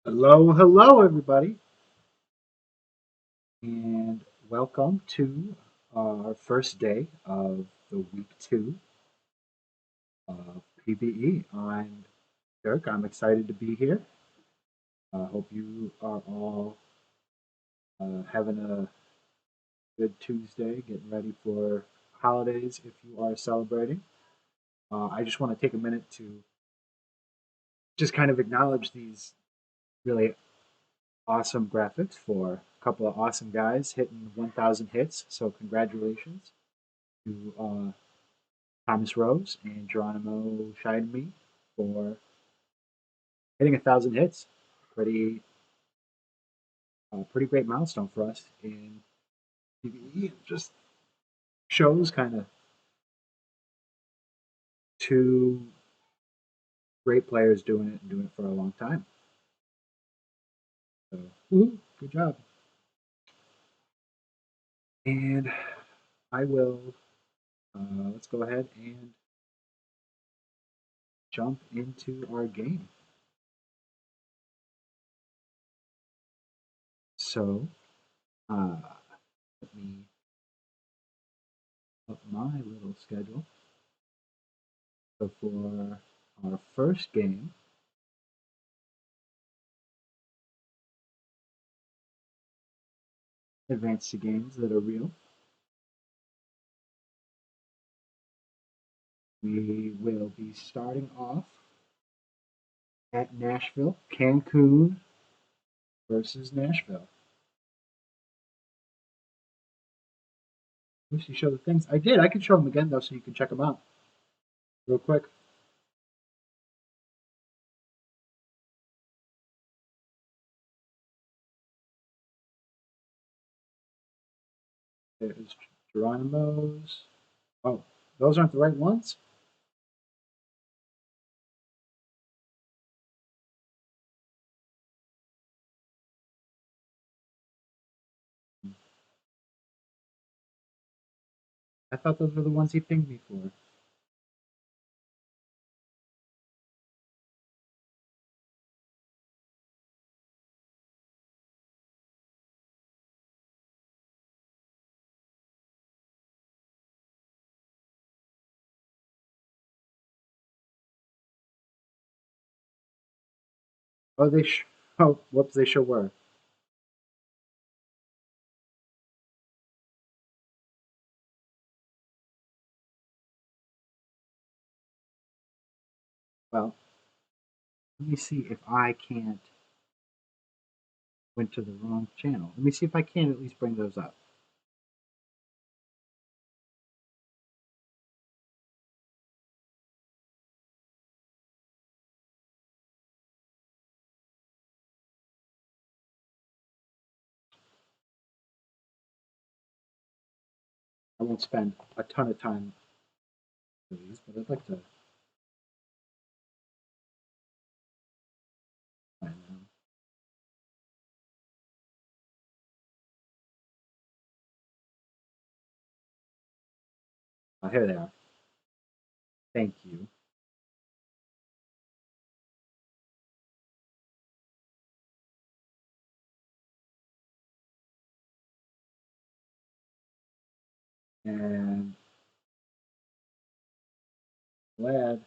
Hello, hello, everybody, and welcome to our first day of the week 2 of PBE. I'm Dirk. I'm excited to be here. I hope you are all having a good Tuesday, getting ready for holidays if you are celebrating. I just want to take a minute to just kind of acknowledge these really awesome graphics for a couple of awesome guys hitting 1,000 hits. So, congratulations to Thomas Rose and Geronimo Scheideme for hitting 1,000 hits. Pretty great milestone for us in PBE. It just shows kind of two great players doing it and doing it for a long time. So, good job. And I will, let's go ahead and jump into our game. So, let me up my little schedule. So, for our first game, advance to games that are real. We will be starting off at Nashville, Cancun versus Nashville. Wish you show the things. I did. I can show them again though, so you can check them out real quick. There's Geronimo's. Oh, those aren't the right ones. I thought those were the ones he pinged me for. Oh, oh, whoops, they sure were. Well, let me see if I can't went to the wrong channel. Let me see if I can at least bring those up. I won't spend a ton of time for these, but I'd like to find them. Oh, here they are. Thank you. And glad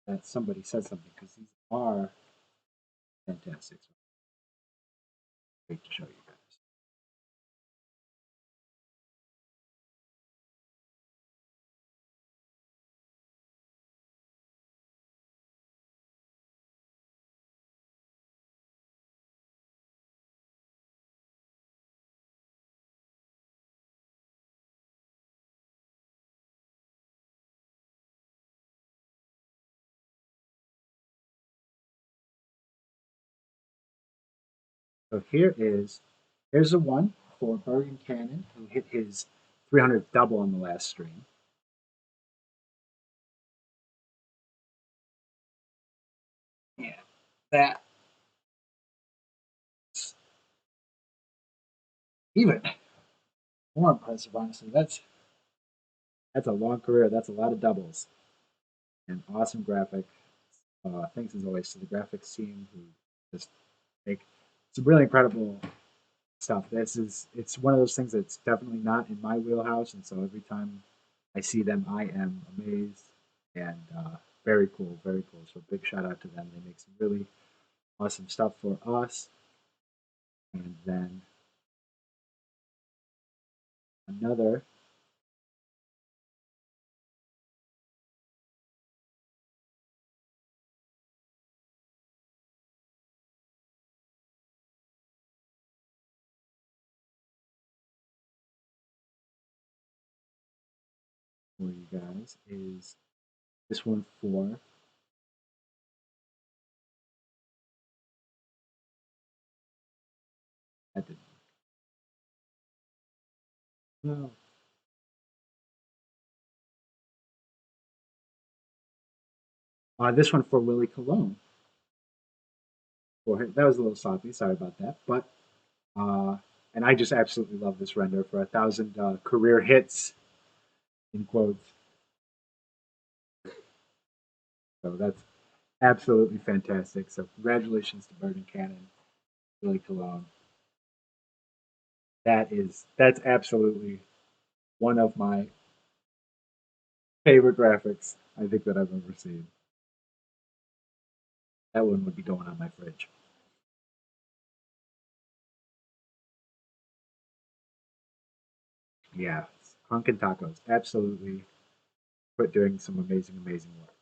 that somebody said something because these are fantastic. So great to show you guys. So here's the one for Bergen Cannon who hit his 300th double on the last stream. Yeah, that's even more impressive, honestly. That's a long career. That's a lot of doubles and awesome graphic. Thanks as always to the graphics team who Just like it's really incredible stuff. It's one of those things that's definitely not in my wheelhouse, and so every time I see them, I am amazed and very cool, very cool. So big shout out to them. They make some really awesome stuff for us. And then another, for you guys is this one for that didn't no. This one for Willie Colon. For that was a little sloppy. Sorry about that, but and I just absolutely love this render for 1,000 career hits in quotes. So that's absolutely fantastic. So congratulations to Bird and Cannon, Billy Cologne. That's absolutely one of my favorite graphics I think that I've ever seen. That one would be going on my fridge. Yeah, Honkin' Tacos, absolutely quit doing some amazing, amazing work.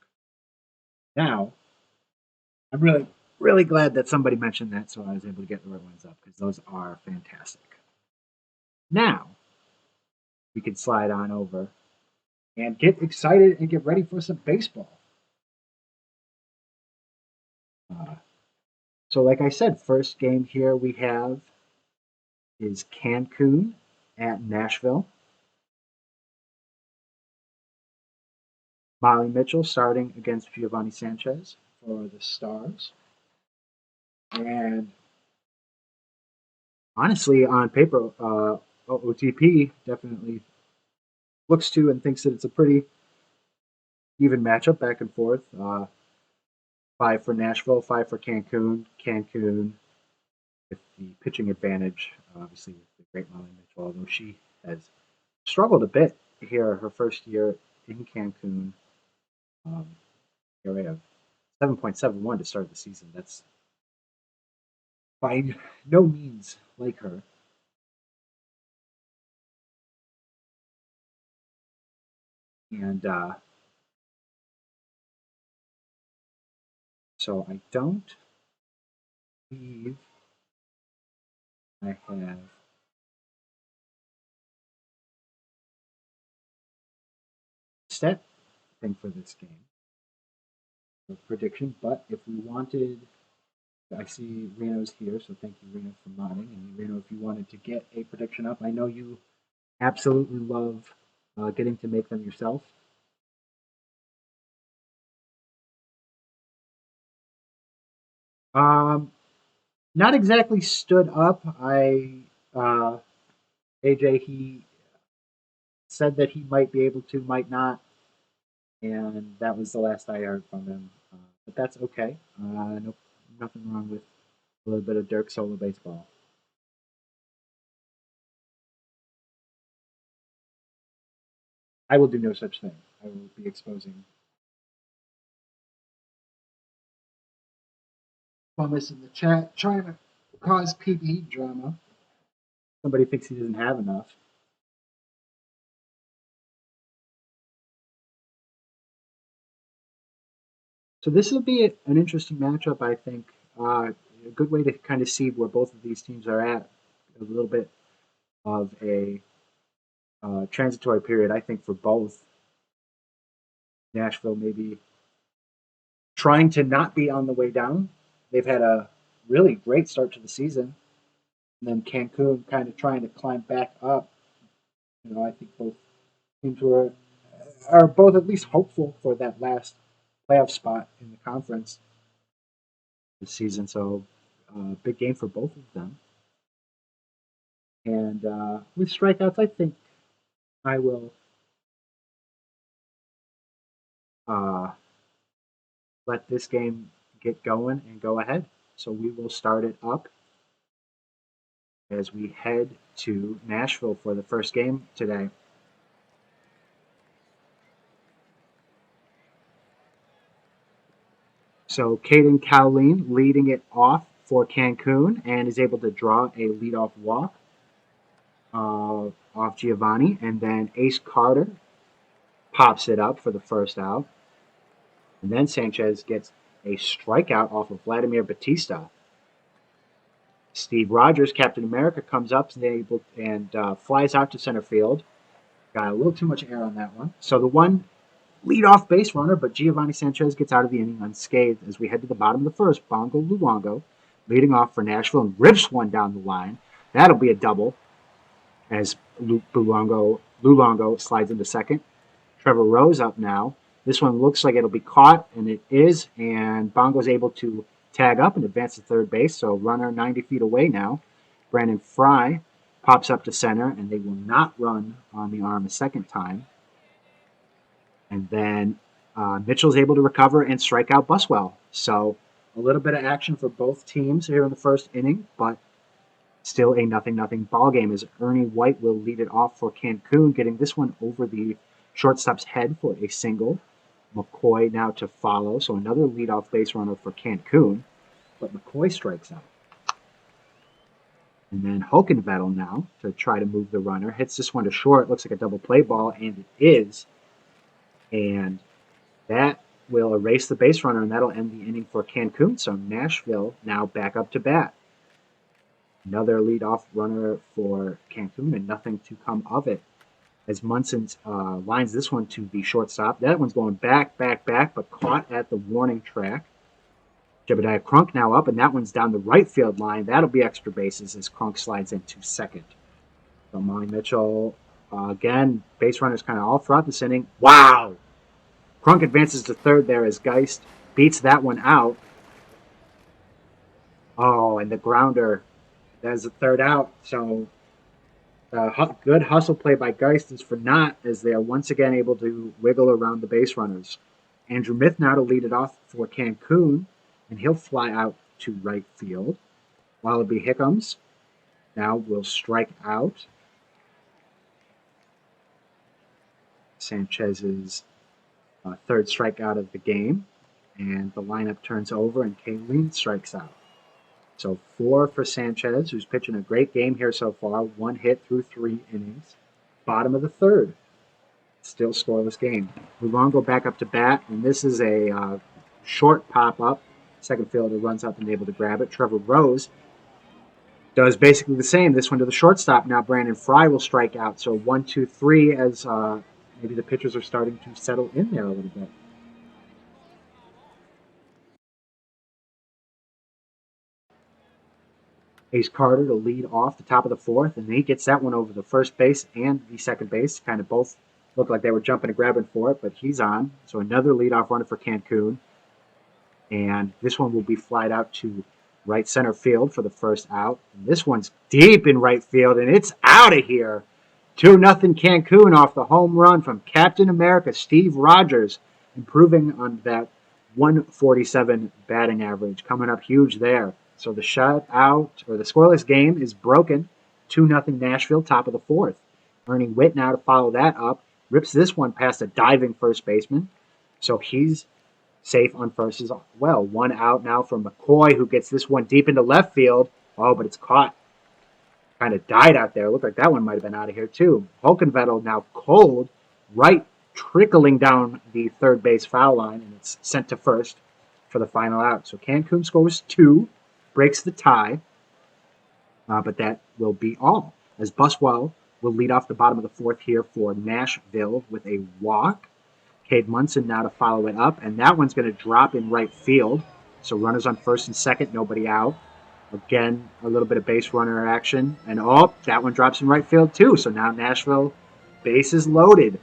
Now, I'm really glad that somebody mentioned that, so I was able to get the right ones up because those are fantastic. Now, we can slide on over and get excited and get ready for some baseball. Uh, so, like I said, first game here we have is Cancun at Nashville. Molly Mitchell starting against Giovanni Sanchez for the Stars. And honestly, on paper, OTP definitely looks to and thinks that it's a pretty even matchup back and forth. Five for Nashville, five for Cancun. Cancun with the pitching advantage, obviously with the great Molly Mitchell, although she has struggled a bit here her first year in Cancun. Um, here we have 7.71 to start the season. That's by no means like her. And so I don't believe I have set thing for this game, a prediction. But if we wanted, I see Reno's here, so thank you, Reno, for modding. And Reno, if you wanted to get a prediction up, I know you absolutely love getting to make them yourself. Um, Not exactly stood up. AJ, he said that he might be able to, might not, and that was the last I heard from him. But that's okay. No, nothing wrong with a little bit of Dirk solo baseball. I will do no such thing. I will be exposing Thomas in the chat, trying to cause PBE drama. Somebody thinks he doesn't have enough. So this will be an interesting matchup, I think. A good way to kind of see where both of these teams are at. A little bit of a transitory period, I think, for both. Nashville maybe trying to not be on the way down. They've had a really great start to the season, and then Cancun kind of trying to climb back up. I think both teams are both at least hopeful for that last playoff spot in the conference this season. So, big game for both of them. And with strikeouts, I think I will uh, let this game get going and go ahead. So we will start it up as we head to Nashville for the first game today. So Caden Cowleen leading it off for Cancun and is able to draw a leadoff walk off Giovanni. And then Ace Carter pops it up for the first out. And then Sanchez gets a strikeout off of Vladimir Batista. Steve Rogers, Captain America, comes up and flies out to center field. Got a little too much air on that one. So the one leadoff base runner, but Giovanni Sanchez gets out of the inning unscathed as we head to the bottom of the first. Bongo Luongo leading off for Nashville and rips one down the line. That'll be a double as Luongo slides into second. Trevor Rose up now. This one looks like it'll be caught, and it is, and Bongo's able to tag up and advance to third base, so runner 90 feet away now. Brandon Fry pops up to center, and they will not run on the arm a second time. And then Mitchell's able to recover and strike out Buswell. So a little bit of action for both teams here in the first inning, but still a 0-0 ball game as Ernie White will lead it off for Cancun, getting this one over the shortstop's head for a single. McCoy now to follow, so another leadoff base runner for Cancun, but McCoy strikes out. And then Hokenvettel now to try to move the runner, hits this one to short, looks like a double play ball, and it is. And that will erase the base runner, and that'll end the inning for Cancun, so Nashville now back up to bat. Another leadoff runner for Cancun, and nothing to come of it. As Munson lines this one to the shortstop. That one's going back, but caught at the warning track. Jebediah Crunk now up, and that one's down the right field line. That'll be extra bases as Crunk slides into second. So Molly Mitchell, again, base runners kind of all throughout this inning. Wow! Crunk advances to third there as Geist beats that one out. Oh, and the grounder. That's the third out. So good hustle play by Geist is for naught as they are once again able to wiggle around the base runners. Andrew Myth now to lead it off for Cancun, and he'll fly out to right field. Wallaby Hickams now will strike out. Sanchez's third strikeout of the game, and the lineup turns over, and Kayleen strikes out. So 4 for Sanchez, who's pitching a great game here so far. 1 hit through 3 innings. Bottom of the third. Still scoreless game. Luongo back up to bat, and this is a short pop-up. Second fielder runs up and able to grab it. Trevor Rose does basically the same. This one to the shortstop. Now Brandon Fry will strike out. So 1, 2, 3 as maybe the pitchers are starting to settle in there a little bit. Ace Carter to lead off the top of the fourth, and he gets that one over the first base and the second base. Kind of both looked like they were jumping and grabbing for it, but he's on. So another leadoff runner for Cancun. And this one will be flied out to right center field for the first out. And this one's deep in right field, and it's out of here. 2-0 Cancun off the home run from Captain America, Steve Rogers, improving on that 147 batting average, coming up huge there. So the shutout, or the scoreless game, is broken. 2-0 Nashville, top of the fourth. Ernie Whitt now to follow that up. Rips this one past a diving first baseman. So he's safe on first as well. 1 out now from McCoy, who gets this one deep into left field. Oh, but it's caught. Kind of died out there. Looked like that one might have been out of here too. Hokenvettel now cold, right, trickling down the third base foul line, and it's sent to first for the final out. So Cancun scores 2. Breaks the tie, but that will be all. As Buswell will lead off the bottom of the fourth here for Nashville with a walk. Cade Munson now to follow it up, and that one's going to drop in right field. So runners on first and second, nobody out. Again, a little bit of base runner action, and that one drops in right field too. So now Nashville, bases loaded.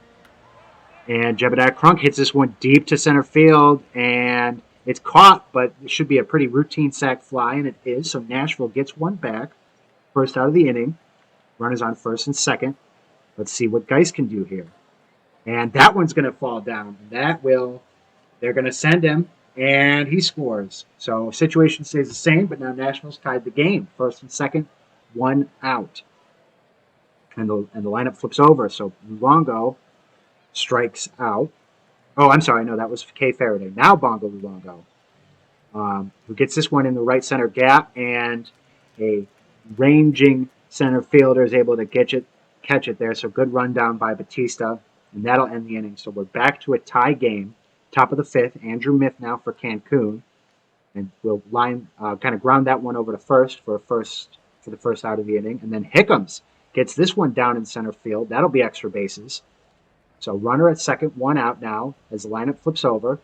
And Jebediah Crunk hits this one deep to center field, and it's caught, but it should be a pretty routine sac fly, and it is. So Nashville gets one back. First out of the inning. Runners on first and second. Let's see what Geist can do here. And that one's going to fall down. They're going to send him and he scores. So situation stays the same, but now Nashville's tied the game. First and second, 1 out. And the lineup flips over. So Luongo strikes out. Oh, I'm sorry. No, that was Kay Faraday. Now Bongo Luongo, who gets this one in the right center gap, and a ranging center fielder is able to catch it there. So good rundown by Batista, and that'll end the inning. So we're back to a tie game, top of the fifth. Andrew Myth now for Cancun, and we'll kind of ground that one over to first for the first out of the inning, and then Hickams gets this one down in center field. That'll be extra bases. So runner at second, 1 out now as the lineup flips over,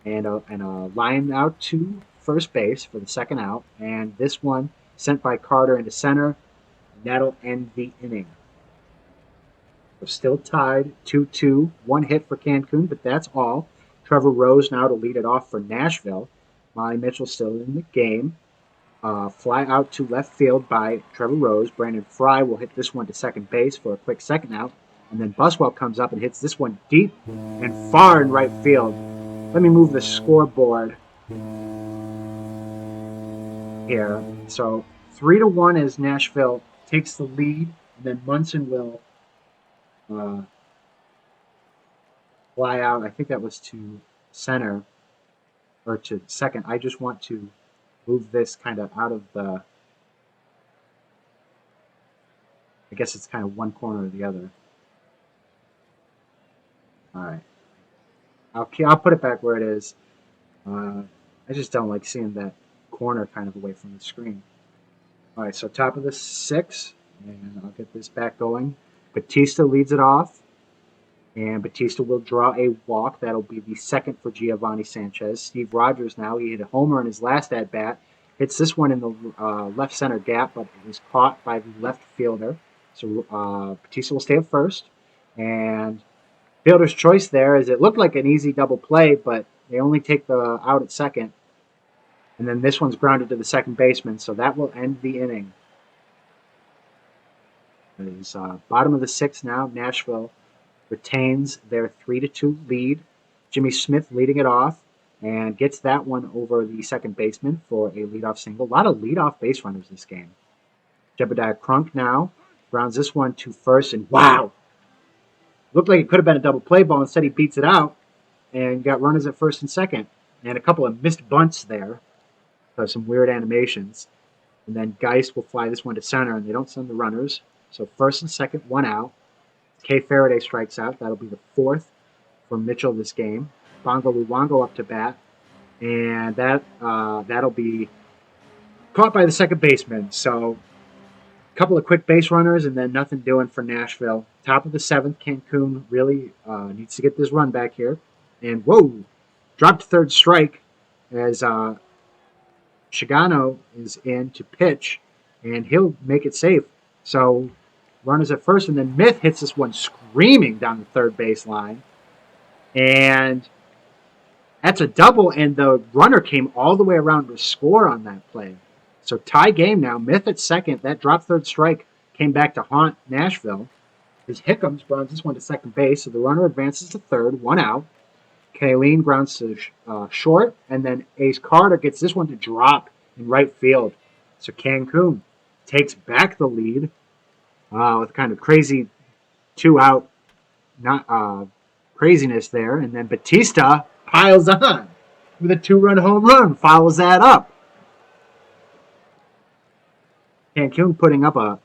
and a line out to first base for the second out. And this one sent by Carter into center, and that'll end the inning. We're still tied 2-2, 1 hit for Cancun, but that's all. Trevor Rose now to lead it off for Nashville. Monty Mitchell still in the game. Fly out to left field by Trevor Rose. Brandon Fry will hit this one to second base for a quick second out. And then Buswell comes up and hits this one deep and far in right field. Let me move the scoreboard here. So 3-1 as Nashville takes the lead. And then Munson will fly out. I think that was to center or to second. I just want to move this kind of out of the, I guess it's kind of one corner or the other. All right. I'll put it back where it is. I just don't like seeing that corner kind of away from the screen. All right, so top of the 6, and I'll get this back going. Batista leads it off, and Batista will draw a walk. That'll be the second for Giovanni Sanchez. Steve Rogers now, he hit a homer in his last at-bat. Hits this one in the left center gap, but it was caught by the left fielder. So Batista will stay at first, and fielder's choice there is it looked like an easy double play, but they only take the out at second. And then this one's grounded to the second baseman, so that will end the inning. It is bottom of the 6th now. Nashville retains their 3-2 lead. Jimmy Smith leading it off and gets that one over the second baseman for a leadoff single. A lot of leadoff base runners this game. Jebediah Crunk now grounds this one to first, and wow! Looked like it could have been a double play ball. Instead, he beats it out and got runners at first and second. And a couple of missed bunts there. So some weird animations. And then Geist will fly this one to center, and they don't send the runners. So first and second, 1 out. Kay Faraday strikes out. That'll be the 4th for Mitchell this game. Bongo Luongo up to bat. And that'll be caught by the second baseman. So couple of quick base runners, and then nothing doing for Nashville. Top of the 7th, Cancun really needs to get this run back here. And whoa, dropped third strike as Shigano is in to pitch, and he'll make it safe. So runners at first, and then Myth hits this one screaming down the third base line. And that's a double, and the runner came all the way around to score on that play. So tie game now. Myth at second. That drop third strike came back to haunt Nashville. As Hickams grounds this one to second base, so the runner advances to third, 1 out. Kayleen grounds to short, and then Ace Carter gets this one to drop in right field. So Cancun takes back the lead with kind of crazy 2-out craziness there, and then Batista piles on with a 2-run home run, follows that up. Cancun putting up a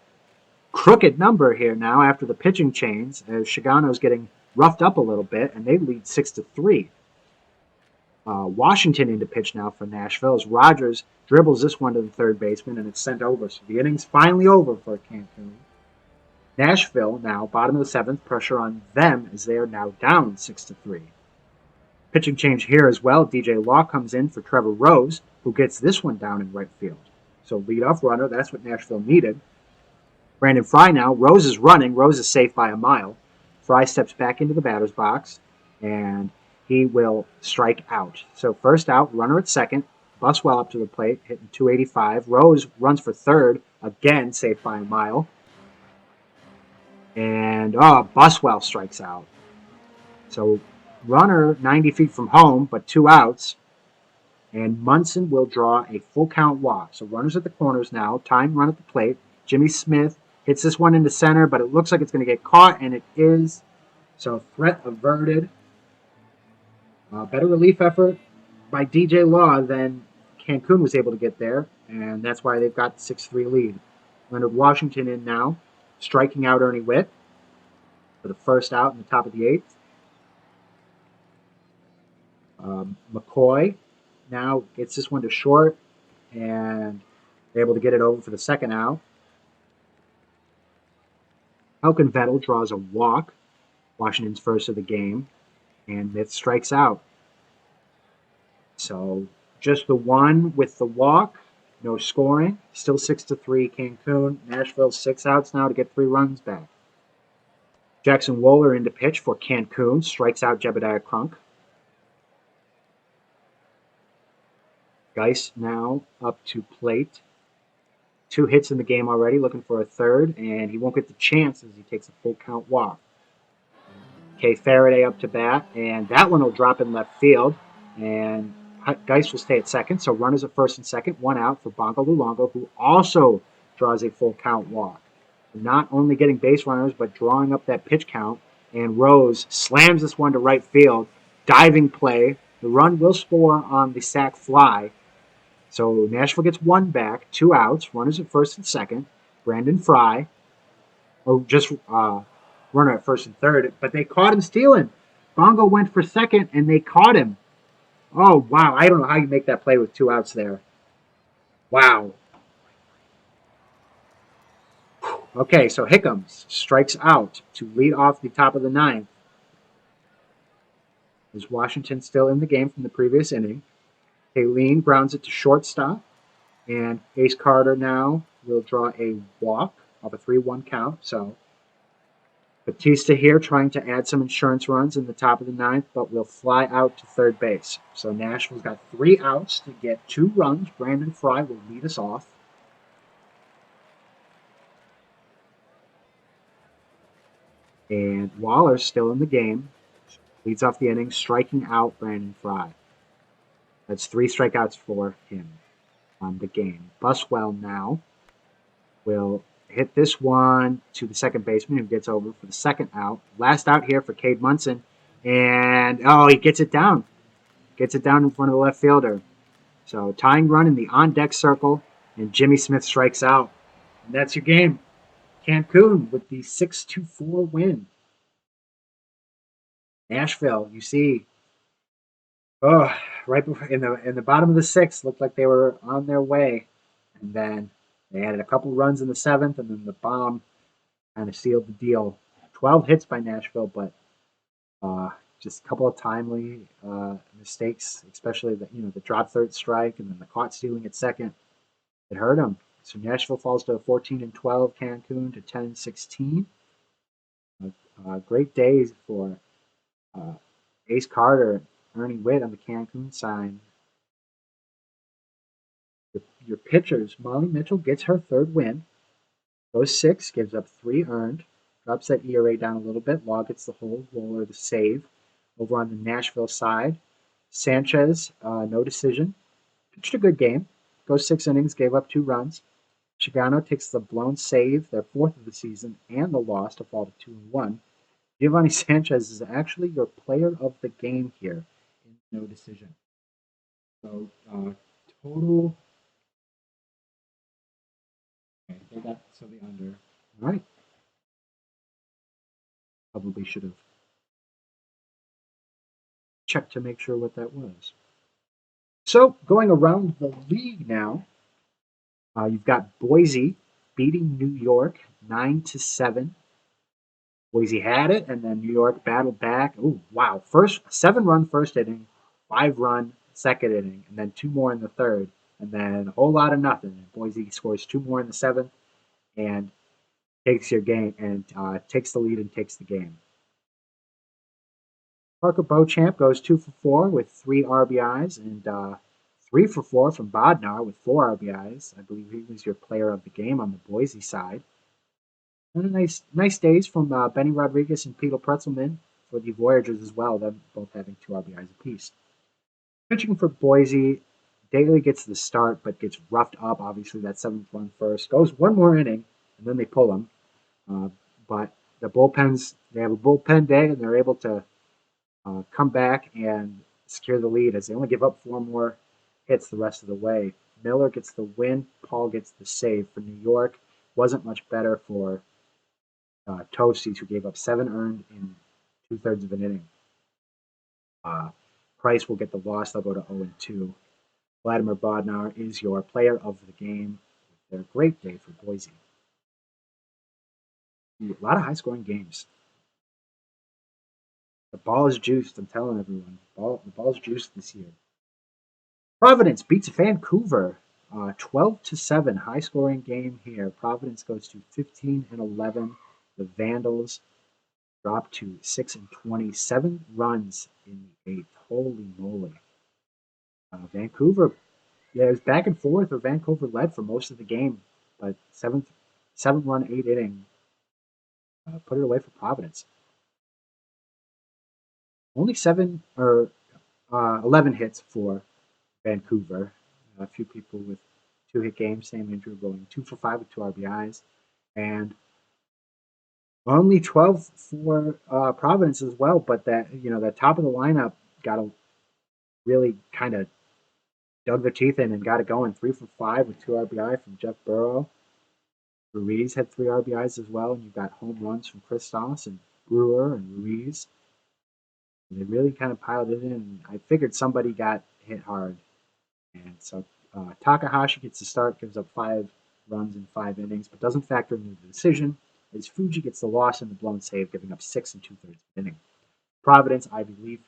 crooked number here now after the pitching change, as Shigano's getting roughed up a little bit, and they lead 6-3. Washington into pitch now for Nashville as Rogers dribbles this one to the third baseman, and it's sent over. So the inning's finally over for Cancun. Nashville now, bottom of the 7th, pressure on them as they are now down 6-3. Pitching change here as well. DJ Law comes in for Trevor Rose, who gets this one down in right field. So leadoff runner, that's what Nashville needed. Brandon Fry now. Rose is running. Rose is safe by a mile. Fry steps back into the batter's box, and he will strike out. So first out, runner at second. Buswell up to the plate, hitting 285. Rose runs for third, again safe by a mile. And Buswell strikes out. So runner 90 feet from home, but 2 outs. And Munson will draw a full count walk. So runners at the corners now. Tying run at the plate. Jimmy Smith hits this one into center, but it looks like it's going to get caught, and it is. So threat averted. Better relief effort by DJ Law than Cancun was able to get there, and that's why they've got the 6-3 lead. Leonard Washington in now, striking out Ernie Witt for the first out in the top of the eighth. McCoy now gets this one to short, and they're able to get it over for the second out. Elkin Vettel draws a walk, Washington's first of the game, and Myth strikes out. So just the one with the walk, no scoring, still 6-3 Cancun. Nashville 6 outs now to get 3 runs back. Jackson Wohler into pitch for Cancun, strikes out Jebediah Crunk. Geis now up to plate. 2 hits in the game already, looking for a third, and he won't get the chance as he takes a full count walk. Kay Faraday up to bat, and that one will drop in left field, and Geis will stay at second, so runners at first and second, 1 out for Bongo Luongo, who also draws a full count walk. Not only getting base runners, but drawing up that pitch count, and Rose slams this one to right field, diving play. The run will score on the sac fly, so Nashville gets 1 back, 2 outs, runners at first and second, Brandon Fry, or just runner at first and third, but they caught him stealing. Bongo went for second, and they caught him. Oh, wow. I don't know how you make that play with 2 outs there. Wow. Okay, so Hickams strikes out to lead off the top of the 9th. Is Washington still in the game from the previous inning? Kayleen grounds it to shortstop, and Ace Carter now will draw a walk of a 3-1 count. So Batista here trying to add some insurance runs in the top of the 9th, but will fly out to third base. So Nashville's got 3 outs to get 2 runs. Brandon Fry will lead us off. And Waller's still in the game. Leads off the inning, striking out Brandon Fry. That's 3 strikeouts for him on the game. Buswell now will hit this one to the second baseman, who gets over for the second out. Last out here for Cade Munson. And, he gets it down. Gets it down in front of the left fielder. So tying run in the on-deck circle, and Jimmy Smith strikes out. And that's your game. Cancun with the 6-4 win. Nashville, you see, right before, in the bottom of the 6th, looked like they were on their way. And then they added a couple runs in the 7th, and then the bomb kind of sealed the deal. 12 hits by Nashville, but just a couple of timely mistakes, especially the drop third strike and then the caught stealing at second. It hurt them. So Nashville falls to 14-12, Cancun to 10-16. Great days for Ace Carter, Ernie Witt on the Cancun side. Your pitchers, Molly Mitchell gets her 3rd win. Goes 6, gives up 3 earned. Drops that ERA down a little bit. Law gets the hold, Roller the save. Over on the Nashville side, Sanchez, no decision. Pitched a good game. Goes 6 innings, gave up 2 runs. Shigano takes the blown save, their 4th of the season, and the loss to fall to 2-1. Giovanni Sanchez is actually your player of the game here in no decision. So total. Okay, they got the under. All right. Probably should have checked to make sure what that was. So going around the league now, you've got Boise beating New York 9-7. Boise had it, and then New York battled back. Oh, wow. 7-run first inning, 5-run second inning, and then 2 more in the third, and then a whole lot of nothing. And Boise scores 2 more in the 7th and takes your game and takes the lead and takes the game. Parker Beauchamp goes 2 for 4 with 3 RBIs and 3 for 4 from Bodnar with 4 RBIs. I believe he was your player of the game on the Boise side. And nice days from Benny Rodriguez and Peter Pretzelman for the Voyagers as well, them both having 2 RBIs apiece. Pitching for Boise, Daly gets the start, but gets roughed up. Obviously, that seventh run first goes one more inning, and then they pull him. Uh, but the bullpens, they have a bullpen day, and they're able to come back and secure the lead as they only give up four more hits the rest of the way. Miller gets the win. Paul gets the save for New York. Wasn't much better for Toasties, who gave up seven earned in two-thirds of an inning. Price will get the loss. They'll go to 0-2. Vladimir Bodnar is your player of the game. They're a great day for Boise. A lot of high-scoring games. The ball is juiced. I'm telling everyone, the ball's juiced this year. Providence beats Vancouver, 12-7. High-scoring game here. Providence goes to 15-11. The Vandals drop to 6-27 runs in the eighth. Holy moly! Vancouver, yeah, it was back and forth, or Vancouver led for most of the game, but seven-run, eight-inning put it away for Providence. Only 11 hits for Vancouver. A few people with two-hit games. Sam Andrew going 2 for 5 with two RBIs, and only 12 for Providence as well. But the top of the lineup got a really kind of dug their teeth in and got it going. 3 for 5 with two RBI from Jeff Burrow. Ruiz had three RBIs as well, and you've got home runs from Christos and Brewer and Ruiz. And they really kind of piled it in. I figured somebody got hit hard, and so Takahashi gets the start, gives up 5 runs in 5 innings, but doesn't factor into the decision. As Fuji gets the loss in the blown save, giving up 6 2/3 of an inning. Providence, I believe,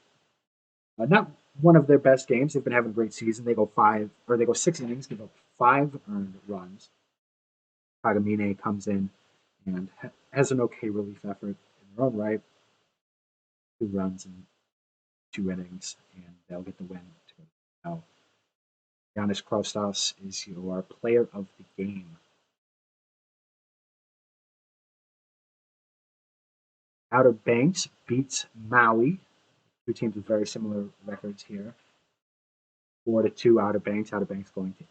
not one of their best games. They've been having a great season. They go 6 innings, give up 5 earned runs. Pagamine comes in and has an okay relief effort in their own right. 2 runs in 2 innings, and they'll get the win to go now. Giannis Krostos is your player of the game. Outer Banks beats Maui. Two teams with very similar records here. 4-2 Outer Banks. Outer Banks going to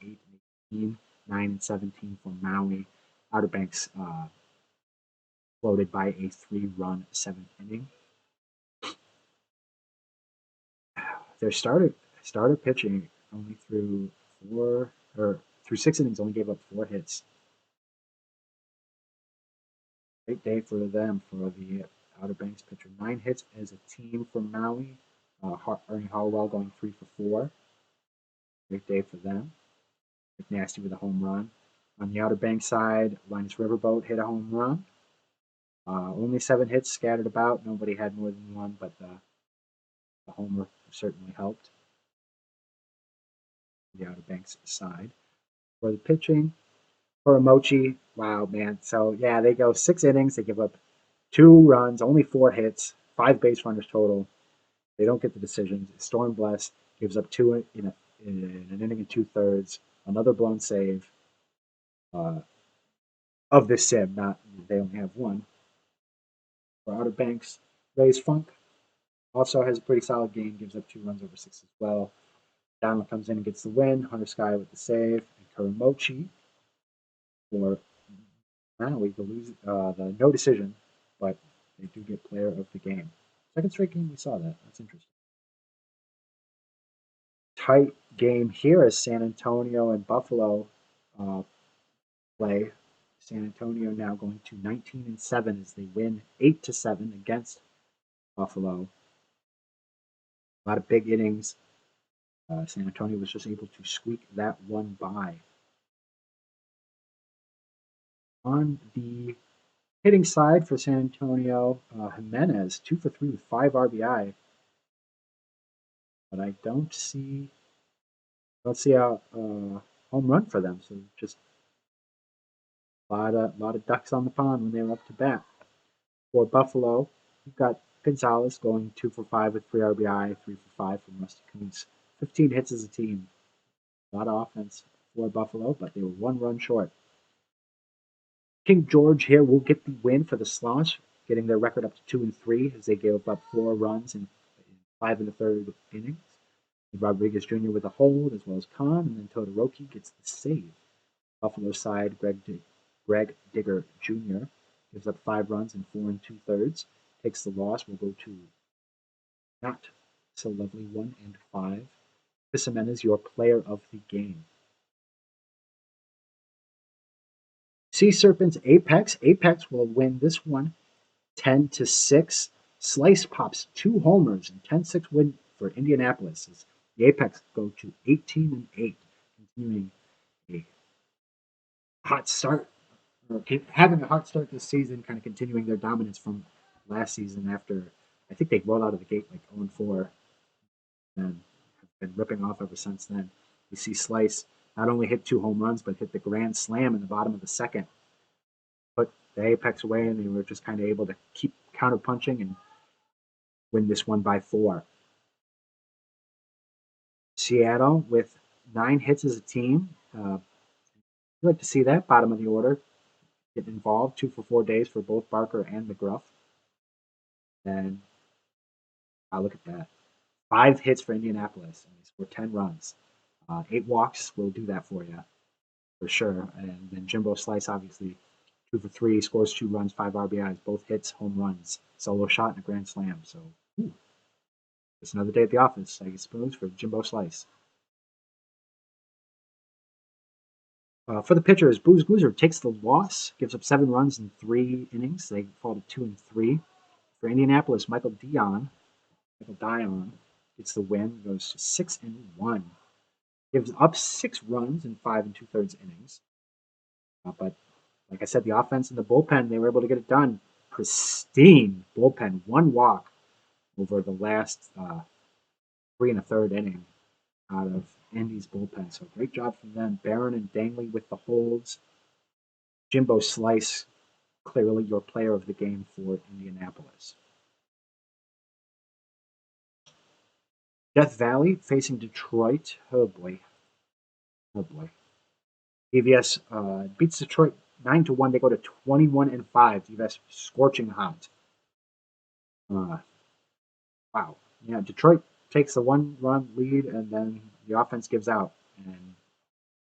8-18, 9-17 for Maui. Outer Banks floated by a 3-run seventh inning. Their starter pitching only through 6 innings only gave up 4 hits. Great day for them, for the Outer Banks pitcher. 9 hits as a team for Maui. Ernie Hollowell going 3 for 4. Great day for them. McNasty with a home run. On the Outer Banks side, Linus Riverboat hit a home run. Only 7 hits scattered about. Nobody had more than one, but the homer certainly helped. The Outer Banks side. For the pitching, for Emochi, wow, man. So, yeah, they go 6 innings. They give up 2 runs, only 4 hits, 5 base runners total. They don't get the decisions. Stormbless gives up 2 in an inning and two-thirds. Another blown save of this sim. Not they only have one. For Outer Banks, Ray's Funk also has a pretty solid game. Gives up 2 runs over 6 as well. Downland comes in and gets the win. Hunter Sky with the save. And Kuramochi for Maui the no decision, but they do get player of the game. Second straight game we saw that. That's interesting. Tight game here as San Antonio and Buffalo play. San Antonio now going to 19-7 as they win 8-7 against Buffalo. A lot of big innings. San Antonio was just able to squeak that one by. On the hitting side for San Antonio, Jimenez 2 for 3 with 5 RBI, but I don't see a home run for them. So just a lot of ducks on the pond when they were up to bat. For Buffalo, you've got Gonzalez going 2 for 5 with 3 RBI, 3 for 5 from Rusty Kuntz. 15 hits as a team. A lot of offense for Buffalo, but they were 1 run short. King George here will get the win for the Sloths, getting their record up to 2-3 as they gave up 4 runs in 5 1/3 innings. Rodriguez Jr. with a hold, as well as Khan, and then Todoroki gets the save. Buffalo side, Greg Digger Jr. gives up 5 runs in 4 2/3. Takes the loss. We'll go to not so lovely 1-5. Chris your player of the game. Sea Serpents Apex. Apex will win this one 10-6. Slice pops 2 homers and 10-6 win for Indianapolis as the Apex go to 18-8, continuing a hot start, or having a hot start this season, kind of continuing their dominance from last season after I think they rolled out of the gate like 0-4 and have been ripping off ever since then. You see Slice not only hit 2 home runs, but hit the grand slam in the bottom of the second, put the Apex away, and they were just kind of able to keep counterpunching and win this one by 4. Seattle with 9 hits as a team. I'd like to see that bottom of the order get involved. 2 for 4 days for both Barker and McGruff. And look at that. 5 hits for Indianapolis, and they scored 10 runs. 8 walks will do that for you, for sure. And then Jimbo Slice, obviously, 2 for 3, scores 2 runs, 5 RBIs, both hits, home runs, solo shot, and a grand slam. So, it's another day at the office, I suppose, for Jimbo Slice. For the pitchers, Booze Goozer takes the loss, gives up 7 runs in 3 innings. They fall to 2-3. For Indianapolis, Michael Dion gets the win, goes to 6-1. Gives up 6 runs in 5 2/3 innings. But like I said, the offense and the bullpen, they were able to get it done. Pristine bullpen, 1 walk over the last 3 1/3 inning out of Indy's bullpen. So great job from them. Barron and Dangley with the holds. Jimbo Slice, clearly your player of the game for Indianapolis. Death Valley facing Detroit. Oh boy. DVS beats Detroit 9-1. They go to 21-5. DVS scorching hot. Wow. Yeah, Detroit takes a 1-run lead, and then the offense gives out. And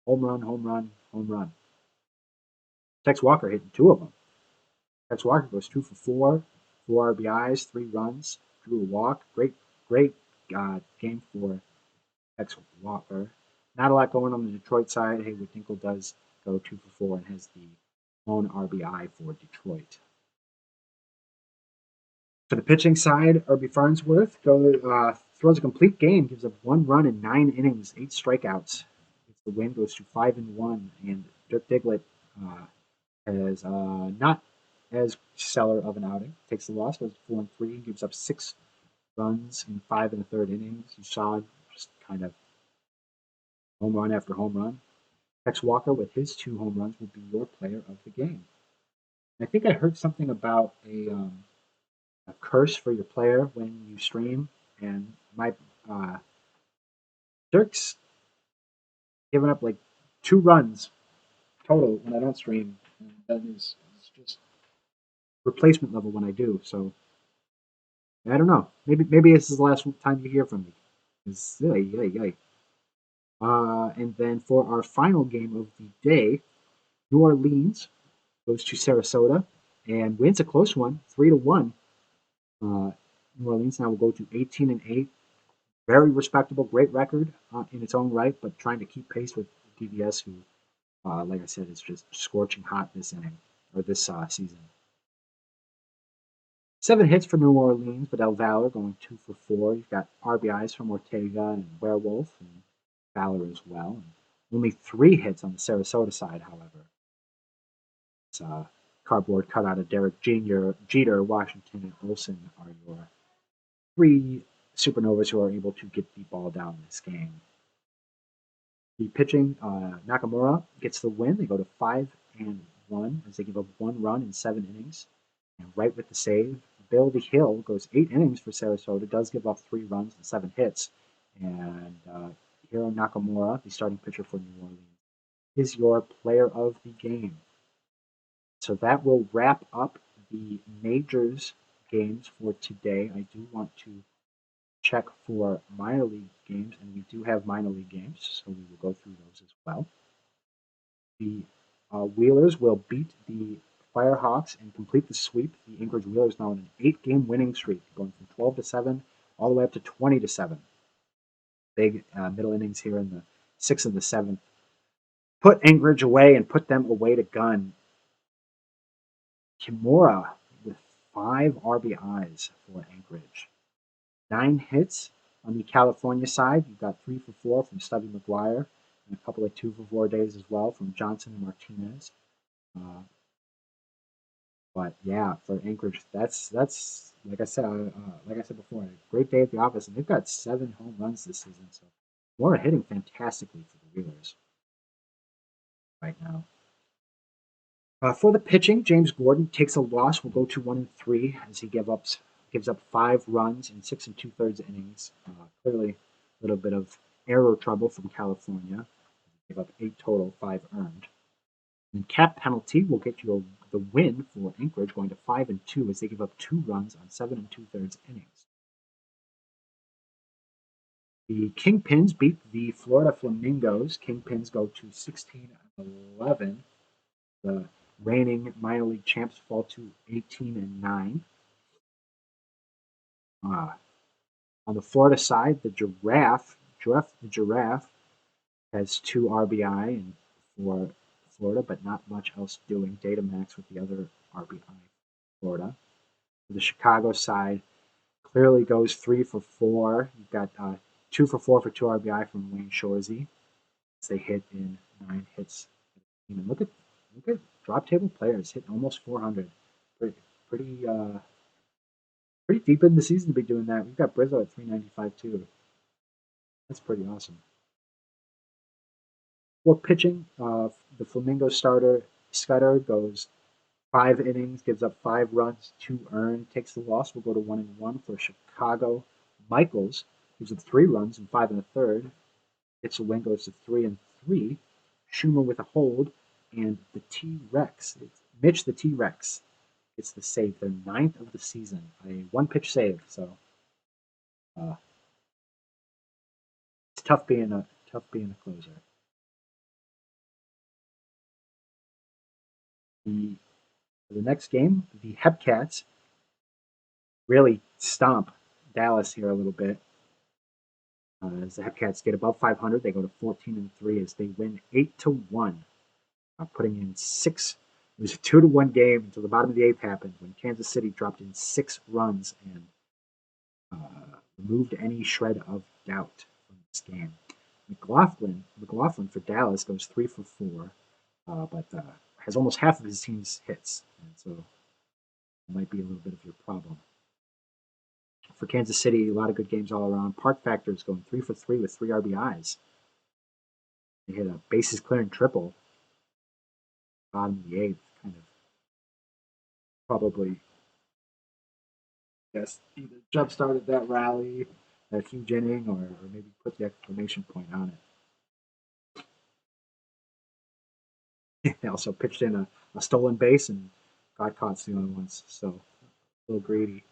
home run. Tex Walker hitting 2 of them. Tex Walker goes 2 for 4, 4 RBIs, 3 runs, drew a walk. Great game for Tex Walker. Not a lot going on the Detroit side. Haywood Dinkle does go 2 for 4 and has the lone RBI for Detroit. For the pitching side, Irby Farnsworth throws a complete game, gives up 1 run in 9 innings, 8 strikeouts. The win, goes to 5-1, and Dirk Diglett is not as stellar of an outing. Takes the loss, goes to 4-3, gives up 6 runs in 5 1/3 innings. You saw just kind of home run after home run. Tex Walker with his 2 home runs will be your player of the game. I think I heard something about a curse for your player when you stream, and my Dirk's given up like 2 runs total when I don't stream, and that is just replacement level when I do. So I don't know. Maybe this is the last time you hear from me. And then for our final game of the day, New Orleans goes to Sarasota and wins a close one, 3-1. New Orleans now will go to 18-8. Very respectable, great record in its own right, but trying to keep pace with DVS, who, like I said, is just scorching hot this inning or this season. 7 hits for New Orleans, but El Valor going 2 for 4. You've got RBIs from Ortega and Werewolf and Valor as well. And only 3 hits on the Sarasota side, however. It's cardboard cutout of Derek Jeter, Washington, and Olsen are your 3 supernovas who are able to get the ball down in this game. The pitching, Nakamura gets the win. They go to 5-1 as they give up 1 run in 7 innings. And right with the save, Billy Hill goes 8 innings for Sarasota, does give up 3 runs and 7 hits. And Hiro Nakamura, the starting pitcher for New Orleans, is your player of the game. So that will wrap up the majors games for today. I do want to check for minor league games, and we do have minor league games, so we will go through those as well. The Wheelers will beat the Firehawks and complete the sweep. The Anchorage Wheelers now on an 8-game winning streak, going from 12-7 all the way up to 20-7. Big middle innings here in the 6th and the 7th. Put Anchorage away and put them away to gun. Kimura with 5 RBIs for Anchorage. 9 hits on the California side. You've got 3 for 4 from Stubby McGuire and a couple of 2 for 4 days as well from Johnson and Martinez. But yeah, for Anchorage, that's like I said before, a great day at the office, and they've got 7 home runs this season. So Mora hitting fantastically for the Wheelers right now. For the pitching, James Gordon takes a loss. Will go to 1-3 as he gives up 5 runs in 6 2/3 innings. Clearly, a little bit of error trouble from California. Gave up 8 total, 5 earned. And cap penalty will get you the win for Anchorage, going to 5-2 as they give up 2 runs on 7 2/3 innings. The Kingpins beat the Florida Flamingos. Kingpins go to 16-11. The reigning minor league champs fall to 18-9. On the Florida side, the Giraffe has 2 RBI for Florida, but not much else doing. Data max with the other RBI for Florida. The Chicago side clearly goes 3 for 4. You've got 2 for 4 for 2 RBI from Wayne Shorzy as they hit in 9 hits. And look at drop table players hitting almost 400. Pretty deep in the season to be doing that. We've got Brizzo at 395 too. That's pretty awesome. For pitching, the Flamingo starter Scudder goes 5 innings, gives up 5 runs, 2 earned, takes the loss. We'll go to 1-1 for Chicago. Michaels gives up 3 runs and 5 1/3. Gets a win, goes to 3-3. Schumer with a hold, and the T-Rex, Mitch the T-Rex, gets the save, their 9th of the season, a 1-pitch save. So it's tough being a closer. The next game, the Hepcats really stomp Dallas here a little bit. As the Hepcats get above 500, they go to 14-3 as they win 8-1, putting in 6. It was a 2-1 game until the bottom of the 8th happened when Kansas City dropped in 6 runs and removed any shred of doubt from this game. McLaughlin for Dallas goes 3 for 4, but has almost half of his team's hits, and so it might be a little bit of your problem. For Kansas City, a lot of good games all around. Park Factor is going 3 for 3 with 3 RBIs. They hit a bases clearing triple. Bottom of the 8th, kind of probably, yes, either jump started that rally, that huge inning, or maybe put the exclamation point on it. They also pitched in a stolen base and got caught stealing once, so a little greedy.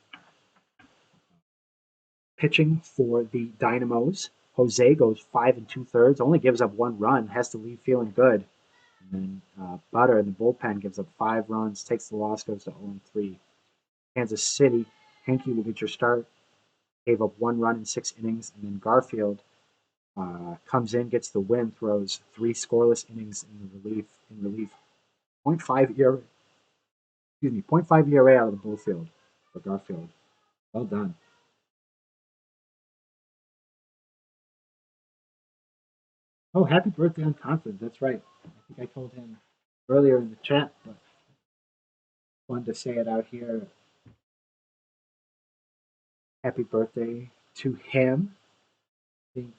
Pitching for the Dynamos, Jose goes 5 2/3, only gives up 1 run, has to leave feeling good. And then Butter in the bullpen gives up 5 runs, takes the loss, goes to 0-3. Kansas City, Henke will get your start, gave up 1 run in 6 innings, and then Garfield comes in, gets the win, throws 3 scoreless innings in relief. 0.5 ERA out of the bullfield for Garfield. Well done. Oh, happy birthday on conference. That's right. I think I told him earlier in the chat, but wanted to say it out here. Happy birthday to him. Thank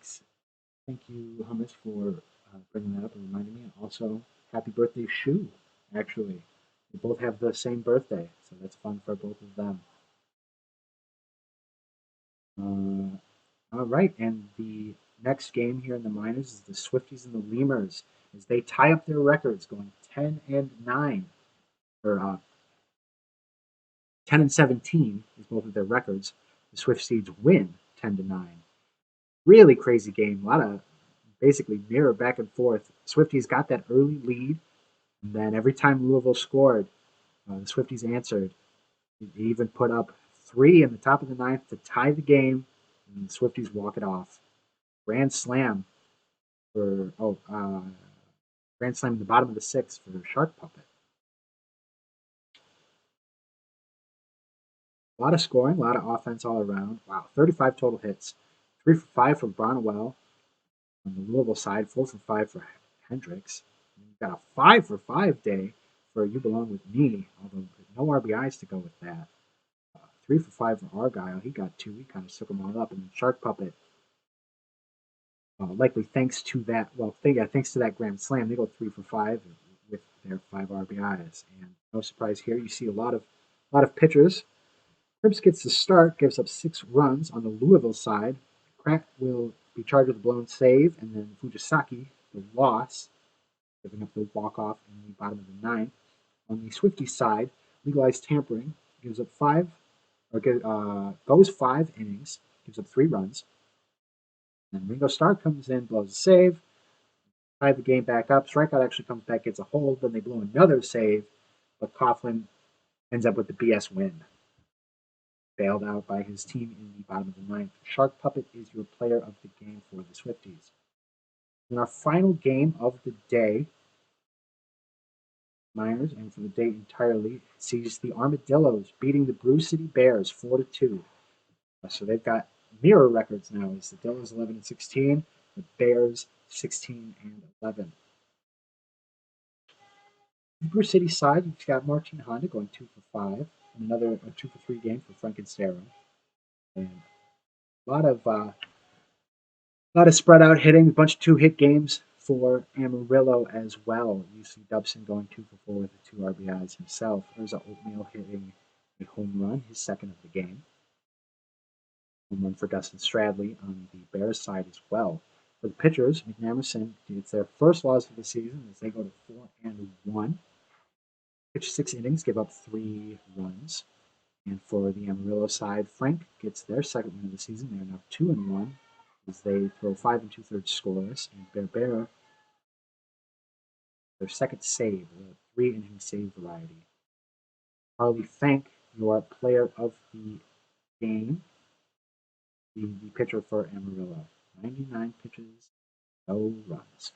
you, Hummus, for bringing that up and reminding me. Also, happy birthday, Shu. Actually, they both have the same birthday, so that's fun for both of them. All right, and the next game here in the minors is the Swifties and the Lemurs as they tie up their records, going 10-9, or 10-17 is both of their records. The Swifties win 10-9. Really crazy game. A lot of basically mirror back and forth. Swifties got that early lead, and then every time Louisville scored, the Swifties answered. They even put up 3 in the top of the ninth to tie the game, and the Swifties walk it off. Grand slam for grand slam in the bottom of the sixth for Shark Puppet. A lot of scoring, a lot of offense all around. Wow, 35 total hits. 3 for 5 from Bronwell on the Louisville side, 4 for 5 for Hendricks. And you got a 5 for 5 day for You Belong With Me, although no RBIs to go with that. 3 for 5 for Argyle. He got 2. He kind of shook them all up. And Shark Puppet, likely thanks to that, thanks to that grand slam, they go 3 for 5 with their 5 RBIs. And no surprise here, you see a lot of pitchers. Cripps gets the start, gives up 6 runs on the Louisville side. Crack will be charged with a blown save, and then Fujisaki, the loss, giving up the walk-off in the bottom of the ninth. On the Swifty side, legalized tampering gives up goes 5 innings, gives up 3 runs. And Ringo Starr comes in, blows a save, tie the game back up. Strikeout actually comes back, gets a hold, then they blow another save, but Coughlin ends up with the BS win. Bailed out by his team in the bottom of the ninth. Shark Puppet is your player of the game for the Swifties. In our final game of the day, Miners, and for the day entirely, sees the Armadillos beating the Brew City Bears 4-2. So they've got mirror records now. It's the Dillos 11-16, the Bears 16-11. The Brew City side, you've got Martin Honda going 2 for 5, and another 2 for 3 game for Frankenstarrow. And a lot of spread out hitting, a bunch of 2-hit games for Amarillo as well. You see Dubson going 2 for 4 with the 2 RBIs himself. There's a Oatmeal hitting a home run, his second of the game. Home run for Dustin Stradley on the Bears side as well. For the pitchers, McNamerson gets their first loss of the season as they go to 4-1. Pitch 6 innings, give up 3 runs. And for the Amarillo side, Frank gets their second win of the season. They're now 2-1 as they throw 5 2/3 scoreless. And Bear, their second save, a 3-inning save variety. Harley Fank, your player of the game, the pitcher for Amarillo. 99 pitches, no runs.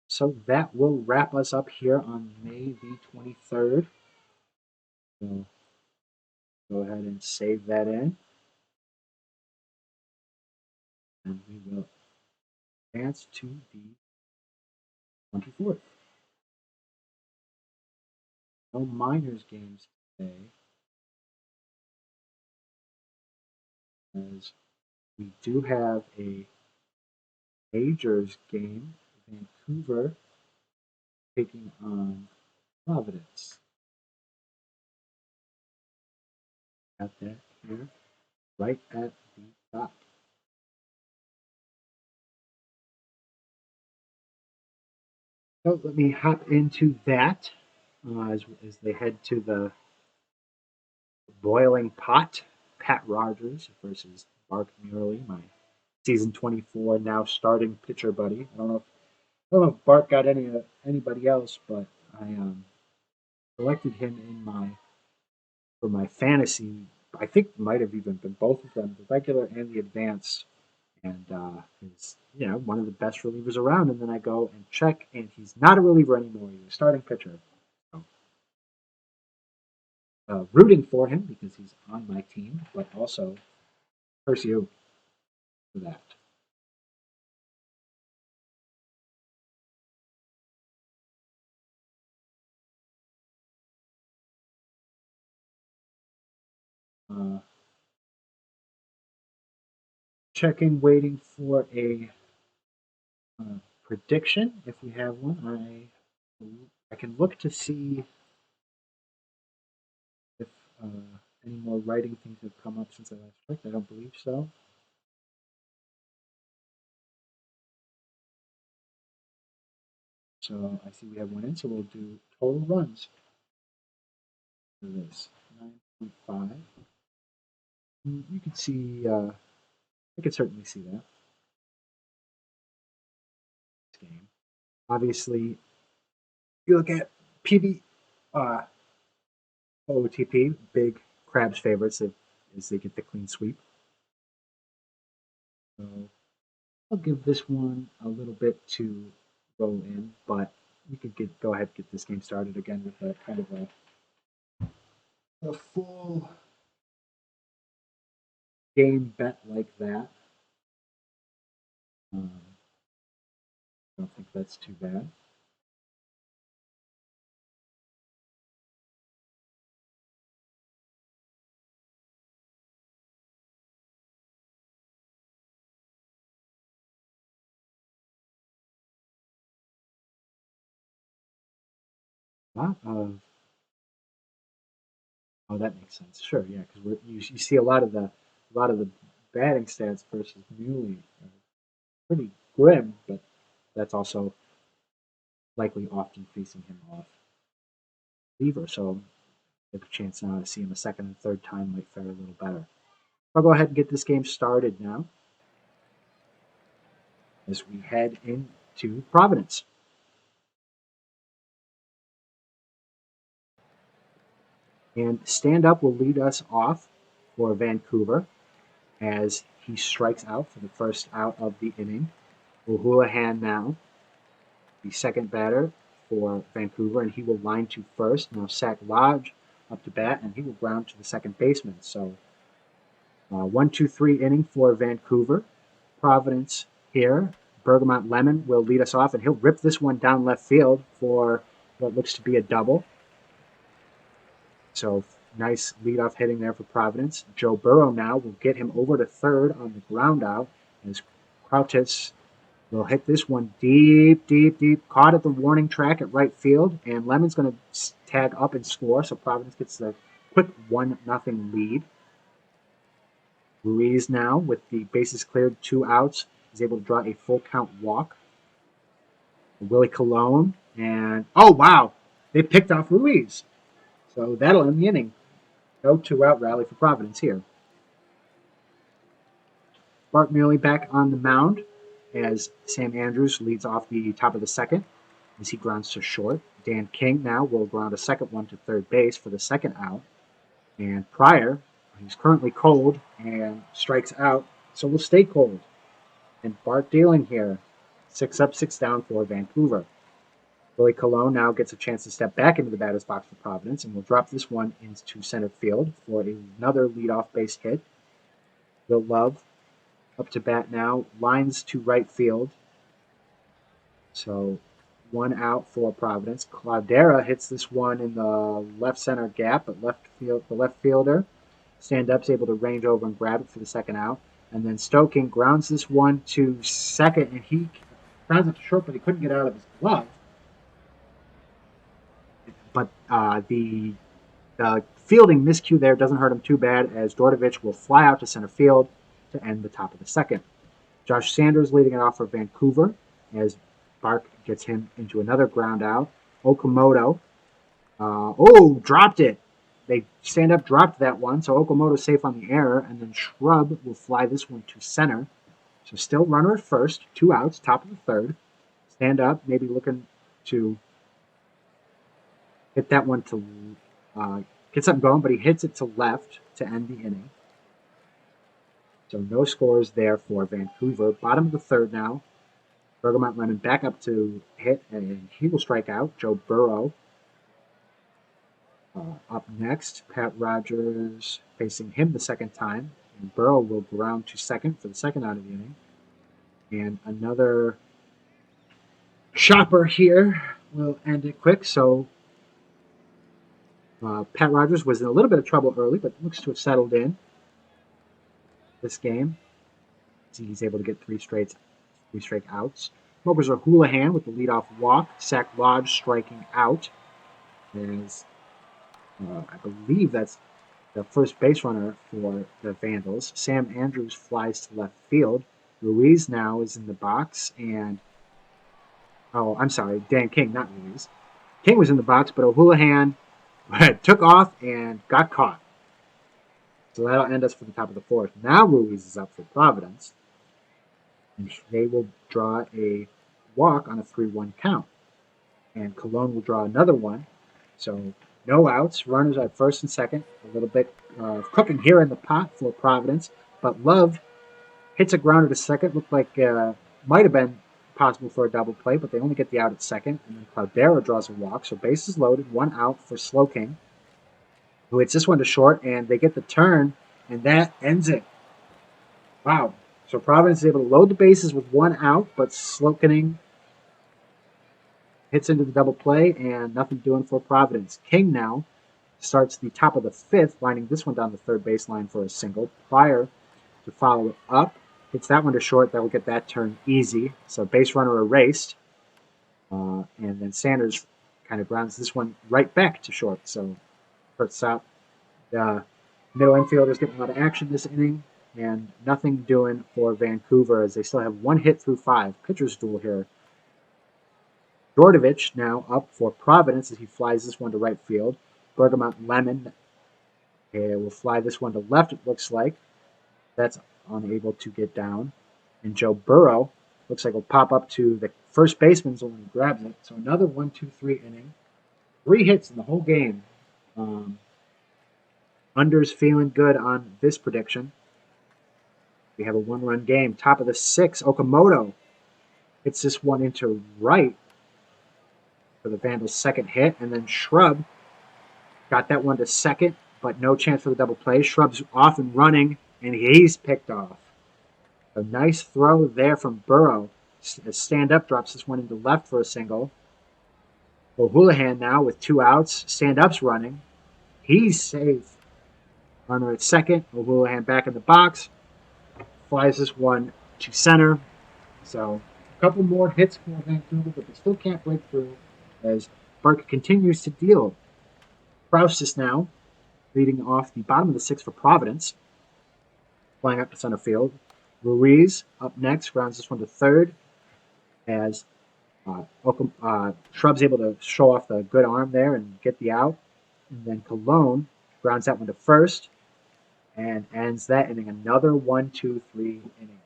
So that will wrap us up here on May the 23rd. So go ahead and save that in. And we will advance to the 24th. No minors games today, as we do have a majors game. Vancouver taking on Providence. Got that here, right at the top. So let me hop into that as they head to the boiling pot. Pat Rogers versus Mark Murley, my season 24 now starting pitcher buddy. I don't know if Bart got anybody else, but I selected him for my fantasy. I think it might have even been both of them, the regular and the advanced. And he's one of the best relievers around. And then I go and check, and he's not a reliever anymore. He's a starting pitcher. So, rooting for him because he's on my team, but also curse you for that. Uh, Checking, waiting for a prediction if we have one. I can look to see if any more writing things have come up since I last checked. I don't believe so. So I see we have one in, so we'll do total runs for this. 9.5. You can see, I could certainly see that game. Obviously, you look at PB, uh, OTP, big Crabs favorites as they get the clean sweep. So I'll give this one a little bit to roll in, but you could go ahead and get this game started again with a kind of a full game bet like that. I don't think that's too bad. Lot of Oh, that makes sense. Sure, yeah, because you see a lot of the batting stats versus Muley are pretty grim, but that's also likely often facing him off Lever, so the chance now to see him a second and third time might fare a little better. I'll go ahead and get this game started now as we head into Providence. And stand up will lead us off for Vancouver as he strikes out for the first out of the inning. O'Houlihan now, the second batter for Vancouver, and he will line to first. Now Sack Lodge up to bat, and he will ground to the second baseman. So 1-2-3 inning for Vancouver. Providence here. Bergamot Lemon will lead us off, and he'll rip this one down left field for what looks to be a double. So nice leadoff hitting there for Providence. Joe Burrow now will get him over to third on the ground out as Krautis will hit this one deep, deep, deep. Caught at the warning track at right field, and Lemon's going to tag up and score. So Providence gets the quick 1-0 lead. Ruiz now, with the bases cleared, 2 outs, is able to draw a full count walk. Willie Colon, and oh wow, they picked off Ruiz. So that'll end the inning. No 2-out rally for Providence here. Bart Muley back on the mound as Sam Andrews leads off the top of the second as he grounds to short. Dan King now will ground a second one to third base for the second out. And Pryor, who's currently cold and strikes out, so will stay cold. And Bart dealing here. 6 up, 6 down for Vancouver. Willie Colon now gets a chance to step back into the batter's box for Providence and will drop this one into center field for another leadoff base hit. Will Love up to bat now, lines to right field. So 1 out for Providence. Cloudera hits this one in the left center gap, but the left fielder stand up's able to range over and grab it for the second out. And then Stoking grounds this one to second, and he grounds it to short, but he couldn't get out of his glove. But the fielding miscue there doesn't hurt him too bad, as Dordovich will fly out to center field to end the top of the second. Josh Sanders leading it off for Vancouver as Bark gets him into another ground out. Okamoto, dropped it. They stand up, dropped that one, so Okamoto's safe on the error, and then Shrub will fly this one to center. So still runner at first, 2 outs, top of the third. Stand up, maybe looking to hit that one to get something going, but he hits it to left to end the inning. So no scores there for Vancouver. Bottom of the third now. Bergamot Lemon back up to hit, and he will strike out. Joe Burrow up next. Pat Rogers facing him the second time. And Burrow will ground to second for the second out of the inning. And another chopper here will end it quick. So Pat Rogers was in a little bit of trouble early, but looks to have settled in this game. He's able to get 3 straight outs. Smokers are Houlihan with the leadoff walk. Sack Lodge striking out. As I believe that's the first base runner for the Vandals. Sam Andrews flies to left field. Ruiz now is in the box, and I'm sorry, Dan King, not Ruiz. King was in the box, but O'Houlihan took off and got caught. So that'll end us for the top of the fourth. Now Ruiz is up for Providence, and they will draw a walk on a 3-1 count. And Cologne will draw another one. So no outs. Runners at first and second. A little bit of cooking here in the pot for Providence. But Love hits a grounder to second. Looked like might have been possible for a double play, but they only get the out at second. And then Cloudera draws a walk. So bases loaded. One out for Slow King, who hits this one to short. And they get the turn. And that ends it. Wow. So Providence is able to load the bases with one out, but Slokening hits into the double play, and nothing doing for Providence. King now starts the top of the fifth, lining this one down the third baseline for a single. Pryor to follow it up, hits that one to short. That will get that turn easy. So base runner erased. And then Sanders kind of grounds this one right back to short. So first out. The middle infielders getting a lot of action this inning, and nothing doing for Vancouver as they still have one hit through 5. Pitcher's duel here. Djordjevic now up for Providence as he flies this one to right field. Bergamot Lemon will fly this one to left, it looks like. That's unable to get down. And Joe Burrow looks like will pop up to the first baseman when he grabs it. So another 1-2-3 inning. 3 hits in the whole game. Under's feeling good on this prediction. We have a 1-run game. Top of the 6th, Okamoto hits this one into right for the Vandals' second hit, and then Shrub got that one to second, but no chance for the double play. Shrub's off and running, and he's picked off. A nice throw there from Burrow. Stand-up drops this one into left for a single. O'Houlihan now with 2 outs. Stand-up's running. He's safe. Runner at second. O'Houlihan back in the box. Flies this one to center. So a couple more hits for Vancouver, but they still can't break through as Burke continues to deal. Proust is now leading off the bottom of the 6th for Providence, flying up to center field. Ruiz up next, grounds this one to third as Shrub's able to show off the good arm there and get the out. And then Cologne grounds that one to first and ends that inning. Another 1-2-3 inning.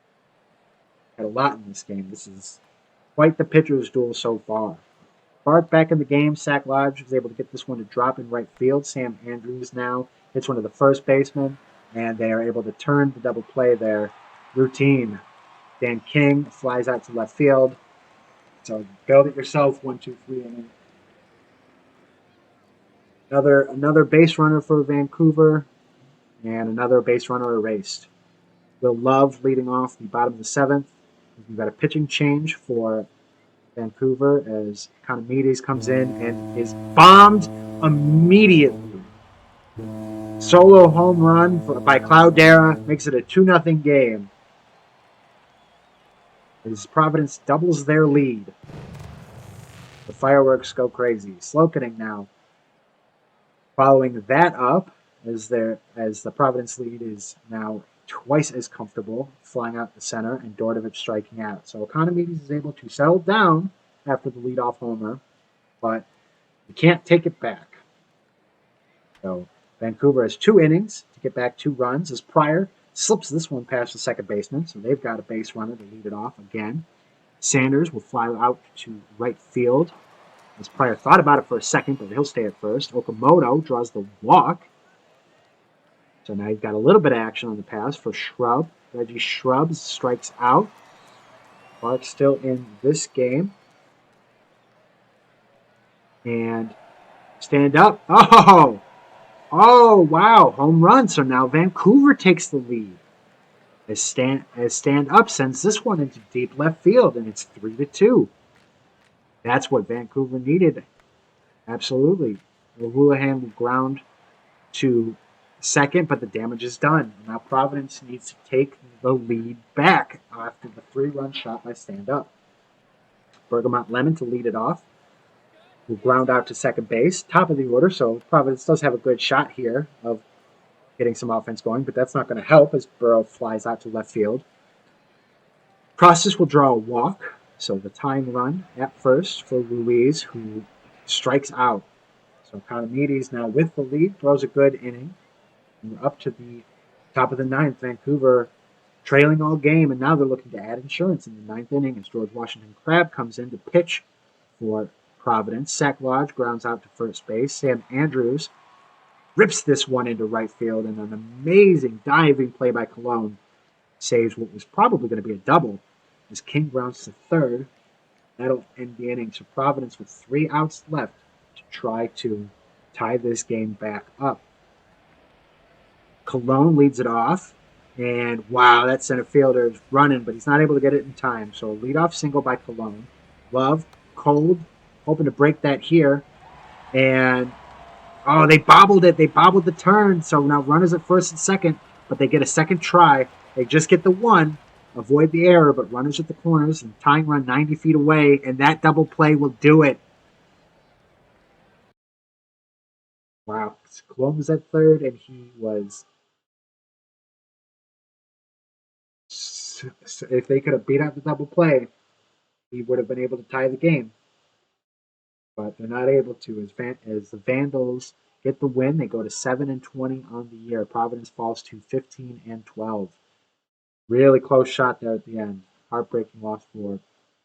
Had a lot in this game. This is quite the pitcher's duel so far. Bart back in the game. Sack Lodge was able to get this one to drop in right field. Sam Andrews now hits one to the first baseman, and they are able to turn the double play there. Routine. Dan King flies out to left field. So build it yourself. 1-2-3 inning. Another base runner for Vancouver, and another base runner erased. Will Love leading off the bottom of the 7th. We've got a pitching change for Vancouver as Economides comes in and is bombed immediately. Solo home run by Cloudera makes it a 2-0 game as Providence doubles their lead. The fireworks go crazy. Slokening now following that up as the Providence lead is now twice as comfortable, flying out the center, and Djordjevic striking out. So Economides is able to settle down after the leadoff homer, but you can't take it back. So Vancouver has 2 innings to get back 2 runs as Pryor slips this one past the second baseman, so they've got a base runner to lead it off again. Sanders will fly out to right field as Pryor thought about it for a second, but he'll stay at first. Okamoto draws the walk. So now you've got a little bit of action on the pass for Shrub. Reggie Shrub strikes out. Clark's still in this game. And stand up. Oh, wow. Home run. So now Vancouver takes the lead. As stand up sends this one into deep left field, and it's 3-2. That's what Vancouver needed. Absolutely. O'Houlihan will ground to second, but the damage is done. Now Providence needs to take the lead back after the 3-run shot by stand up. Bergamot Lemon to lead it off. Will ground out to second base, top of the order. So Providence does have a good shot here of getting some offense going, but that's not going to help as Burrow flies out to left field. Process will draw a walk. So the tying run at first for Ruiz, who strikes out. So Economides now with the lead, throws a good inning. And we're up to the Top of the ninth, Vancouver trailing all game, and now they're looking to add insurance in the ninth inning as George Washington Crabbe comes in to pitch for Providence. Sack Lodge grounds out to first base. Sam Andrews rips this one into right field, and an amazing diving play by Cologne saves what was probably going to be a double as King grounds to third. That'll end the inning. So Providence with 3 outs left to try to tie this game back up. Cologne leads it off, and wow, that center fielder is running, but he's not able to get it in time. So a leadoff single by Cologne. Love, cold, hoping to break that here, and oh, they bobbled it. They bobbled the turn. So now runners at first and second, but they get a second try. They just get the one, avoid the error, but runners at the corners and tying run 90 feet away, and that double play will do it. Wow. Cologne was at third, and he was. If they could have beat out the double play, he would have been able to tie the game. But they're not able to. As the Vandals get the win, they go to 7-20 on the year. Providence falls to 15-12. Really close shot there at the end. Heartbreaking loss for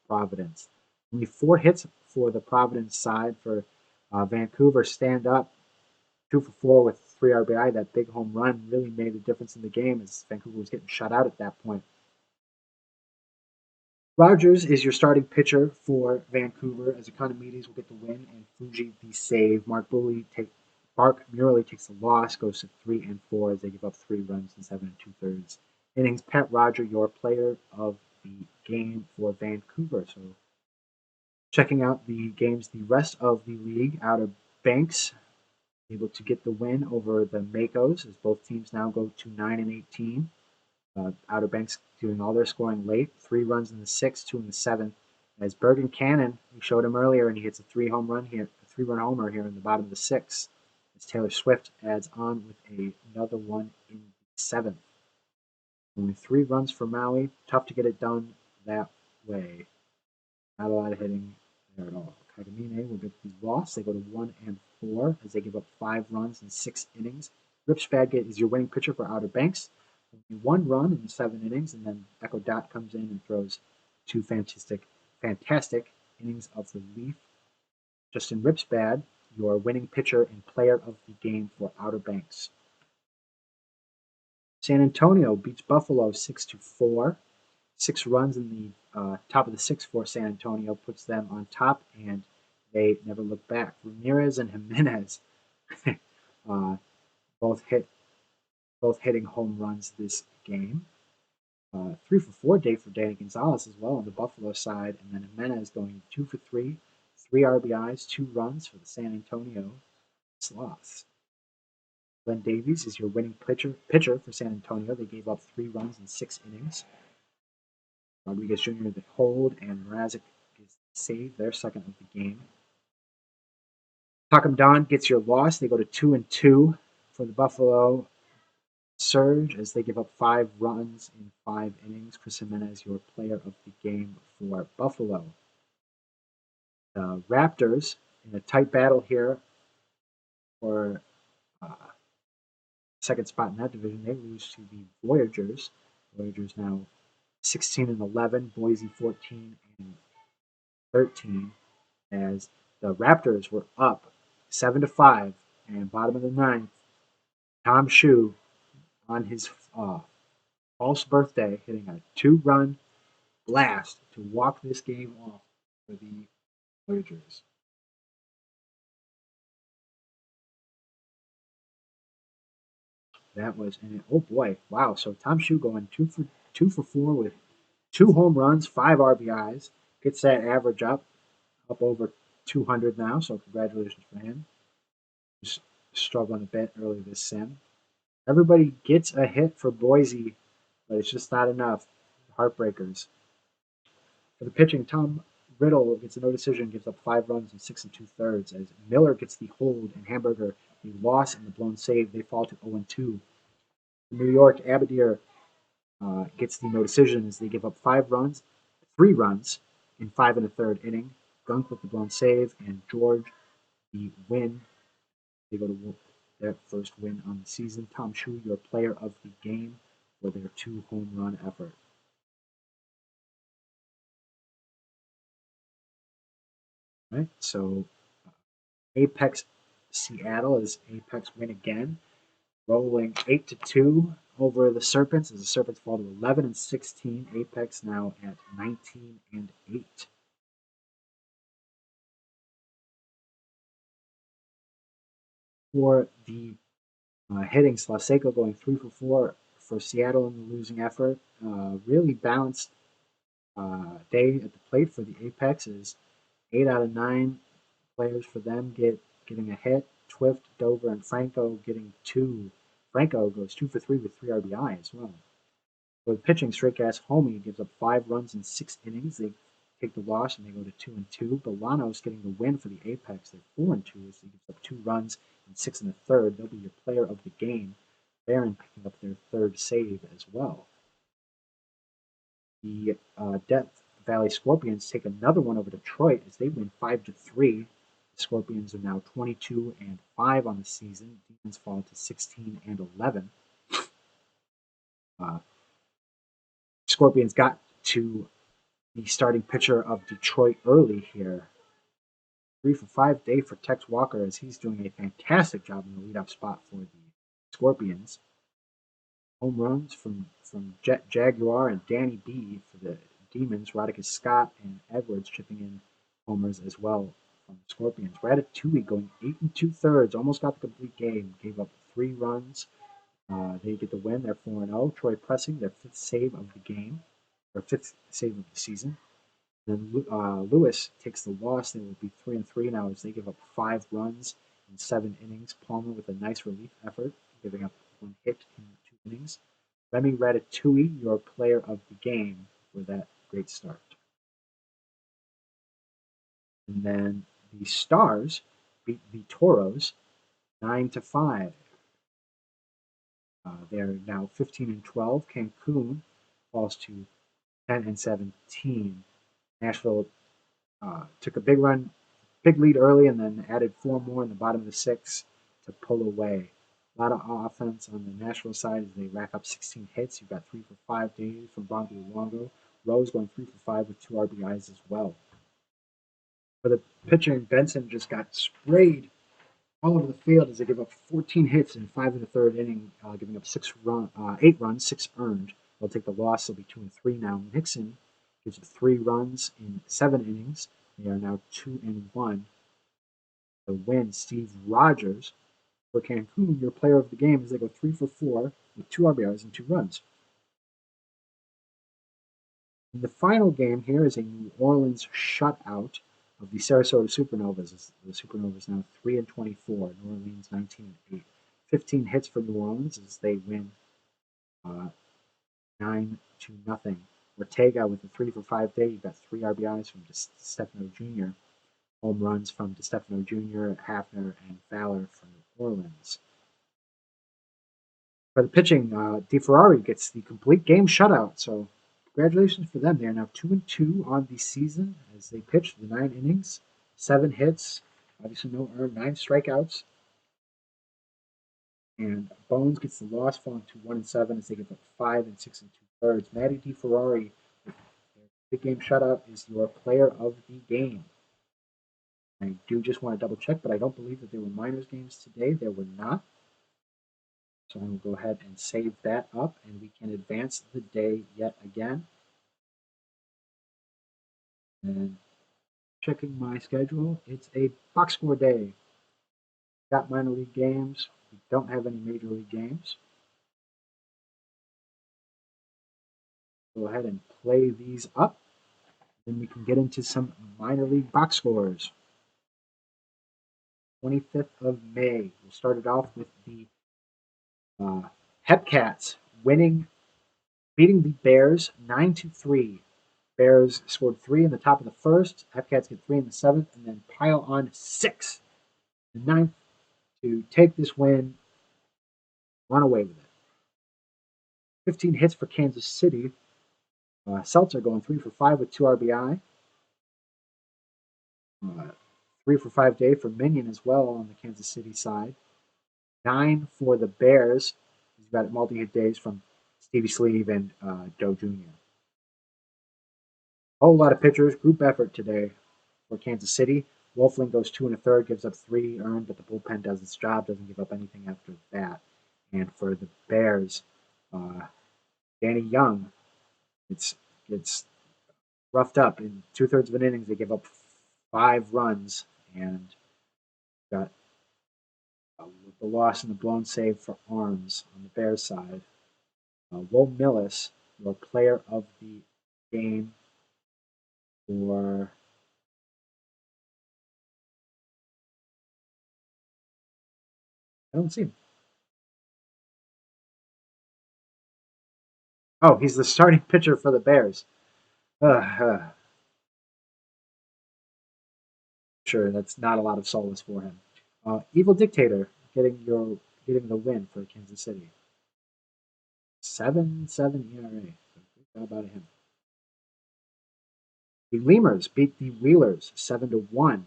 Providence. Only 4 hits for the Providence side for Vancouver. Stand up 2 for 4 with 3 RBI. That big home run really made a difference in the game as Vancouver was getting shut out at that point. Rogers is your starting pitcher for Vancouver as Economides will get the win and Fuji the save. Mark Murley takes the loss, goes to 3-4 as they give up 3 runs in 7 2/3 innings. Pat Roger, your player of the game for Vancouver. So checking out the games, the rest of the league, Outer Banks able to get the win over the Makos as both teams now go to 9-18. Outer Banks doing all their scoring late, 3 runs in the 6th, 2 in the 7th. As Bergen Cannon, we showed him earlier, and he hits a 3-run homer here in the bottom of the 6th. As Taylor Swift adds on with another one in the 7th. Only 3 runs for Maui. Tough to get it done that way. Not a lot of hitting there at all. Kagamine will get the loss. They go to 1-4 as they give up 5 runs in 6 innings. Rip Spadgett is your winning pitcher for Outer Banks. Only 1 run in 7 innings, and then Echo Dot comes in and throws 2 fantastic innings of relief. Justin Ripspad, your winning pitcher and player of the game for Outer Banks. San Antonio beats Buffalo 6-4. 6 runs in the top of the 6th for San Antonio puts them on top, and they never look back. Ramirez and Jimenez both hitting home runs this game. 3 for 4 day for Danny Gonzalez as well on the Buffalo side, and then Jimenez going 2 for 3, 3 RBIs, 2 runs for the San Antonio Sloths. Glenn Davies is your winning pitcher for San Antonio. They gave up 3 runs in 6 innings. Rodriguez Jr. the hold, and Mrazek gets the save, their second of the game. Takam Don gets your loss. They go to 2-2 for the Buffalo Surge as they give up 5 runs in 5 innings. Chris Jimenez, your player of the game for Buffalo. The Raptors in a tight battle here for second spot in that division. They lose to the Voyagers. Voyagers now 16-11, Boise 14-13, as the Raptors were up 7-5, and bottom of the 9th, Tom Shue on his false birthday, hitting a 2-run blast to walk this game off for the Voyagers. That was, and oh boy, wow! So Tom Shue going 2 for 4 with 2 home runs, 5 RBIs, gets that average up over 200 now. So congratulations for him. Just struggling a bit early this sim. Everybody gets a hit for Boise, but it's just not enough. Heartbreakers. For the pitching, Tom Riddle gets a no decision, gives up 5 runs in 6 2/3. As Miller gets the hold and Hamburger the loss and the blown save, they fall to 0-2. New York, Abadir gets the no decision as they give up 3 runs in 5 1/3 inning. Gunk with the blown save, and George the win. They their first win on the season. Tom Shu, your player of the game for their 2 home run effort. Right, so Apex Seattle is Apex win again, rolling 8-2 over the Serpents as the Serpents fall to 11-16. Apex now at 19-8. For the hitting, Slaseco going 3-for-4 for Seattle in the losing effort. Really balanced day at the plate for the Apexes. 8 out of 9 players for them getting a hit. Twift, Dover, and Franco getting 2. Franco goes 2-for-3 with 3 RBI as well. For the pitching, Straight Gas Homie gives up 5 runs in 6 innings. They take the loss and they go to 2-2. Bolanos getting the win for the Apex. They're 4-2 as he gives up 2 runs in 6 and a third. They'll be your player of the game. Barron picking up their 3rd save as well. The Death Valley Scorpions take another one over Detroit as they win 5-3. The Scorpions are now 22-5 on the season. Demons fall to 16-11. Scorpions got to the starting pitcher of Detroit early here. 3-for-5 day for Tex Walker as he's doing a fantastic job in the leadoff spot for the Scorpions. Home runs from Jet Jaguar and Danny B for the Demons. Rodicus Scott and Edwards chipping in homers as well from the Scorpions. Ratatouille going 8 2/3, almost got the complete game. Gave up 3 runs. They get the win. They're 4-0. Troy pressing their 5th save of the game, or 5th save of the season. Then Lewis takes the loss. They will be 3-3 now as they give up 5 runs in 7 innings. Palmer with a nice relief effort, giving up 1 hit in 2 innings. Remy Ratatouille, your player of the game for that great start. And then the Stars beat the Toros 9-5. They're now 15-12. Cancun falls to 10-17. Nashville took a big lead early, and then added 4 more in the bottom of the 6th to pull away. A lot of offense on the Nashville side as they rack up 16 hits. You've got 3-for-5 days from Bongo Luongo. Rose going 3-for-5 with 2 RBIs as well. For the pitcher, Benson just got sprayed all over the field as they give up 14 hits in 5 1/3 inning, giving up 8 runs, 6 earned. They'll take the loss. They'll be 2-3 now. Nixon gives up 3 runs in 7 innings. They are now 2-1. The win, Steve Rogers for Cancun, your player of the game, as they go 3-for-4 with 2 RBIs and 2 runs. And the final game here is a New Orleans shutout of the Sarasota Supernovas. The Supernovas now 3-24. New Orleans 19-8. 15 hits for New Orleans as they win 9-0. Ortega with a 3-for-5 day. You've got 3 RBIs from Stefano Jr. Home runs from DeStefano Jr., Hafner, and Fowler from New Orleans. For the pitching, DeFerrari gets the complete game shutout, so congratulations for them. They are now 2-2 on the season as they pitched the 9 innings, 7 hits, obviously no earned, 9 strikeouts. And Bones gets the loss, falling to 1-7 as they give up 5 6 2/3. Matty DeFerrari, the game shutout, is your player of the game. I do just want to double check, but I don't believe that there were minors games today. There were not. So I will go ahead and save that up, and we can advance the day yet again. And checking my schedule, it's a box score day. Got minor league games. We don't have any major league games. Go ahead and play these up. Then we can get into some minor league box scores. 25th of May. We'll start it off with the Hepcats beating the Bears 9-3. Bears scored 3 in the top of the first. Hepcats get 3 in the 7th, and then pile on 6 in the 9th to take this win, run away with it. 15 hits for Kansas City. Seltzer going 3-for-5 with 2 RBI. 3-for-5 day for Minion as well on the Kansas City side. 9 for the Bears. He's got multi-hit days from Stevie Sleeve and Joe Jr. A whole lot of pitchers. Group effort today for Kansas City. Wolfling goes 2 1/3, gives up 3 earned, but the bullpen does its job, doesn't give up anything after that. And for the Bears, uh, Danny Young, it's roughed up. In 2/3 of an innings, they give up 5 runs and got the loss and the blown save for Arms on the Bears side. Will Millis, your player of the game for I don't see him. Oh, he's the starting pitcher for the Bears. Sure, that's not a lot of solace for him. Evil Dictator getting the win for Kansas City. 7.7 ERA. How about him? The Lemurs beat the Wheelers 7-1.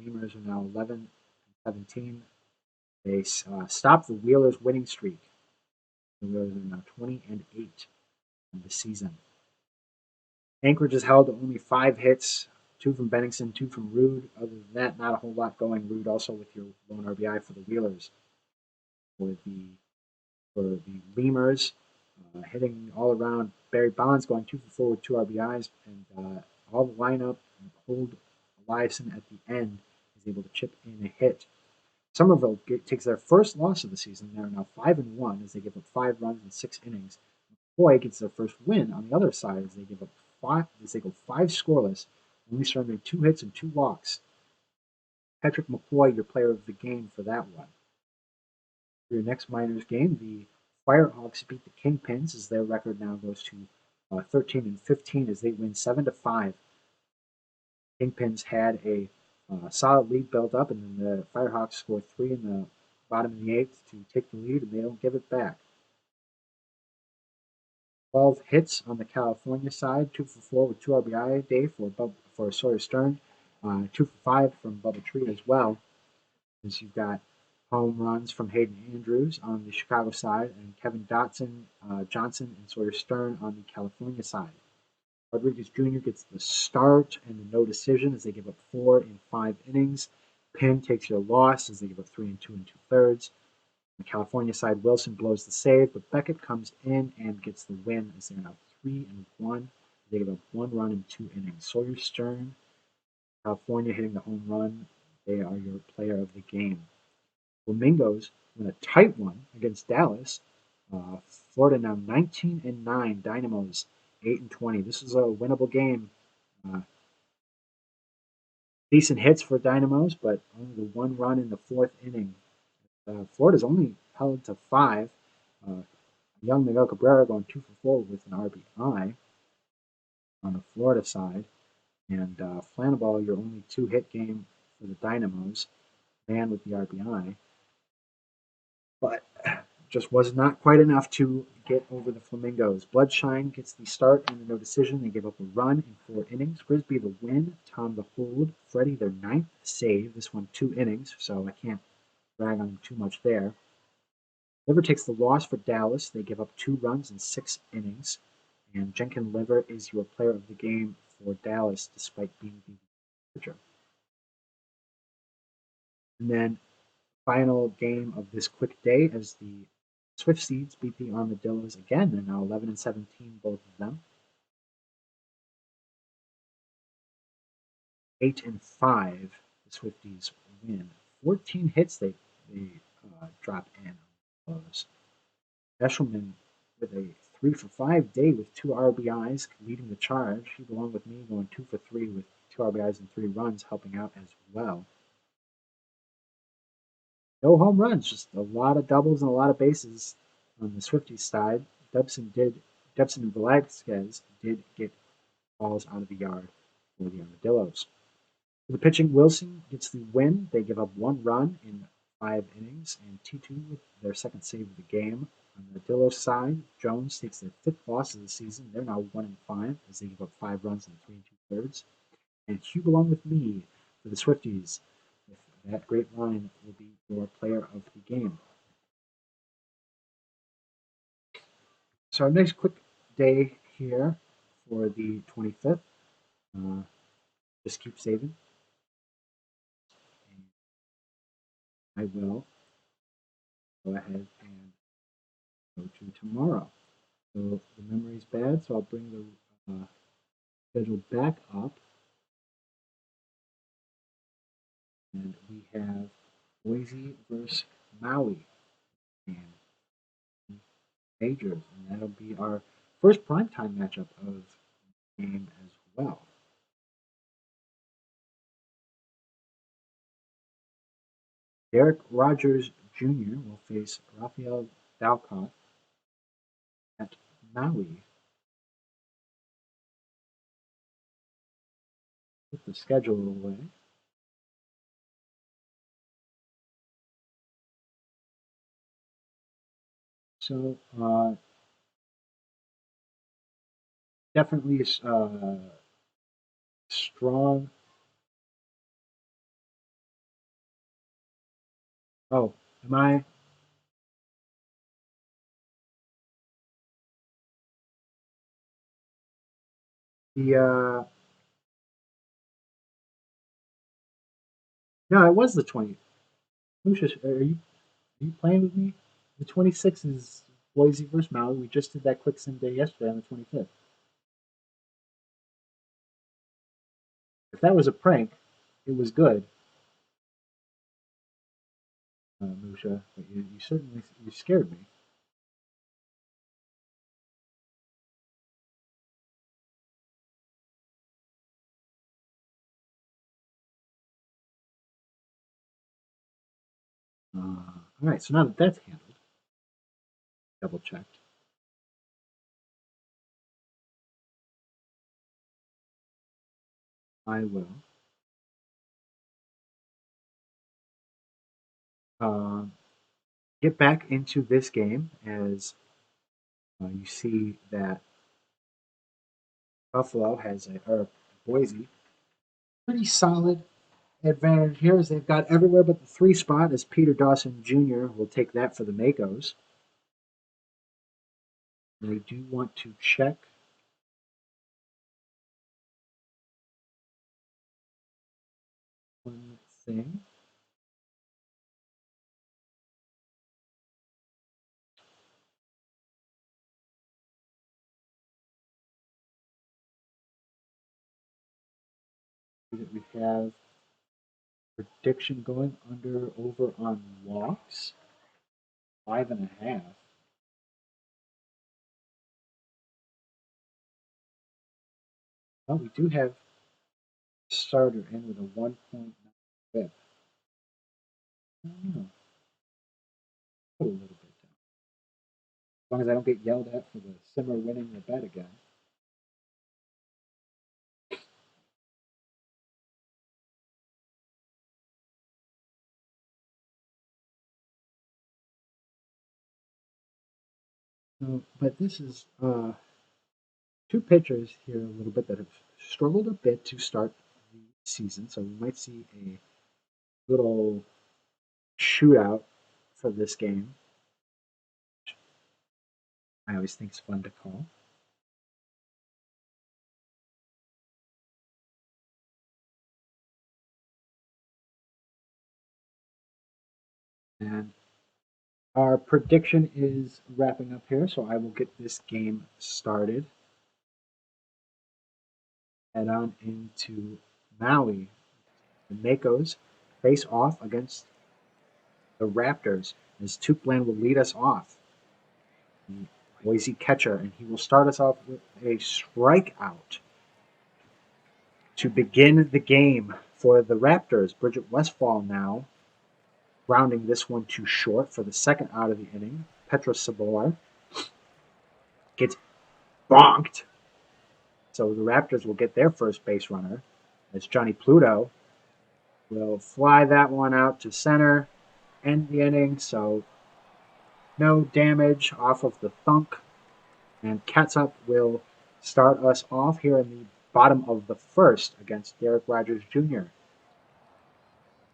Lemurs are now 11-17. They stopped the Wheelers' winning streak. The Wheelers are now 20-8 in the season. Anchorage has held only 5 hits, 2 from Bennington, 2 from Rude. Other than that, not a whole lot going. Rude also with your lone RBI for the Wheelers. For the Lemurs, hitting all around. Barry Bonds going 2 for 4 with 2 RBIs, and all the lineup and Hold Eliason at the end is able to chip in a hit. Somerville takes their first loss of the season. They're now 5-1 as they give up 5 runs in 6 innings. McCoy gets their first win on the other side as they give up as they go 5 scoreless, only surrendering 2 hits and 2 walks. Patrick McCoy, your player of the game for that one. For your next minors game, the Firehawks beat the Kingpins as their record now goes to 13-15 as they win 7-5. Kingpins had a solid lead built up, and then the Firehawks score 3 in the bottom of the 8th to take the lead, and they don't give it back. 12 hits on the California side, 2 for 4 with 2 RBI day for Sawyer Stern, 2 for 5 from Bubba Tree as well. As you've got home runs from Hayden Andrews on the Chicago side and Kevin Johnson, and Sawyer Stern on the California side. Rodriguez Jr. gets the start and the no decision as they give up 4 in 5 innings. Penn takes your loss as they give up 3 and 2 2/3. On the California side, Wilson blows the save, but Beckett comes in and gets the win as they're now 3-1. They give up 1 run in 2 innings. Sawyer Stern, California hitting the home run. They are your player of the game. Flamingos win a tight one against Dallas. Florida now 19-9. Dynamos 8-20. This is a winnable game. Uh, Decent hits for Dynamos, but only the 1 run in the 4th inning. Florida's only held to 5. Young Miguel Cabrera going 2 for 4 with an RBI on the Florida side. And Flannaball, your only 2-hit game for the Dynamos. Man with the RBI. But just was not quite enough to get over the Flamingos. Bloodshine gets the start and the no decision. They give up a run in 4 innings. Frisbee the win. Tom the hold. Freddie their 9th save. This one 2 innings, so I can't brag on him too much there. Liver takes the loss for Dallas. They give up 2 runs in 6 innings. And Jenkins Liver is your player of the game for Dallas, despite being the pitcher. And then final game of this quick day as the Swift Seeds beat the Armadillos again. They're now 11-17, both of them. 8-5, the Swifties win. 14 hits they drop in on those. Eshelman with a 3-for-5 day with 2 RBIs, leading the charge. He, along with me, going 2-for-3 with 2 RBIs and 3 runs, helping out as well. No home runs, just a lot of doubles and a lot of bases on the Swifties side. Dubson and Velasquez did get balls out of the yard for the Armadillos. For the pitching, Wilson gets the win. They give up 1 run in 5 innings, and T2 with their 2nd save of the game. On the Armadillo side, Jones takes their 5th loss of the season. They're now 1-5 as they give up 5 runs in 3 2/3. And Hugh, along with me, for the Swifties, with that great line, will be your player of the game. So our next quick day here for the 25th. Uh, just keep saving. And I will go ahead and go to tomorrow. So the memory's bad, so I'll bring the schedule back up. And we have Boise versus Maui and majors, and that'll be our first primetime matchup of the game as well. Derek Rogers Jr. will face Rafael Dalcott at Maui. Put the schedule away. So definitely strong. Oh, am I? The no, it was the 20th. Lucius, are you playing with me? The 26th is Boise versus Maui. We just did that quick sim day yesterday on the 25th. If that was a prank, it was good, Musha. But you certainly you scared me. All right, so now that that's handled, double checked. I will uh, get back into this game as you see that Buffalo has or Boise pretty solid advantage here as they've got everywhere but the 3 spot as Peter Dawson Jr. will take that for the Makos. They do want to check one thing. That we have prediction going under over on walks 5.5. Well, we do have starter in with a 1.9 whip. I don't know. Put a little bit down. As long as I don't get yelled at for the simmer winning the bet again. But this is 2 pitchers here a little bit that have struggled a bit to start the season, so we might see a little shootout for this game. I always think it's fun to call. And our prediction is wrapping up here, so I will get this game started. Head on into Maui. The Makos face off against the Raptors as Tuplan will lead us off. The Boise catcher, and he will start us off with a strikeout to begin the game for the Raptors. Bridget Westfall now grounding this one to short for the second out of the inning. Petra Sabor gets bonked. So the Raptors will get their first base runner as Johnny Pluto will fly that one out to center, end the inning. So no damage off of the thunk. And Catsup will start us off here in the bottom of the first against Derek Rogers Jr.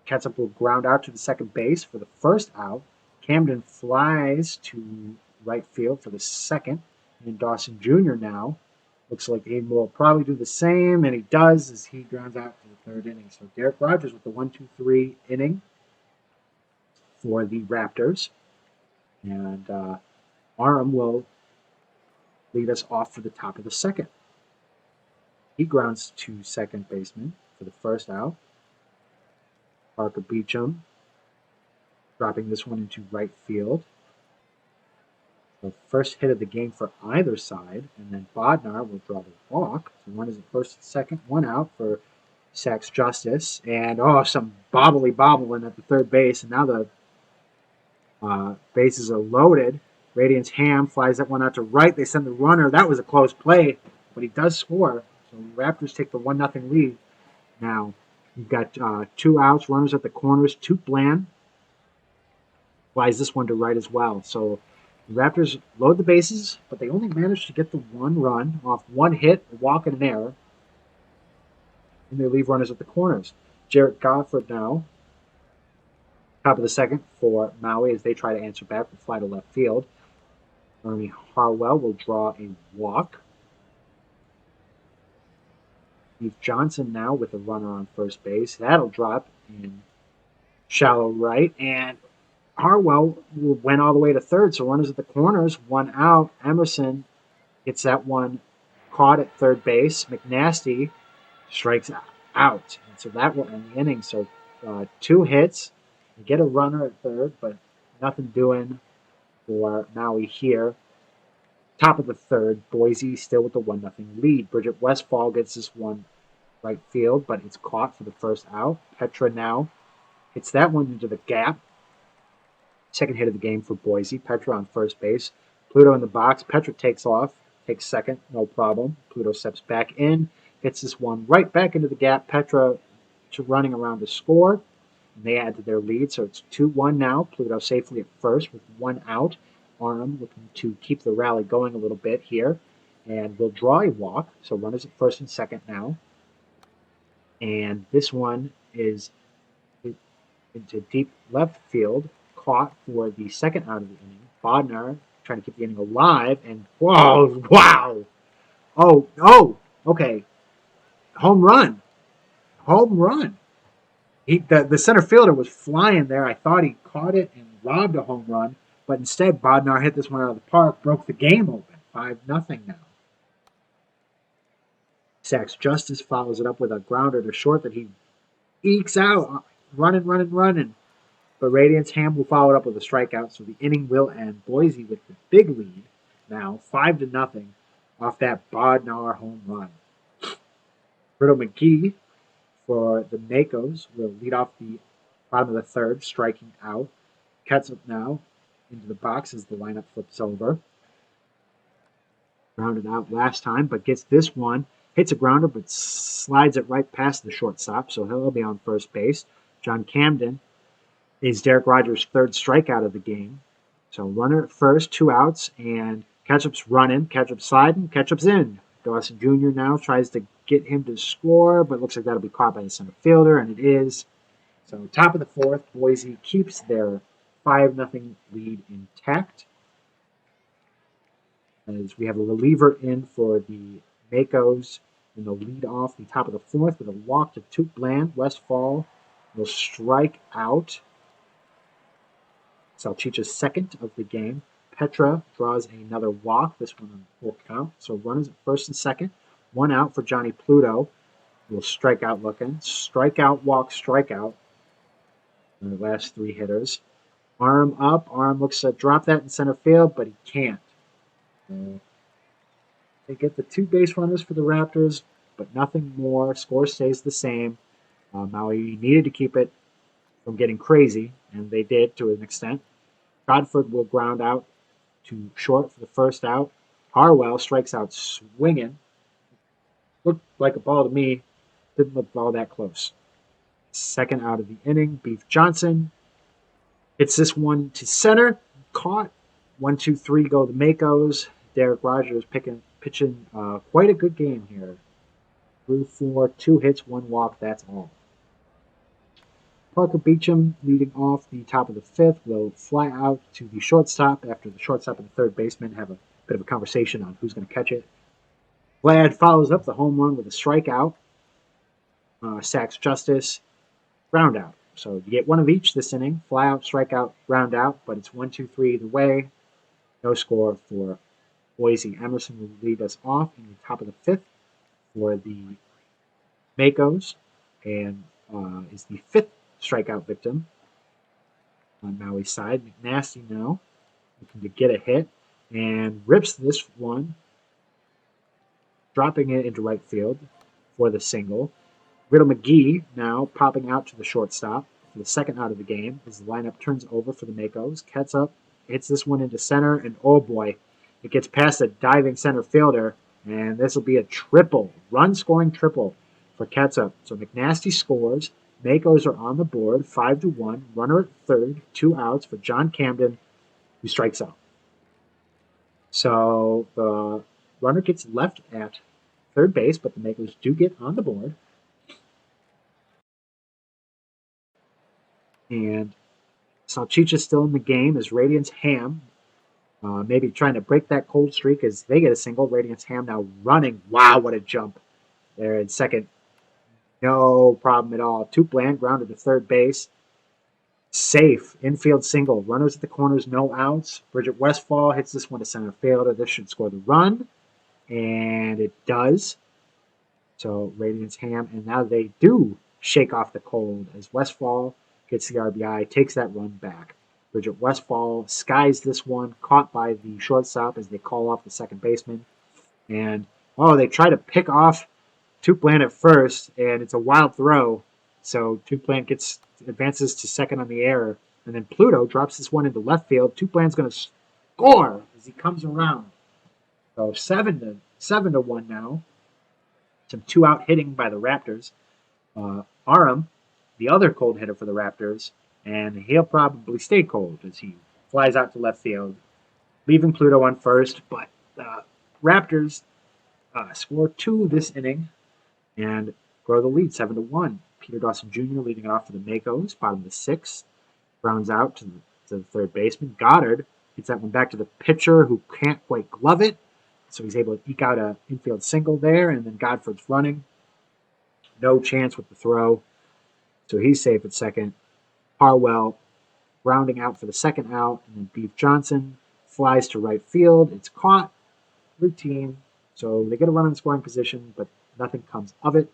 Catsup will ground out to the second base for the first out. Camden flies to right field for the second. And Dawson Jr. now looks like he will probably do the same, and he does as he grounds out to the third inning. So Derek Rogers with the 1-2-3 inning for the Raptors. And Aram will lead us off for the top of the second. He grounds to second baseman for the first out. Parker Beecham dropping this one into right field. The first hit of the game for either side, and then Bodnar will draw the walk. So one is at first and second, one out for Sachs Justice, and some bobbling at the third base, and now the bases are loaded. Radiant's Ham flies that one out to right. They send the runner. That was a close play, but he does score. So the Raptors take the 1-0 lead. Now you've got 2 outs, runners at the corners. Toot Bland flies this one to right as well. So the Raptors load the bases, but they only managed to get the 1 run off 1 hit, a walk, and an error. And they leave runners at the corners. Jarrett Gofford now, top of the second for Maui as they try to answer back with fly to left field. Ernie Harwell will draw a walk. Steve Johnson now with a runner on first base. That'll drop in shallow right. And Harwell went all the way to third, so runners at the corners, 1 out. Emerson gets that one caught at third base. McNasty strikes out. And so that will end the inning. So 2 hits. You get a runner at third, but nothing doing for Maui here. Top of the third, Boise still with the 1-0 lead. Bridget Westfall gets this one right field, but it's caught for the first out. Petra now hits that one into the gap. Second hit of the game for Boise. Petra on first base. Pluto in the box. Petra takes off, takes second, no problem. Pluto steps back in, hits this one right back into the gap. Petra running around to score. And they add to their lead, so it's 2-1 now. Pluto safely at first with 1 out. Arnhem looking to keep the rally going a little bit here. And will draw a walk, so runners at first and second now. And this one is into deep left field, caught for the second out of the inning. Bodnar trying to keep the inning alive, and wow! Okay. Home run. The center fielder was flying there. I thought he caught it and robbed a home run, but instead Bodnar hit this one out of the park, broke the game open. 5-0 now. Sachs Justice follows it up with a grounder to short that he ekes out, running. But Radiant's Ham will follow it up with a strikeout, so the inning will end. Boise with the big lead now, 5-0 off that Bodnar home run. Riddle McGee for the Makos will lead off the bottom of the third, striking out. Ketchup now into the box as the lineup flips over. Grounded out last time, but gets this one. Hits a grounder, but slides it right past the shortstop, so he'll be on first base. John Camden is Derek Rogers' 3rd strikeout of the game. So runner at first, 2 outs, and Ketchup's running. Ketchup's sliding. Ketchup's in. Dawson Jr. now tries to get him to score, but looks like that'll be caught by the center fielder, and it is. So top of the 4th, Boise keeps their 5-0 lead intact. As we have a reliever in for the Makos, and they'll lead off the top of the 4th with a walk to Toot Bland. Westfall will strike out. Salchicha's 2nd of the game. Petra draws another walk, this one on full count. So runners at first and second. 1 out for Johnny Pluto. Will strike out looking. Strikeout, walk, strikeout. And the last 3 hitters. Arm up. Arm looks to drop that in center field, but he can't. They get the 2 base runners for the Raptors, but nothing more. Score stays the same. Maui needed to keep it from getting crazy, and they did to an extent. Godford will ground out to short for the first out. Harwell strikes out swinging. Looked like a ball to me. Didn't look all that close. 2nd out of the inning. Beef Johnson hits this one to center. Caught. 1-2-3 go the Makos. Derek Rogers pitching quite a good game here. Threw for 2 hits, 1 walk. That's all. Parker Beecham, leading off the top of the 5th, will fly out to the shortstop after the shortstop and the third baseman have a bit of a conversation on who's going to catch it. Vlad follows up the home run with a strikeout, sacks Justice, ground out. So you get one of each this inning, fly out, strikeout, ground out, but it's 1-2-3 either way. No score for Boise. Emerson will lead us off in the top of the fifth for the Makos, and is the fifth strikeout victim on Maui's side. McNasty now looking to get a hit and rips this one, dropping it into right field for the single. Riddle McGee now popping out to the shortstop for the second out of the game as the lineup turns over for the Makos. Ketchup hits this one into center, and oh boy, it gets past a diving center fielder, and this will be a triple, run-scoring triple for Ketchup. So McNasty scores. Makos are on the board, 5-1. Runner at third, 2 outs for John Camden, who strikes out. So the runner gets left at third base, but the Makos do get on the board. And Salchicha's still in the game as Radiance Ham maybe trying to break that cold streak as they get a single. Radiance Ham now running. Wow, what a jump there in second. No problem at all. Tuplan grounded to third base. Safe. Infield single. Runners at the corners, no outs. Bridget Westfall hits this one to center fielder. This should score the run. And it does. So Radiance Ham. And now they do shake off the cold as Westfall gets the RBI, takes that run back. Bridget Westfall skies this one, caught by the shortstop as they call off the second baseman. And, they try to pick off Tuplan at first, and it's a wild throw. So Tuplan advances to second on the error. And then Pluto drops this one into left field. Tuplan's going to score as he comes around. So 7-1 now. Some 2-out hitting by the Raptors. Aram, the other cold hitter for the Raptors, and he'll probably stay cold as he flies out to left field, leaving Pluto on first. But the Raptors score 2 this inning and grow the lead 7-1. Peter Dawson Jr. leading it off for the Makos, bottom of the sixth, grounds out to the third baseman. Goddard hits that one back to the pitcher who can't quite glove it, so he's able to eke out an infield single there, and then Godford's running. No chance with the throw, so he's safe at second. Harwell rounding out for the second out, and then Beef Johnson flies to right field. It's caught, routine, so they get a run in scoring position, but nothing comes of it.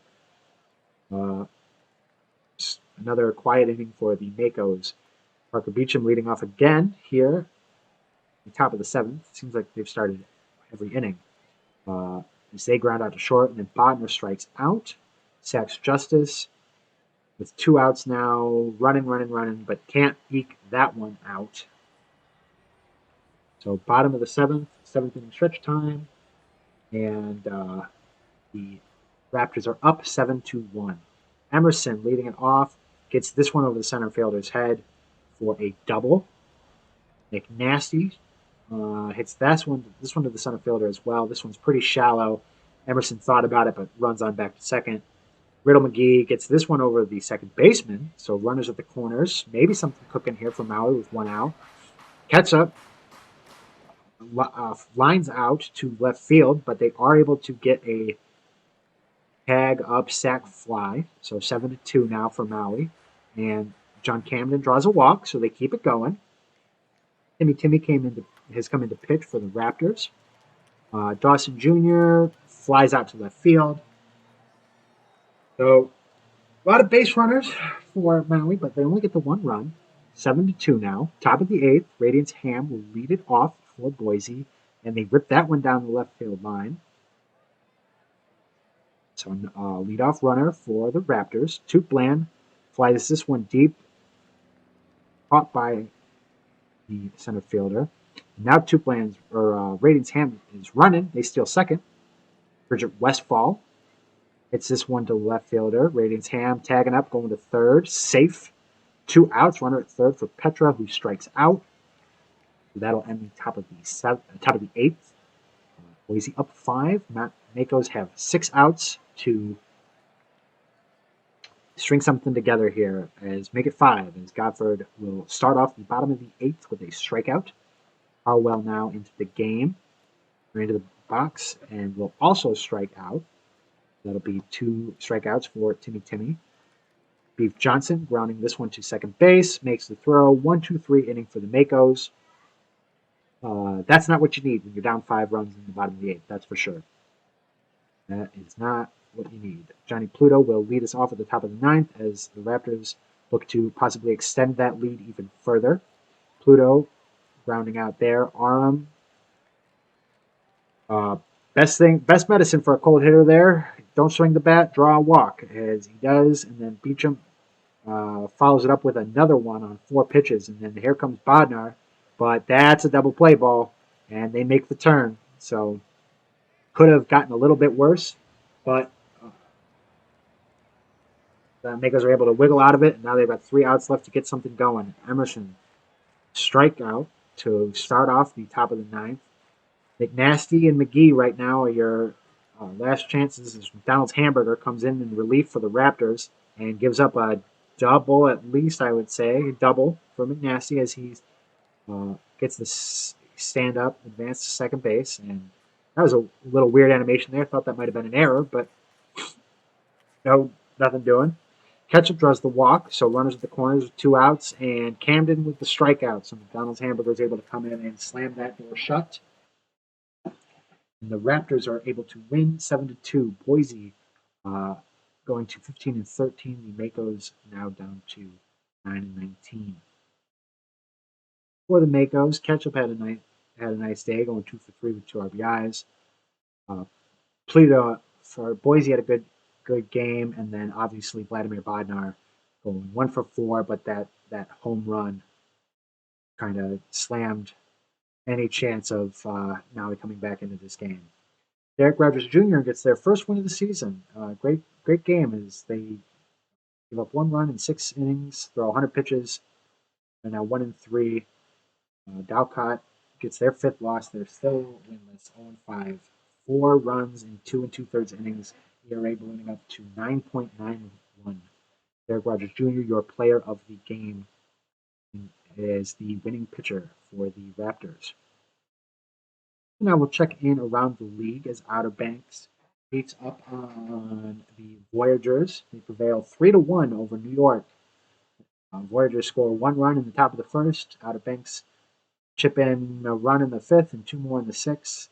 Another quiet inning for the Makos. Parker Beecham leading off again here, the top of the seventh. It seems like they've started every inning. As they ground out to short, and then Bodner strikes out, sacks Justice with 2 outs now, running, but can't eke that one out. So bottom of the seventh inning stretch time, and the Raptors are up 7-1. Emerson leading it off, gets this one over the center fielder's head for a double. McNasty hits this one to the center fielder as well. This one's pretty shallow. Emerson thought about it, but runs on back to second. Riddle McGee gets this one over the second baseman, so runners at the corners. Maybe something cooking here for Maui with 1 out. Ketchup lines out to left field, but they are able to get a tag up sac fly. So 7-2 now for Maui. And John Camden draws a walk, so they keep it going. Timmy has come into pitch for the Raptors. Dawson Jr. flies out to left field. So a lot of base runners for Maui, but they only get the 1 run. 7-2 now. Top of the 8th, Radiance Ham will lead it off for Boise, and they rip that one down the left field line. So leadoff runner for the Raptors. Tuplan flies this one deep, caught by the center fielder. Now Radiance Ham is running. They steal second. Bridget Westfall hits this one to the left fielder. Radiance Ham tagging up, going to third. Safe. 2 outs. Runner at third for Petra, who strikes out. So that'll end the top of the 8th. Boise up 5. Makos have 6 outs to string something together here as make it 5. As Godford will start off the bottom of the 8th with a strikeout. Harwell now into the game. into the box and will also strike out. That'll be 2 strikeouts for Timmy. Beef Johnson grounding this one to second base, makes the throw. 1-2-3 inning for the Makos. That's not what you need when you're down 5 runs in the bottom of the 8th, that's for sure. That is not what you need. Johnny Pluto will lead us off at the top of the 9th as the Raptors look to possibly extend that lead even further. Pluto grounding out there. Aram. Best medicine for a cold hitter there. Don't swing the bat, draw a walk, as he does, and then Beecham follows it up with another one on 4 pitches, and then here comes Bodnar, but that's a double play ball, and they make the turn. So could have gotten a little bit worse, but the Makers are able to wiggle out of it, and now they've got 3 outs left to get something going. Emerson strikeout to start off the top of the 9th. McNasty and McGee right now are your last chances as McDonald's Hamburger comes in relief for the Raptors and gives up a double, at least I would say, a double for McNasty as he gets the stand up, advance to second base. And that was a little weird animation there. I thought that might have been an error, but no, nothing doing. Ketchup draws the walk, so runners at the corners with 2 outs, and Camden with the strikeout. So McDonald's Hamburger is able to come in and slam that door shut. And the Raptors are able to win 7-2. Boise going to 15-13. The Makos now down to 9-19. For the Makos, Ketchup had a nice day, going 2 for 3 with 2 RBIs. Pluto for Boise had a good game, and then obviously Vladimir Bodnar going 1 for 4, but that home run kind of slammed any chance of Maui coming back into this game. Derek Rogers Jr. gets their first win of the season. Great game as they give up 1 run in 6 innings, throw 100 pitches, and now 1-3. Dalcott gets their 5th loss. They're still winless, 0-5. 4 runs in 2 2/3 innings. ERA ballooning up to 9.91. Derek Rogers Jr., your player of the game, is the winning pitcher for the Raptors. Now we'll check in around the league as Outer Banks beats up on the Voyagers. They prevail 3-1 over New York. Voyagers score 1 run in the top of the 1st. Outer Banks chip in a run in the 5th and 2 more in the 6th,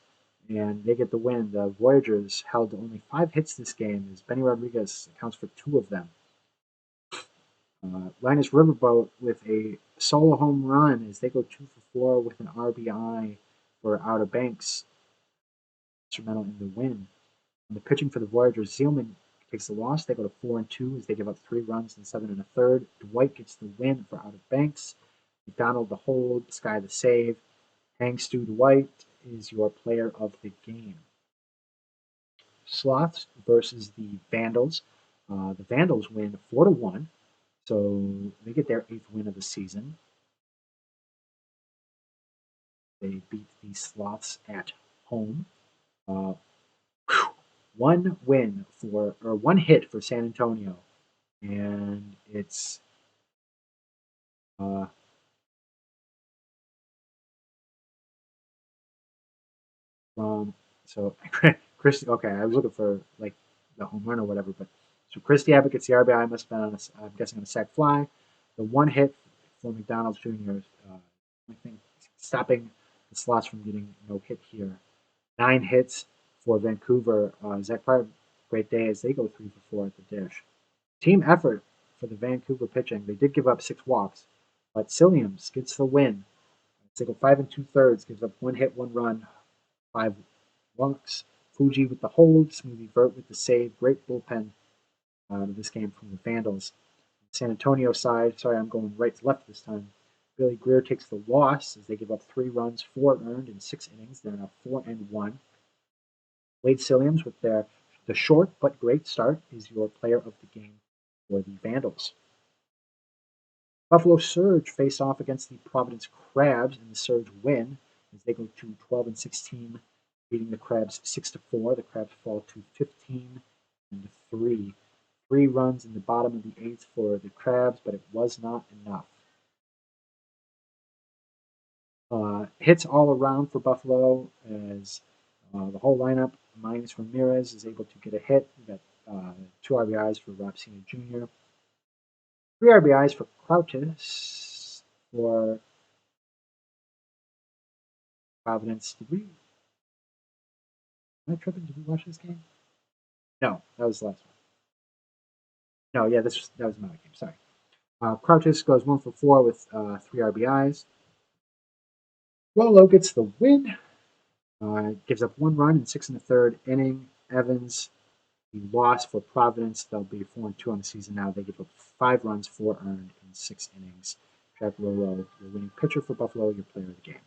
and they get the win. The Voyagers held only 5 hits this game as Benny Rodriguez accounts for 2 of them. Linus Riverboat with a solo home run as they go 2 for 4 with an RBI for Outer Banks, instrumental in the win. And the pitching for the Voyagers, Zeilman takes the loss. They go to 4-2 as they give up 3 runs in 7 1/3. Dwight gets the win for Outer Banks. McDonald the hold, Sky the save. Hang Stu Dwight is your player of the game. Sloths versus the Vandals. The Vandals win 4-1, so they get their 8th win of the season. They beat the Sloths at home. 1 hit for San Antonio, and it's so Chris. Okay, I was looking for like the home run or whatever, but so Christy Abbott gets the RBI. Must have been on I'm guessing on a sac fly. The 1 hit for McDonald's Jr. I think stopping the Slots from getting no hit here. 9 hits for Vancouver. Zach Pryor, great day as they go 3 for 4 at the dish. Team effort for the Vancouver pitching. They did give up 6 walks, but Silliams gets the win. They go 5 2/3, gives up 1 hit, 1 run, 5 walks. Fuji with the hold, Smoothie Vert with the save. Great bullpen out of this game from the Vandals. San Antonio side, sorry, I'm going right to left this time. Billy Greer takes the loss as they give up 3 runs, 4 earned in 6 innings. They're now 4-1. Wade Silliams with the short but great start is your player of the game for the Vandals. Buffalo Surge face off against the Providence Crabs, and the Surge win as they go to 12-16, beating the Crabs 6-4. The Crabs fall to 15-3. 3 runs in the bottom of the 8th for the Crabs, but it was not enough. Hits all around for Buffalo as The whole lineup, minus Ramirez, is able to get a hit. We got 2 RBIs for Rob Senior Jr., 3 RBIs for Crowtis for Providence. Am I tripping? Did we watch this game? No, that was the last one. No, yeah, that was my game. Sorry. Crowtis goes 1 for 4 with 3 RBIs. Rolo gets the win. Gives up 1 run in 6 1/3 inning. Evans, the loss for Providence. They'll be 4-2 on the season now. They give up 5 runs, 4 earned in 6 innings. Jack Rolo, your winning pitcher for Buffalo, your player of the game.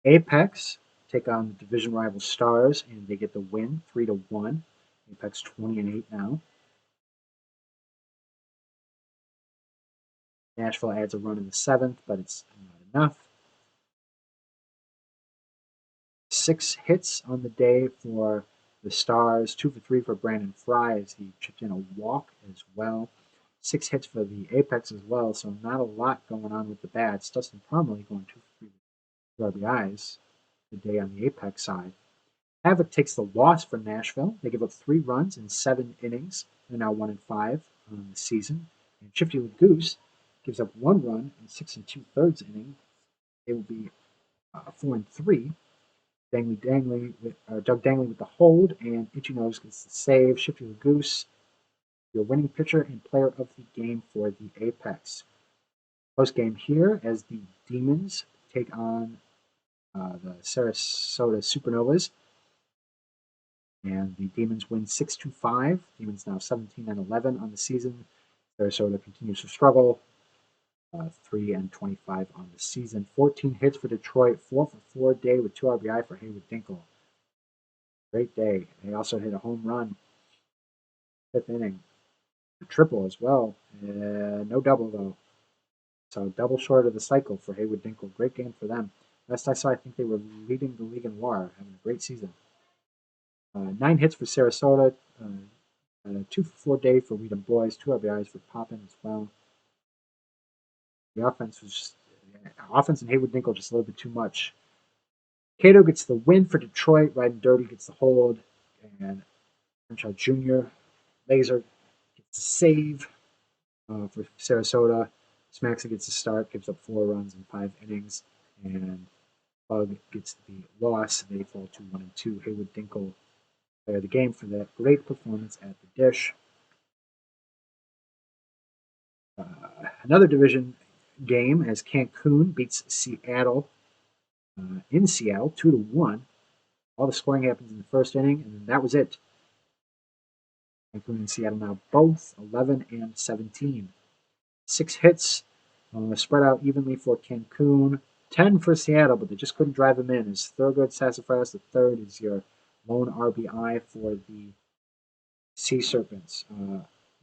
Apex take on the division rival Stars, and they get the win 3-1. Apex 20-8 now. Nashville adds a run in the 7th, but it's not enough. 6 hits on the day for the Stars, 2 for 3 for Brandon Fry as he chipped in a walk as well. 6 hits for the Apex as well, so not a lot going on with the bats. Dustin Parmalee going 2 for 3 with 2 RBIs today on the Apex side. Havoc takes the loss for Nashville. They give up 3 runs in 7 innings. They're now 1-5 on the season. And Shifty Goose gives up 1 run in 6 2/3 innings. They will be 4-3. Doug Dangley with the hold, and Itchy Nose gets the save. Shifty Goose, your winning pitcher and player of the game for the Apex. Post game here as the Demons take on the Sarasota Supernovas. And the Demons win 6-5. Demons now 17-11 on the season. Sarasota continues to struggle. 3-25 on the season. 14 hits for Detroit. 4 for 4 day with 2 RBI for Haywood Dinkle. Great day. They also hit a home run. 5th inning. A triple as well. No double though. So double short of the cycle for Haywood Dinkle. Great game for them. Last I saw, I think they were leading the league in WAR, having a great season. 9 hits for Sarasota. 2 for 4 day for Weedham Boys. 2 RBIs for Poppin as well. The offense and Haywood Dinkle just a little bit too much. Cato gets the win for Detroit. Riding Dirty gets the hold. And Crenshaw Jr. Laser gets the save for Sarasota. Smaxa gets the start, gives up 4 runs in 5 innings. And Bug gets the loss. They fall to 1-2. Haywood Dinkle player of the game for that great performance at the dish. Another division game as Cancun beats Seattle in Seattle 2-1. All the scoring happens in the first inning, and then that was it. Cancun and Seattle now both 11-17. 6 hits spread out evenly for Cancun. 10 for Seattle, but they just couldn't drive him in. As Thurgood Sassafras the third is your lone RBI for the Sea Serpents.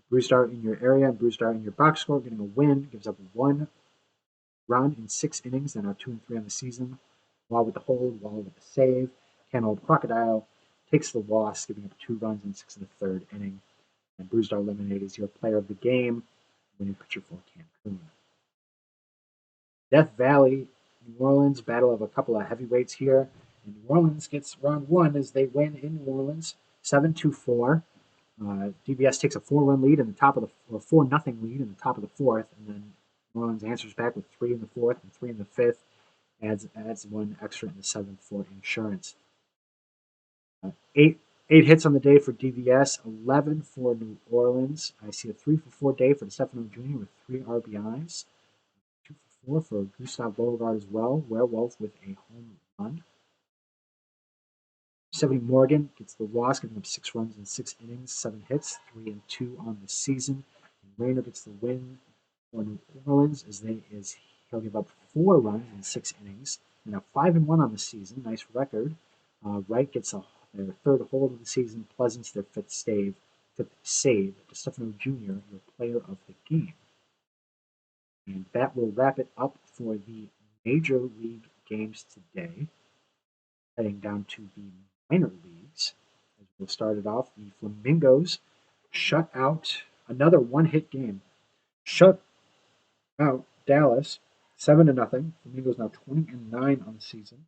Bruce Dart in your area and Bruce Dart in your box score, getting a win, gives up 1 run in 6 innings. They're now 2-3 on the season. Wall with the hold, Wall with the save. Canold Crocodile takes the loss, giving up 2 runs in 6 1/3 inning. And Bruce Dart Lemonade is your player of the game, winning pitcher for Cancun. Death Valley, New Orleans, battle of a couple of heavyweights here. And New Orleans gets round 1 as they win in New Orleans, 7-4. DBS takes a 4-run lead in the top of the 4-0 lead in the top of the 4th, and then New Orleans answers back with 3 in the 4th and 3 in the 5th. Adds 1 extra in the 7th for insurance. 8 hits on the day for DVS, 11 for New Orleans. I see a 3 for 4 day for Stefano Jr. with 3 RBIs. 2 for 4 for Gustav Beauregard as well. Werewolf with a home run. 70 Morgan gets the loss, giving up 6 runs in 6 innings, 7 hits, 3-2 on the season. And Rayner gets the win for New Orleans as he'll give up 4 runs in 6 innings. And now 5-1 on the season, nice record. Wright gets their 3rd hold of the season. Pleasant's their 5th save. Stefano Jr., your player of the game. And that will wrap it up for the major league games today. Heading down to the minor leagues. As we'll start it off, the Flamingos shut out another 1-hit game. Shut out Dallas 7-0. Flamingos now 20-9 on the season.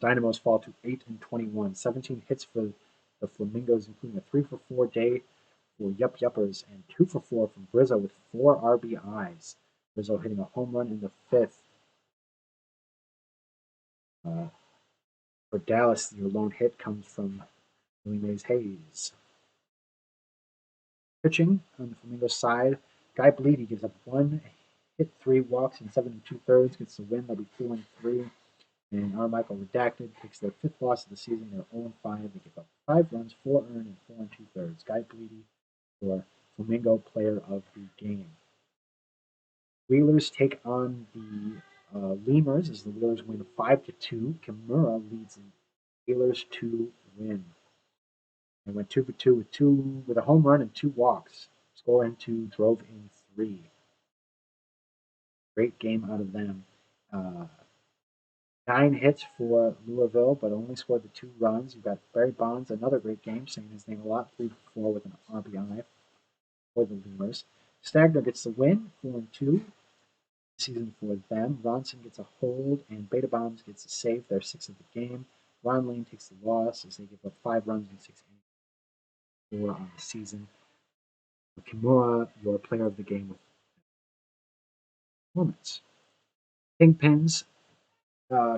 Dynamos fall to 8 and 21. 17 hits for the Flamingos, including a 3 for 4 day for Yup Yuppers and 2 for 4 from Brizzo with 4 RBIs. Brizzo hitting a home run in the fifth. For Dallas, your lone hit comes from Willie Mays Hayes. Pitching on the Flamingos side, Guy Bleedy gives up 1 hit, 3 walks, and 7 2/3. Gets the win. They'll be 4 and 3. And Armichael Redacted takes their fifth loss of the season. They're 0 5. They give up 5 runs, 4 earned, and 4 2/3. Guy Bleedy for Flamingo Player of the Game. Wheelers take on the Lemurs as the Wheelers win 5-2. Kimura leads the Wheelers to win. They went 2 for 2 with a home run and 2 walks. Score in 2, drove in 3. Great game out of them. 9 hits for Louisville, but only scored the 2 runs. You've got Barry Bonds, another great game, saying his name a lot, 3 for 4 with an RBI for the Lemurs. Stagner gets the win, 4 and 2 season for them. Ronson gets a hold, and Beta Bombs gets a save. They're 6th of the game. Ron Lane takes the loss as they give up 5 runs in 6 innings, 4 on the season. Kimura, your player of the game with performance. Kingpins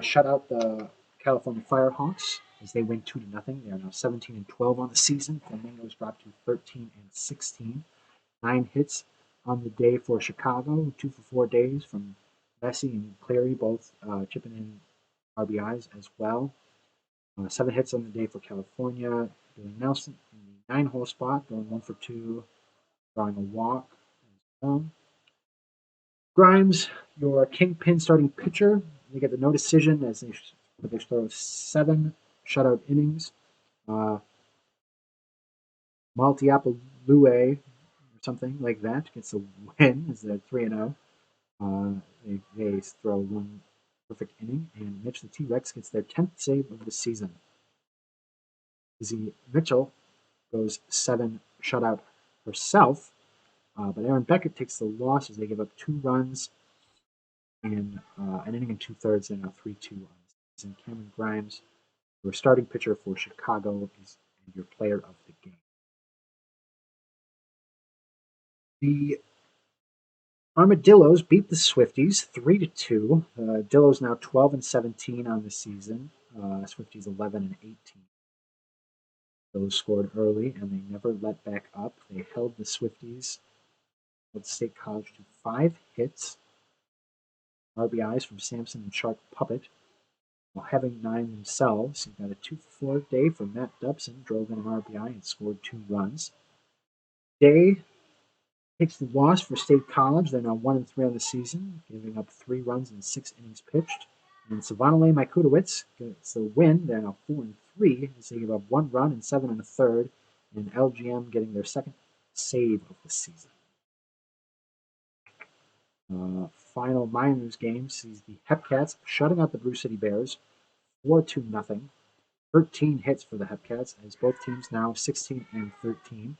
shut out the California Firehawks as they win 2-0. They are now 17 and 12 on the season. Flamingos dropped to 13 and 16. 9 hits on the day for Chicago, 2 for 4 days from Messi and Cleary, both chipping in RBIs as well. 7 hits on the day for California. Billy Nelson in the 9-hole spot, going 1 for 2, drawing a walk as well. Grimes, your kingpin starting pitcher, they get the no decision as they throw 7 shutout innings. Maltiapalue or something like that gets a win as they're 3-0. They throw 1 perfect inning, and Mitch the T-Rex gets their 10th save of the season. Izzy Mitchell goes 7 shutout herself, but Aaron Beckett takes the loss as they give up 2 runs in an inning and 2/3, and now 3-2 on the season. Cameron Grimes, your starting pitcher for Chicago, is your player of the game. The Armadillos beat the Swifties 3-2. Dillos now 12 and 17 on the season. Swifties 11 and 18. Those scored early and they never let back up. They held the Swifties at State College to 5 hits, RBIs from Samson and Shark Puppet, while having 9 themselves. You've got a 2 for 4 day for Matt Dubson, drove in an RBI and scored 2 runs. Day takes the loss for State College. They're now 1 and 3 on the season, giving up 3 runs in 6 innings pitched. And Savannah Mikudowicz gets the win. They're now 4 and 3 as they give up 1 run in 7 1/3, and LGM getting their 2nd save of the season. Final minors game sees the Hepcats shutting out the Brew City Bears 4-0. 13 hits for the Hepcats as both teams now 16 and 13.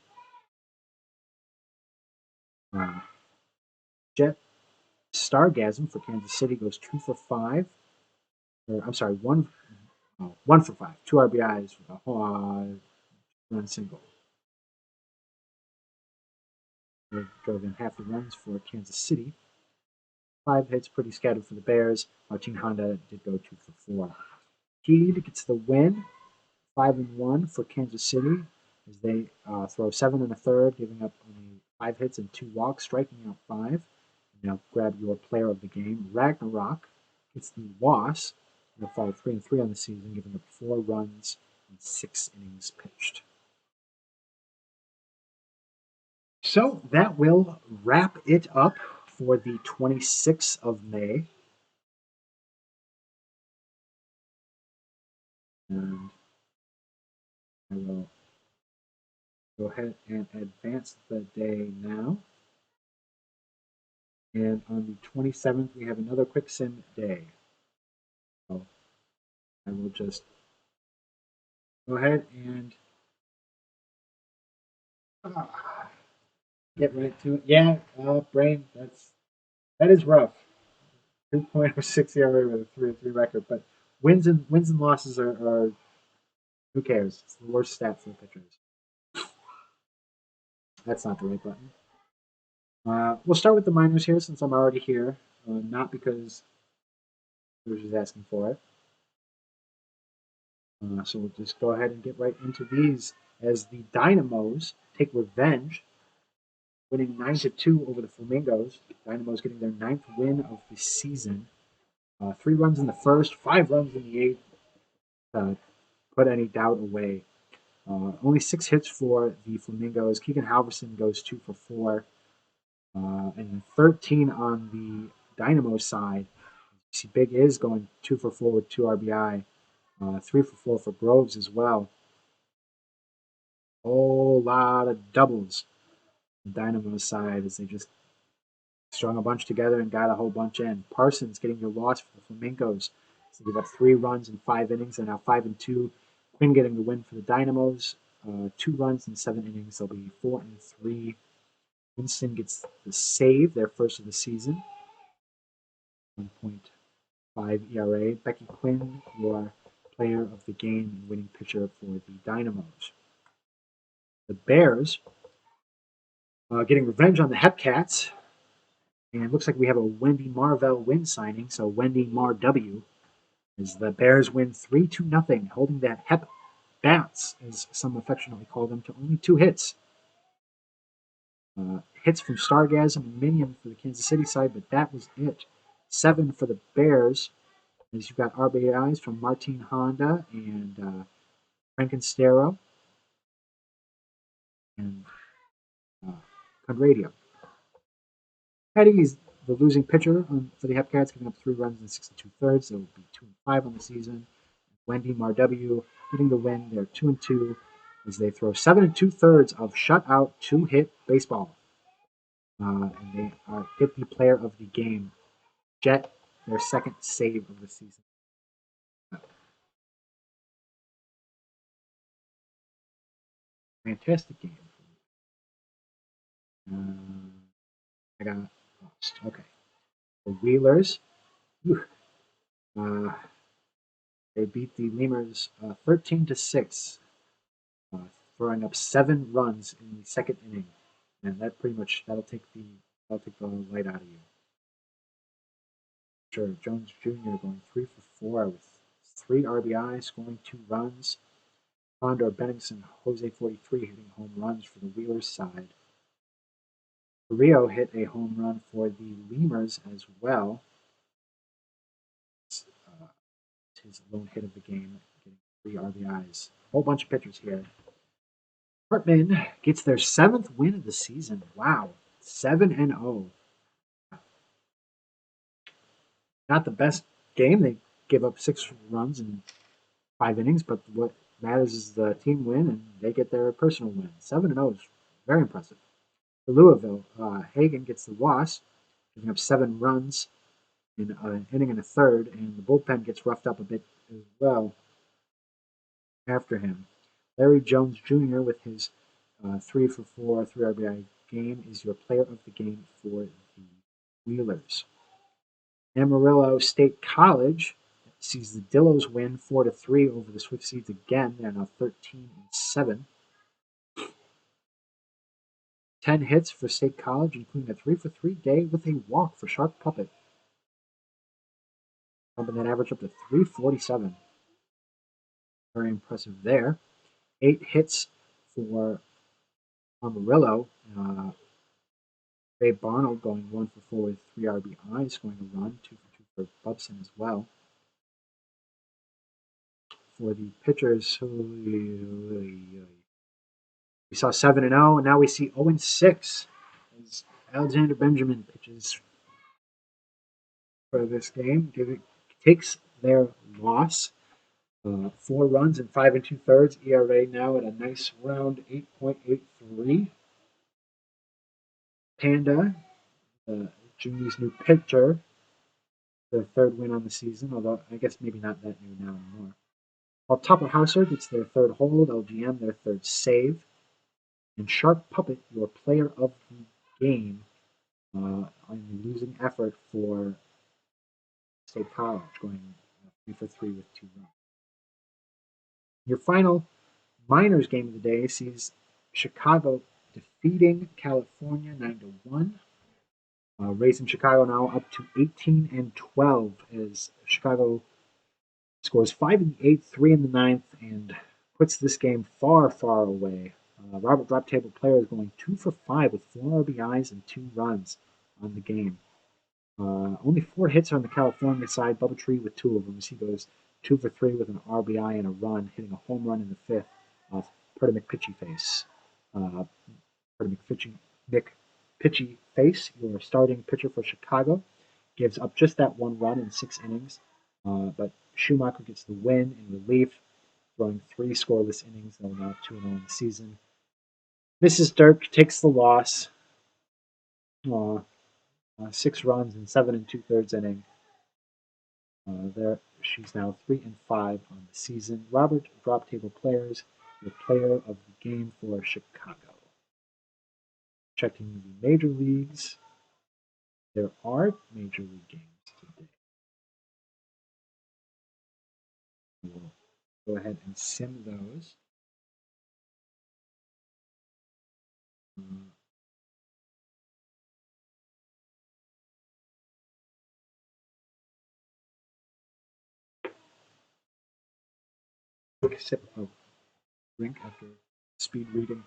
Jet Stargasm for Kansas City goes 2 for 5. I'm sorry, 1 for 5. 2 RBIs, 1 single. They drove in half the runs for Kansas City. 5 hits, pretty scattered for the Bears. Martin Honda did go 2 for 4. Heed gets the win, 5-1 for Kansas City as they throw 7 1/3, giving up only 5 hits and 2 walks, striking out 5. Now grab your player of the game. Ragnarok gets the loss. They'll fall 3 and 3 on the season, giving up 4 runs in 6 innings pitched. So that will wrap it up for the 26th of May. And I will go ahead and advance the day now. And on the 27th, we have another quick sim day. So I will just go ahead and get right to it. Yeah, brain, that is rough. 2.06 ERA with a 3-3 record, but Wins and losses are who cares? It's the worst stat for the pitchers. That's not the right button. We'll start with the minors here since I'm already here, not because we're just asking for it. So we'll just go ahead and get right into these as the Dynamos take revenge, winning 9-2 over the Flamingos. Dynamos getting their 9th win of the season. 3 runs in the first, 5 runs in the eighth. Put any doubt away. Only 6 hits for the Flamingos. Keegan Halverson goes 2 for 4. And 13 on the Dynamo side. You see Big is going 2 for 4 with 2 RBI. 3 for 4 for Groves as well. Whole lot of doubles on the Dynamo side as they just strung a bunch together and got a whole bunch in. Parsons getting the loss for the Flamingos. So they got 3 runs in 5 innings. They're now 5-2. Quinn getting the win for the Dynamos. 2 runs in 7 innings. They'll be 4-3. Winston gets the save, their first of the season. 1.5 ERA. Becky Quinn, your player of the game and winning pitcher for the Dynamos. The Bears getting revenge on the Hepcats. And it looks like we have a Wendy Marvell win signing, so Wendy Mar W. As the Bears win 3-0, holding that Hep Bats, as some affectionately call them, to only 2 hits. Hits from Stargasm and Minion for the Kansas City side, but that was it. 7 for the Bears, as you've got RBIs from Martin Honda and Frankenstero and Conradio. Petty is the losing pitcher for the Hepcats, giving up 3 runs in 6 2/3. They will be 2-5 on the season. Wendy Mar W getting the win. They're 2-2 as they throw 7 2/3 of shutout 2-hit baseball. And they get the player of the game. Jet, their second save of the season. Fantastic game. I got lost. Okay. The Wheelers. They beat the Lemurs 13-6, throwing up 7 runs in the second inning, and that pretty much that'll take the light out of you. Sure, Jones Jr. going 3 for 4 with 3 RBI, scoring 2 runs. Condor Benningson, Jose 43 hitting home runs for the Wheelers side. Rio hit a home run for the Lemurs as well. His lone hit of the game, getting 3 RBIs. A whole bunch of pitchers here. Hartman gets their 7th win of the season. Wow, 7-0. Not the best game. They give up 6 runs in 5 innings, but what matters is the team win, and they get their personal win. 7-0 is very impressive. For Louisville, Hagen gets the loss, giving up 7 runs in an inning and a third, and the bullpen gets roughed up a bit as well after him. Larry Jones Jr. with his 3 for 4, 3 RBI game is your player of the game for the Wheelers. Amarillo State College sees the Dillos win 4-3 over the Swift Seeds again. They're now 13-7. 10 hits for State College, including a 3 for 3 day with a walk for Sharp Puppet, bumping that average up to 347. Very impressive there. 8 hits for Amarillo. Ray Barnold going 1 for 4 with 3 RBIs, scoring a run, 2 for 2 for Bubson as well. For the pitchers, we saw 7-0, and now we see 0-6 as Alexander Benjamin pitches for this game. Takes their loss. 4 runs in 5 2/3. ERA now at a nice round 8.83. Panda, Junie's new pitcher, their 3rd win on the season, although I guess maybe not that new now anymore. While Topper Hauser gets their 3rd hold, LGM their 3rd save, and Sharp Puppet, your player of the game, on the losing effort for State College, going 3 for 3 with 2 runs. Your final minors game of the day sees Chicago defeating California 9-1. Raising Chicago now up to 18-12 as Chicago scores 5 in the eighth, 3 in the ninth, and puts this game far, far away. Robert Drop Table Player is going 2 for 5 with 4 RBIs and 2 runs on the game. Only 4 hits on the California side. Bubba Tree with 2 of them. He goes 2 for 3 with an RBI and a run, hitting a home run in the fifth off Purdy McPitchy face. Purdy McPitchy face, your starting pitcher for Chicago, gives up just that 1 run in 6 innings. But Schumacher gets the win in relief, throwing 3 scoreless innings, though now 2-0 in the season. Mrs. Dirk takes the loss. 6 runs in 7 2/3 inning. There, she's now 3-5 on the season. Robert Drop Table Players, your player of the game for Chicago. Checking the major leagues. There are major league games today. We'll go ahead and sim those. Quick sip of drink after speed reading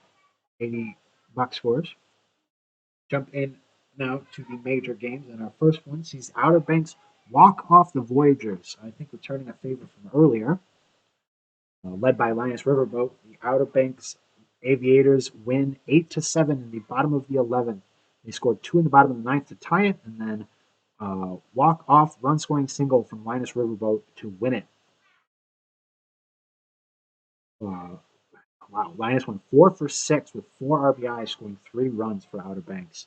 80 box scores. Jump in now to the major games, and our first one sees Outer Banks walk off the Voyagers. I think returning a favor from earlier. Led by Linus Riverboat, the Outer Banks Aviators win 8-7 in the bottom of the 11th. They scored 2 in the bottom of the ninth to tie it, and then walk-off run-scoring single from Linus Riverboat to win it. Wow, Linus went 4 for 6 with 4 RBIs, scoring 3 runs for Outer Banks.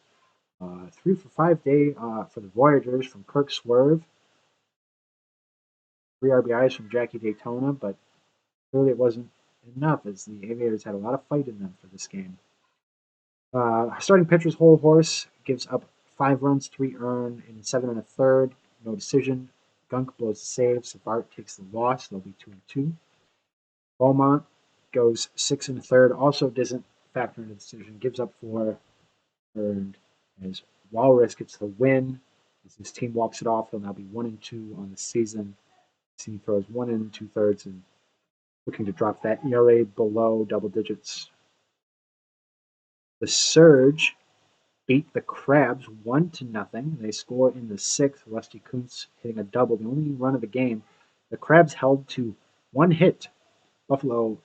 3 for 5 day for the Voyagers from Kirk Swerve. 3 RBIs from Jackie Daytona, but clearly it wasn't enough as the Aviators had a lot of fight in them for this game. Starting pitcher's Whole Horse gives up 5 runs, 3 earned in 7 1/3. No decision. Gunk blows the save. Savart takes the loss. They'll be 2-2. Beaumont goes 6 1/3. Also doesn't factor in the decision. Gives up 4 earned as Walrus gets the win. As his team walks it off, he'll now be 1-2 on the season. He throws 1 2/3 and looking to drop that ERA below double digits. The Surge beat the Crabs 1-0. They score in the 6th. Rusty Kuntz hitting a double, the only run of the game. The Crabs held to 1 hit. Buffalo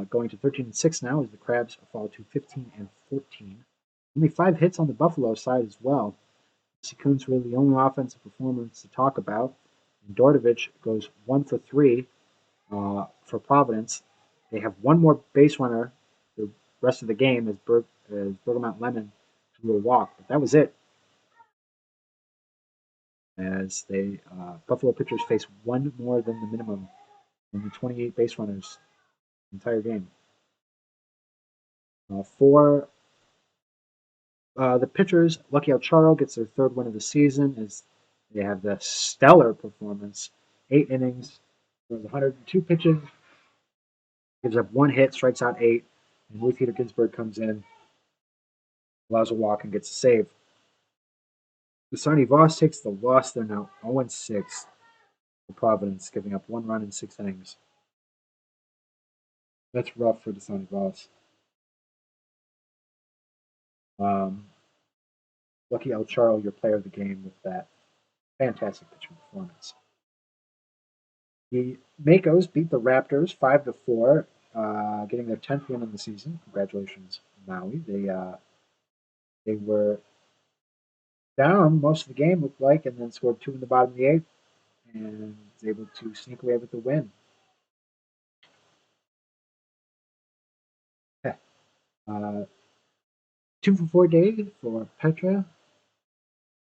going to 13-6 now as the Crabs fall to 15-14. Only 5 hits on the Buffalo side as well. Rusty Kuntz really the only offensive performance to talk about. And Dordovich goes 1 for 3 for Providence. They have 1 more base runner the rest of the game as Bergamot Lemon drew a walk, but that was it. As they Buffalo pitchers face 1 more than the minimum in the 28 base runners the entire game. For the pitchers, Lucky El Charro gets their 3rd win of the season as they have the stellar performance. 8 innings, throws 102 pitches, gives up 1 hit, strikes out 8, and Ruth Heater Ginsburg comes in, allows a walk, and gets a save. The Sonny Voss takes the loss. They're now 0-6 for Providence, giving up 1 run in 6 innings. That's rough for the Sonny Voss. Lucky El Charro, your player of the game with that fantastic pitching performance. The Makos beat the Raptors 5-4, getting their 10th win of the season. Congratulations, Maui. They were down most of the game, looked like, and then scored 2 in the bottom of the 8th, and was able to sneak away with the win. 2 for 4 day for Petra,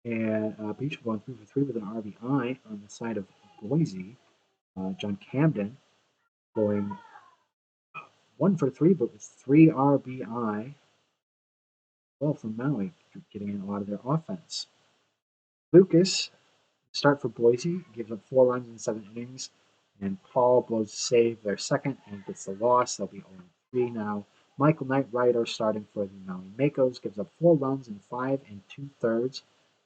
and Beach going 3 for 3 with an RBI on the side of Boise. John Camden going 1 for 3, but with 3 RBI. Well, from Maui, getting in a lot of their offense. Lucas, start for Boise, gives up 4 runs in 7 innings. And Paul blows a save, their second, and gets the loss. They'll be 0-3 now. Michael Knight-Ryder, starting for the Maui Makos, gives up 4 runs in 5 2/3.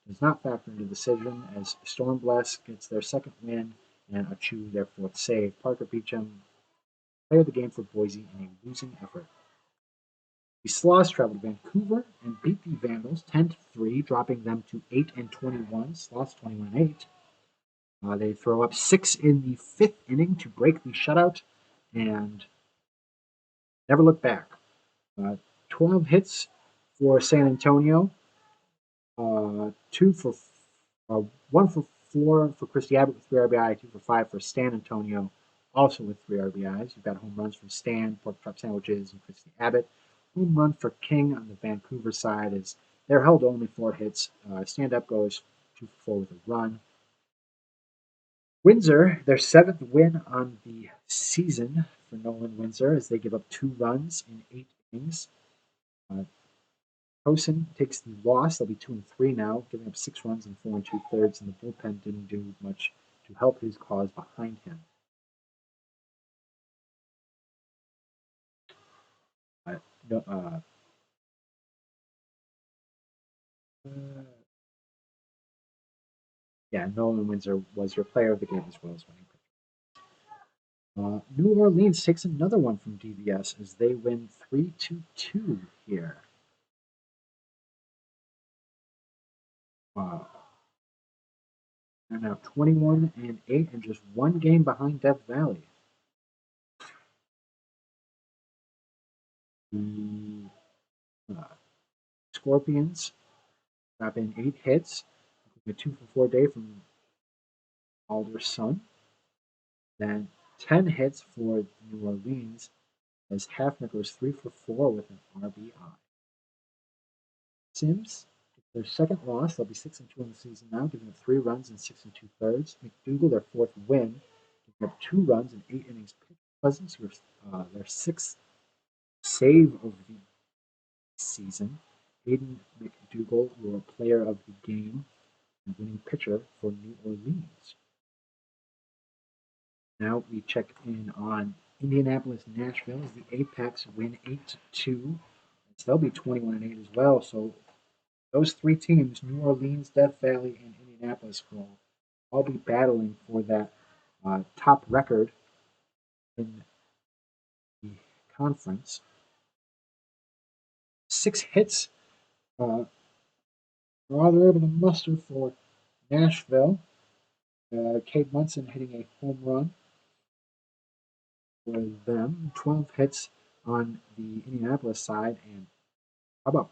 Does not factor into the decision as Stormbless gets their second win and Achu their fourth save. Parker Beecham, player of the game for Boise in a losing effort. The Sloths travel to Vancouver and beat the Vandals 10-3, dropping them to 8-21. Sloths 21-8. They throw up 6 in the 5th inning to break the shutout and never look back. 12 hits for San Antonio, 2 for 1 for 4 for Christy Abbott with 3 RBI, 2 for 5 for San Antonio, also with 3 RBIs. You've got home runs from Stan, pork chop sandwiches, and Christy Abbott. Home run for King on the Vancouver side is they're held to only 4 hits. Stand up goes 2 for 4 with a run. Windsor, their 7th win on the season for Nolan Windsor as they give up 2 runs in 8 innings. Hosen takes the loss. They'll be 2-3 now, giving up 6 runs in 4 2/3, and the bullpen didn't do much to help his cause behind him. No, yeah, Nolan Windsor was your player of the game as well as winning pitcher. New Orleans takes another one from DBS as they win 3-2 here. Wow. They're now 21-8 and just 1 game behind Death Valley. The Scorpions got in 8 hits, a 2 for 4 day from Alder's son. Then 10 hits for New Orleans as Hafner goes 3 for 4 with an RBI. Sims, their second loss, they'll be 6-2 in the season now, giving up 3 runs in 6 2/3. McDougal, their 4th win, giving up 2 runs in 8 innings pitched. Pleasants, their 6th save of the season. Aiden McDougal, your player of the game and winning pitcher for New Orleans. Now we check in on Indianapolis, Nashville as the Apex win 8-2. So they'll be 21-8 as well. So those 3 teams, New Orleans, Death Valley, and Indianapolis, will all be battling for that top record in the conference. 6 hits are all they're able to muster for Nashville. Cade Munson hitting a home run for them. 12 hits on the Indianapolis side. And how about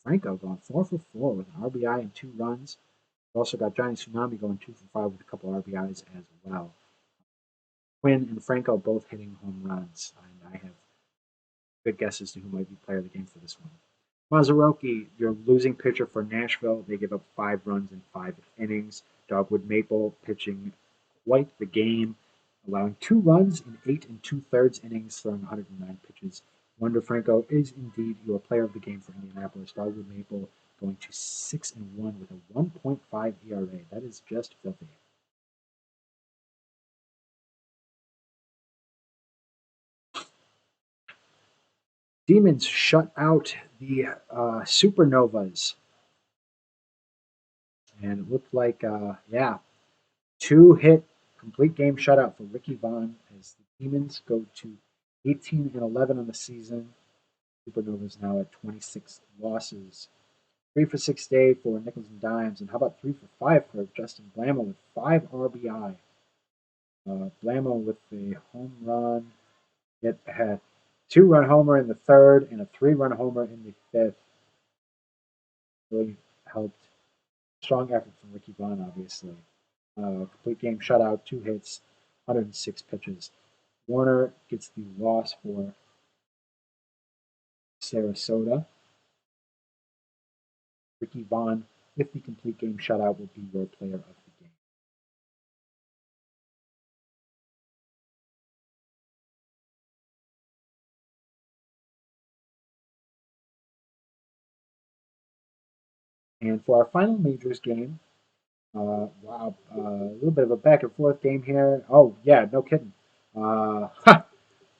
Franco going 4 for 4 with an RBI and 2 runs? We've also got Johnny Tsunami going 2 for 5 with a couple RBIs as well. Quinn and Franco both hitting home runs, and I have good guesses to who might be player of the game for this one. Masaroki, your losing pitcher for Nashville. They give up 5 runs in 5 innings. Dogwood Maple pitching quite the game, allowing 2 runs in 8 2/3 innings, throwing 109 pitches. Wander Franco is indeed your player of the game for Indianapolis. Dogwood Maple going to 6-1 with a 1.5 ERA. That is just filthy. Demons shut out the Supernovas. And it looked like, 2-hit complete game shutout for Ricky Vaughn as the Demons go to 18-11 on the season. Supernovas now at 26 losses. 3 for 6 day for Nickels and Dimes. And how about 3 for 5 for Justin Blamo with 5 RBI? Blamo with the home run. It had 2-run homer in the 3rd and a 3-run homer in the 5th. Really helped. Strong effort from Ricky Vaughn, obviously. Complete game shutout, 2 hits, 106 pitches. Warner gets the loss for Sarasota. Ricky Vaughn, with the complete game shutout, will be your player of the game. And for our final majors game, Wow, a little bit of a back and forth game here. Oh yeah, no kidding. Uh,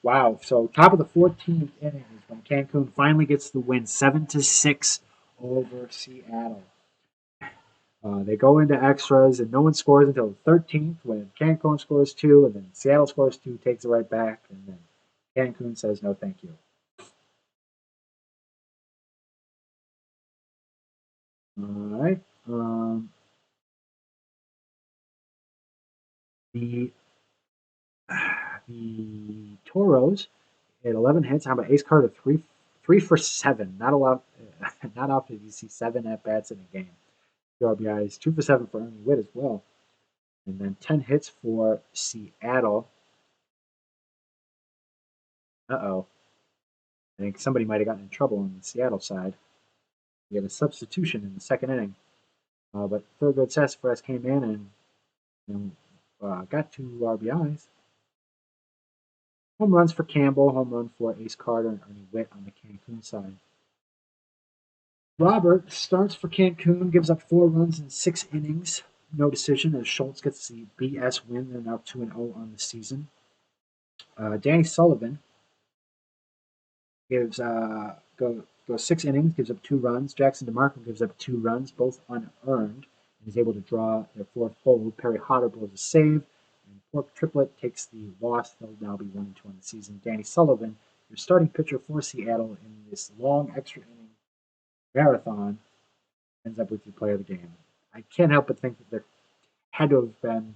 wow. So top of the 14th inning is when Cancun finally gets the win, 7-6 over Seattle. They go into extras and no one scores until the 13th when Cancun scores two, and then Seattle scores two, takes it right back, and then Cancun says no, thank you. All right. The the Toros at 11 hits. How about Ace Carter three for seven? Not a lot. Not often do you see seven at bats in a game. Two RBIs, 2 for 7 for Ernie Witt as well, and then 10 hits for Seattle. Uh-oh. I think somebody might have gotten in trouble on the Seattle side. We had a substitution in the second inning, but Thurgood Sassafras came in and got 2 RBIs. Home runs for Campbell, home run for Ace Carter and Ernie Witt on the Cancun side. Robert starts for Cancun, gives up 4 runs in 6 innings. No decision as Schultz gets the BS win. They're now 2-0 on the season. Danny Sullivan goes 6 innings, gives up 2 runs. Jackson DeMarco gives up 2 runs, both unearned, and is able to draw their fourth hold. Perry Hodder blows a save, and Pork Triplet takes the loss. They'll now be 1-2 on the season. Danny Sullivan, your starting pitcher for Seattle in this long extra inning marathon, ends up with your player of the game. I can't help but think that there had to have been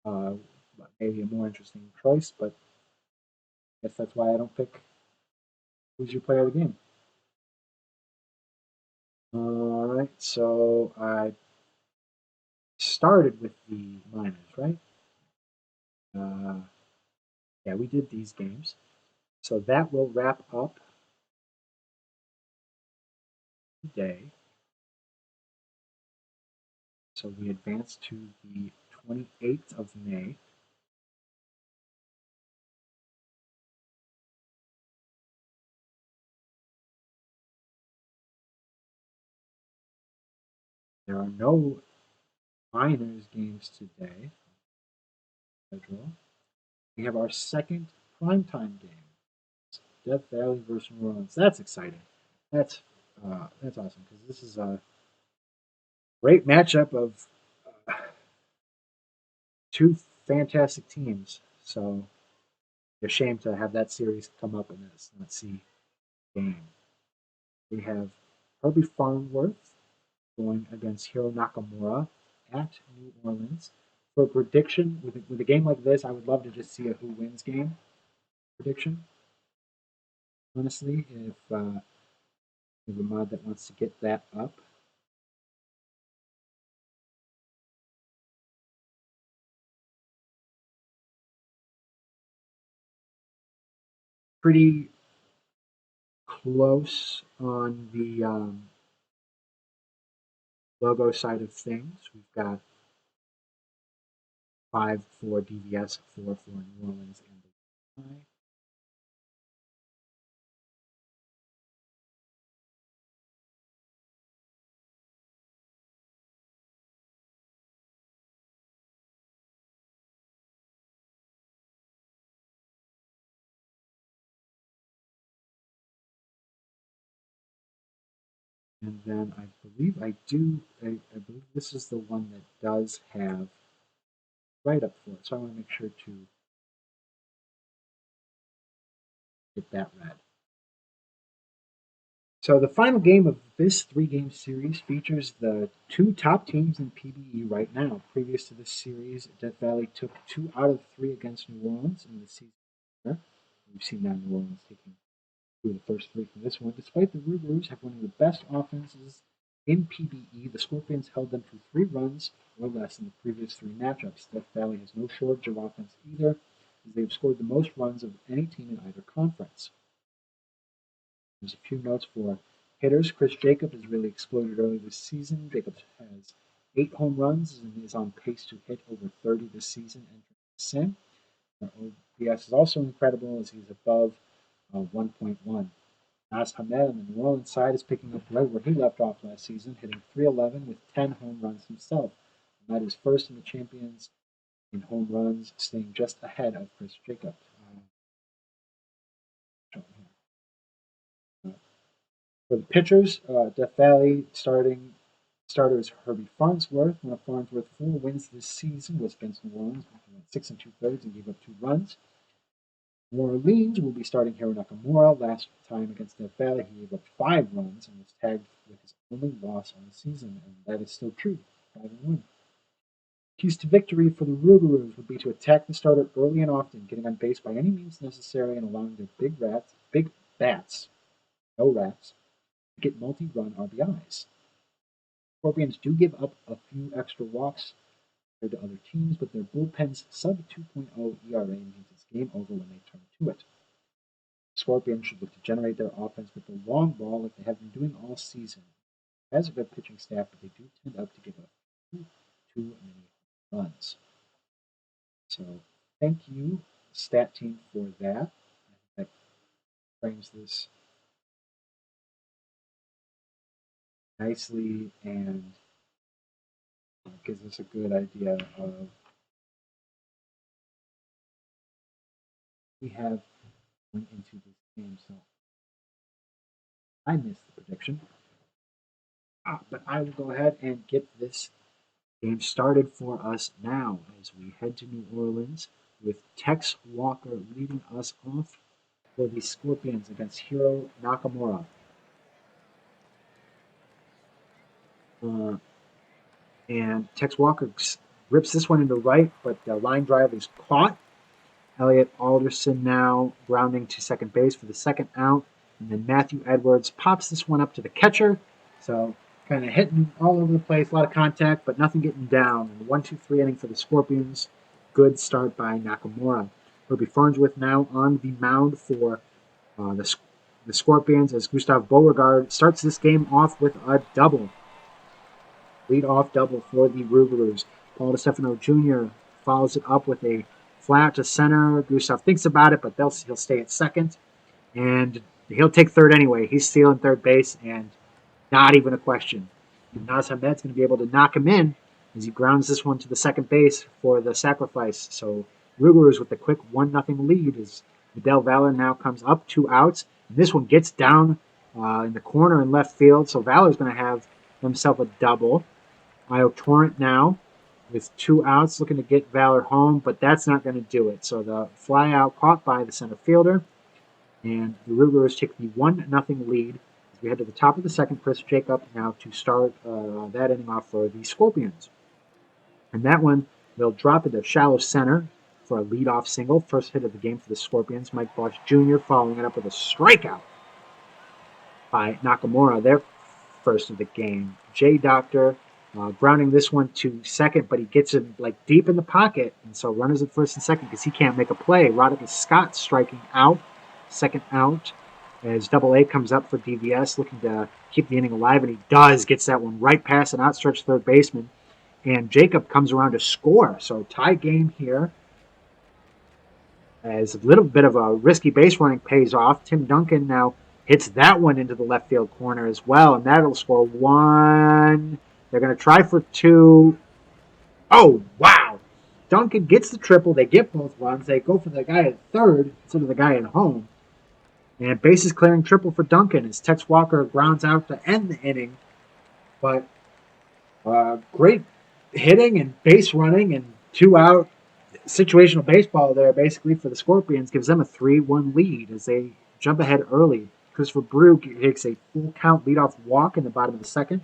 uh, maybe a more interesting choice, but I guess that's why I don't pick who's your player of the game. All right, so I started with the minors, right? Uh, yeah, we did these games. So that will wrap up today. So we advance to the 28th of May. There are no minors games today. Schedule. We have our second primetime game. Death Valley versus New Orleans. That's exciting. That's awesome because this is a great matchup of uh, two fantastic teams. So it's a shame to have that series come up and us not see game. We have Herbie Farnworth going against Hiro Nakamura at New Orleans. For a prediction, with a game like this, I would love to just see a who wins game prediction. Honestly, if there's a mod that wants to get that up, pretty close on the logo side of things. We've got 5 for DVS, 4 for New Orleans, and the and then I believe I believe this is the one that does have write up for it. So I want to make sure to get that read. So the final game of this 3-game series features the two top teams in PBE right now. Previous to this series, Death Valley took 2 out of 3 against New Orleans in the season. We've seen that New Orleans taking 2 of the first 3 from this one. Despite the Rougarous have one of the best offenses in PBE, the Scorpions held them to 3 runs or less in the previous 3 matchups. Death Valley has no shortage of offense either, as they have scored the most runs of any team in either conference. There's a few notes for hitters. Chris Jacobs has really exploded early this season. Jacobs has 8 home runs and is on pace to hit over 30 this season entering the sim. OPS is also incredible as he's above 1.1. Nas Hamed on the New Orleans side is picking up right where he left off last season, hitting .311 with 10 home runs himself. Hamed is first in the champions in home runs, staying just ahead of Chris Jacobs. For the pitchers, Death Valley starters Herbie Farnsworth. One of Farnsworth's 4 wins this season was against New Orleans. He went 6 2/3 and gave up 2 runs. New Orleans will be starting Hiro Nakamura. Last time against Death Valley, he gave up 5 runs and was tagged with his only loss on the season, and that is still true. 5-1. Keys to victory for the Rougarous would be to attack the starter early and often, getting on base by any means necessary, and allowing their big bats, no rats, to get multi-run RBIs. Scorpions do give up a few extra walks compared to other teams, but their bullpen's sub 2.0 ERA means it's game over when they turn to it. Scorpions should look to generate their offense with the long ball like they have been doing all season. It has a good pitching staff, but they do tend to give up too many runs. So thank you, stat team, for that. That frames this nicely and gives us a good idea of we have going into this game. So I missed the prediction, but I will go ahead and get this game started for us now as we head to New Orleans with Tex Walker leading us off for the Scorpions against Hiro Nakamura. And Tex Walker rips this one into right, but the line drive is caught. Elliot Alderson now grounding to second base for the second out. And then Matthew Edwards pops this one up to the catcher. So kind of hitting all over the place, a lot of contact, but nothing getting down. And the 1-2-3 inning for the Scorpions. Good start by Nakamura. Herbie Farnsworth now on the mound for the Scorpions as Gustav Beauregard starts this game off with a double. Lead-off double for the Rougarous. Paul DeStefano Jr. follows it up with a flat to center. Gustav thinks about it, but he'll stay at second. And he'll take third anyway. He's stealing third base, and not even a question. And Naz Hamed's going to be able to knock him in as he grounds this one to the second base for the sacrifice. So Rougarous with the quick 1-0 lead as Vidal Valor now comes up 2 outs. And this one gets down in the corner in left field, so Valor's going to have himself a double. Io Torrent now with 2 outs looking to get Valor home, but that's not going to do it. So the fly out caught by the center fielder, and the Rougarous take the 1-0 lead as we head to the top of the second. Chris Jacobs now to start that inning off for the Scorpions. And that one, they'll drop it to shallow center for a leadoff single. First hit of the game for the Scorpions. Mike Bosch Jr. following it up with a strikeout by Nakamura, their first of the game. Jay Doctor grounding this one to second, but he gets it like deep in the pocket, and so runners at first and second because he can't make a play. Roderick Scott striking out, second out, as Double A comes up for DVS, looking to keep the inning alive, and he does. Gets that one right past an outstretched third baseman, and Jacob comes around to score. So tie game here, as a little bit of a risky base running pays off. Tim Duncan now hits that one into the left field corner as well, and that'll score 1. They're going to try for 2. Oh, wow. Duncan gets the triple. They get both runs. They go for the guy at third instead of the guy at home. And bases clearing triple for Duncan as Tex Walker grounds out to end the inning. But great hitting and base running and 2-out situational baseball there basically for the Scorpions gives them a 3-1 lead as they jump ahead early. Christopher Brook takes a full count leadoff walk in the bottom of the second.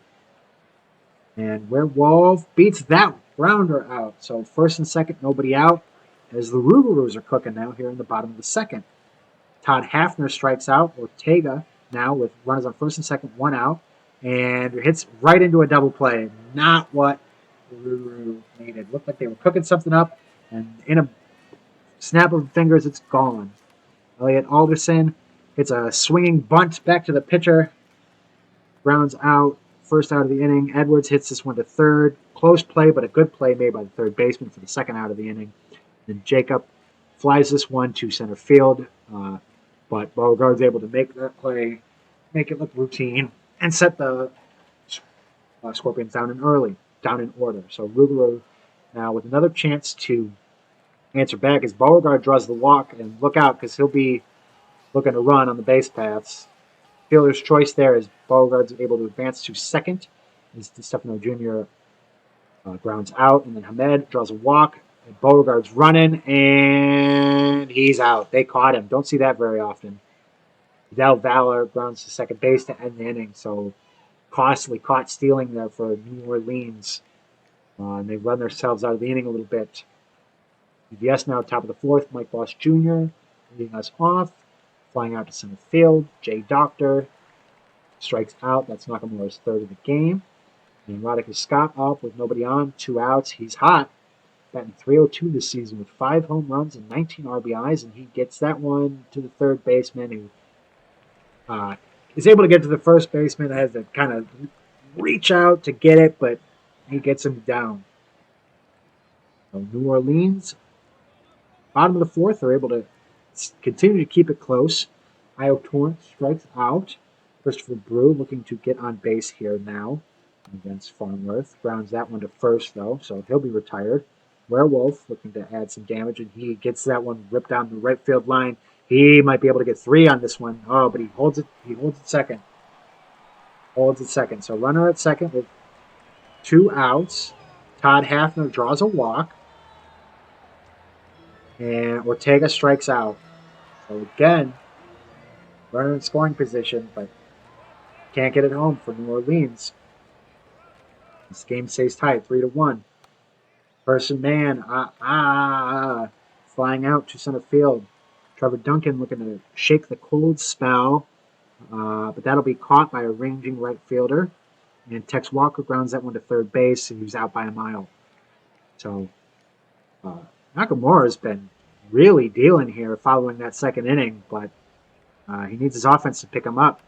And Werewolf beats that grounder out. So first and second, nobody out as the Rougarous are cooking now here in the bottom of the second. Todd Hafner strikes out. Ortega now with runners on first and second, 1 out. And hits right into a double play. Not what the Rougarous needed. Looked like they were cooking something up. And in a snap of fingers, it's gone. Elliot Alderson hits a swinging bunt back to the pitcher. Grounds out. First out of the inning. Edwards hits this one to third. Close play, but a good play made by the third baseman for the second out of the inning. Then Jacob flies this one to center field, but Beauregard's able to make that play make it look routine, and set the Scorpions down in order. So Ruguru now with another chance to answer back as Beauregard draws the walk, and look out because he'll be looking to run on the base paths. Fielder's choice there is Beauregard's able to advance to second as Stefano Jr. Grounds out, and then Hamed draws a walk. And Beauregard's running, and he's out. They caught him. Don't see that very often. Del Valor grounds to second base to end the inning, so costly caught stealing there for New Orleans. And they run themselves out of the inning a little bit. UVS now top of the fourth. Mike Boss Jr. leading us off. Flying out to center field. Jay Doctor strikes out. That's Nakamura's third of the game. And Roddick Scott up with nobody on. 2 outs. He's hot. Batting .302 this season with 5 home runs and 19 RBIs. And he gets that one to the third baseman who is able to get to the first baseman. Has to kind of reach out to get it, but he gets him down. So New Orleans, bottom of the fourth, are able to continue to keep it close. Io Torrance strikes out. Christopher Brew looking to get on base here now against Farmworth. Grounds that one to first, though, so he'll be retired. Werewolf looking to add some damage, and he gets that one ripped down the right field line. He might be able to get 3 on this one. Oh, but he holds it. He holds it second. So runner at second with 2 outs. Todd Hafner draws a walk. And Ortega strikes out. So again, runner in scoring position, but can't get it home for New Orleans. This game stays tied, 3-1. Person man, flying out to center field. Trevor Duncan looking to shake the cold spell, but that'll be caught by a ranging right fielder. And Tex Walker grounds that one to third base, and he's out by a mile. So Nakamura's been really dealing here following that second inning, but he needs his offense to pick him up.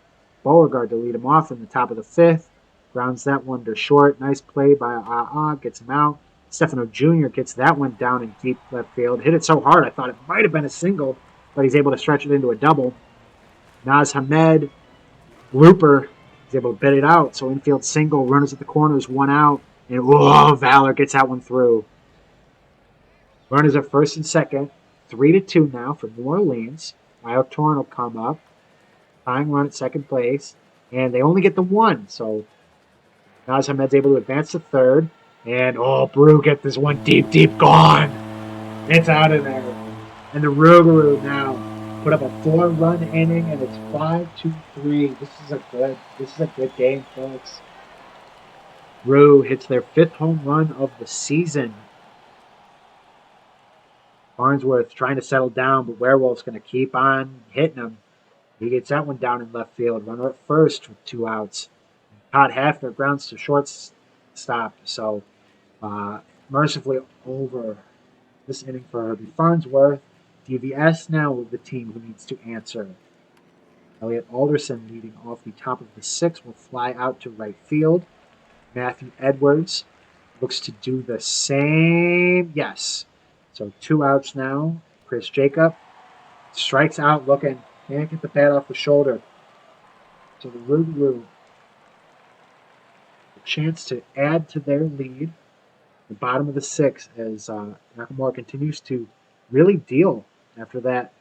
Beauregard to lead him off in the top of the fifth. Grounds that one to short. Nice play by gets him out. Stefano Jr. gets that one down in deep left field. Hit it so hard I thought it might have been a single, but he's able to stretch it into a double. Naz Hamed, looper, is able to bit it out. So infield single, runners at the corners, 1 out. And Valor gets that one through. Runners at first and second. 3-2 now for New Orleans. Io Torn will come up. Tying run at second place. And they only get the 1. So Naz Hamed's able to advance to third. And, Brew get this one deep, gone. It's out of there. And the Rougarou now put up a 4-run inning, and it's 5-3. This is a good game, folks. Rue hits their 5th home run of the season. Farnsworth trying to settle down, but Werewolf's going to keep on hitting him. He gets that one down in left field. Runner at first with 2 outs. Todd Hafner grounds to shortstop. So mercifully over this inning for Herbie Farnsworth. DVS now with the team who needs to answer. Elliot Alderson leading off the top of the 6th will fly out to right field. Matthew Edwards looks to do the same. Yes. So 2 outs now. Chris Jacob strikes out looking. Can't get the bat off the shoulder. So the Rougarou a chance to add to their lead. The bottom of the 6th as Nakamura continues to really deal after that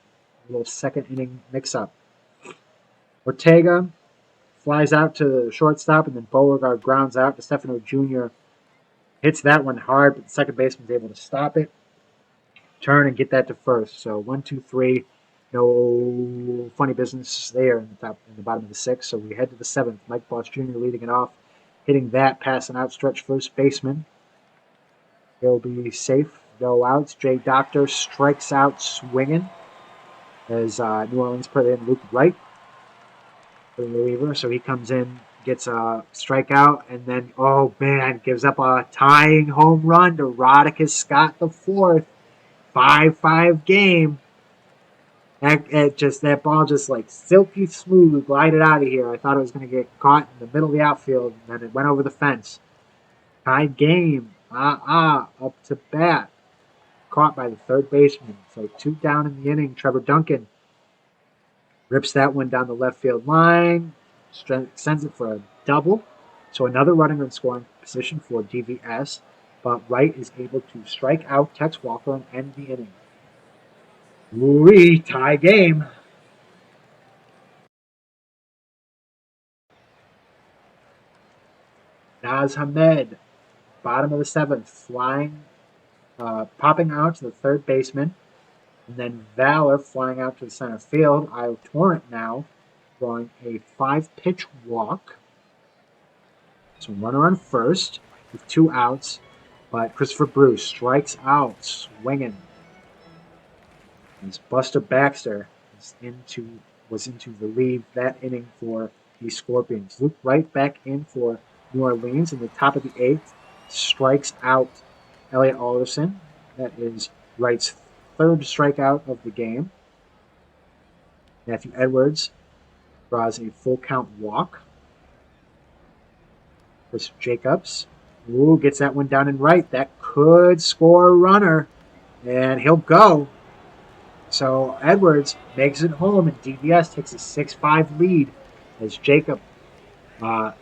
little second inning mix-up. Ortega flies out to the shortstop, and then Beauregard grounds out to Stefano Jr. Hits that one hard, but the second baseman's able to stop it, turn, and get that to first. So 1, 2, 3. No funny business there in the bottom of the 6th. So we head to the 7th. Mike Boss Jr. leading it off, hitting that pass and outstretched first baseman. He'll be safe. No outs. Jay Doctor strikes out swinging as New Orleans put in Luke Wright, the reliever. So he comes in, gets a strikeout, and then, gives up a tying home run to Roddick Scott the 4th. 5-5 game. That ball just like silky smooth glided out of here. I thought it was going to get caught in the middle of the outfield, and then it went over the fence. Tied game. Up to bat. Caught by the third baseman. So 2 down in the inning. Trevor Duncan rips that one down the left field line. Sends it for a double. So another running in scoring position for DVS, but Wright is able to strike out Tex Walker and end the inning. Ooh, tie game. Naz Hamed, bottom of the seventh, popping out to the third baseman. And then Valor flying out to the center field. Io Torrent now throwing a 5-pitch walk. So runner on first with 2 outs, but Christopher Bruce strikes out, swinging. As Buster Baxter was into relieve that inning for the Scorpions. Luke Wright back in for New Orleans in the top of the 8th, strikes out Elliot Alderson. That is Wright's 3rd strikeout of the game. Matthew Edwards draws a full count walk. Chris Jacobs gets that one down and right. That could score a runner, and he'll go. So Edwards makes it home, and DVS takes a 6-5 lead as Jacob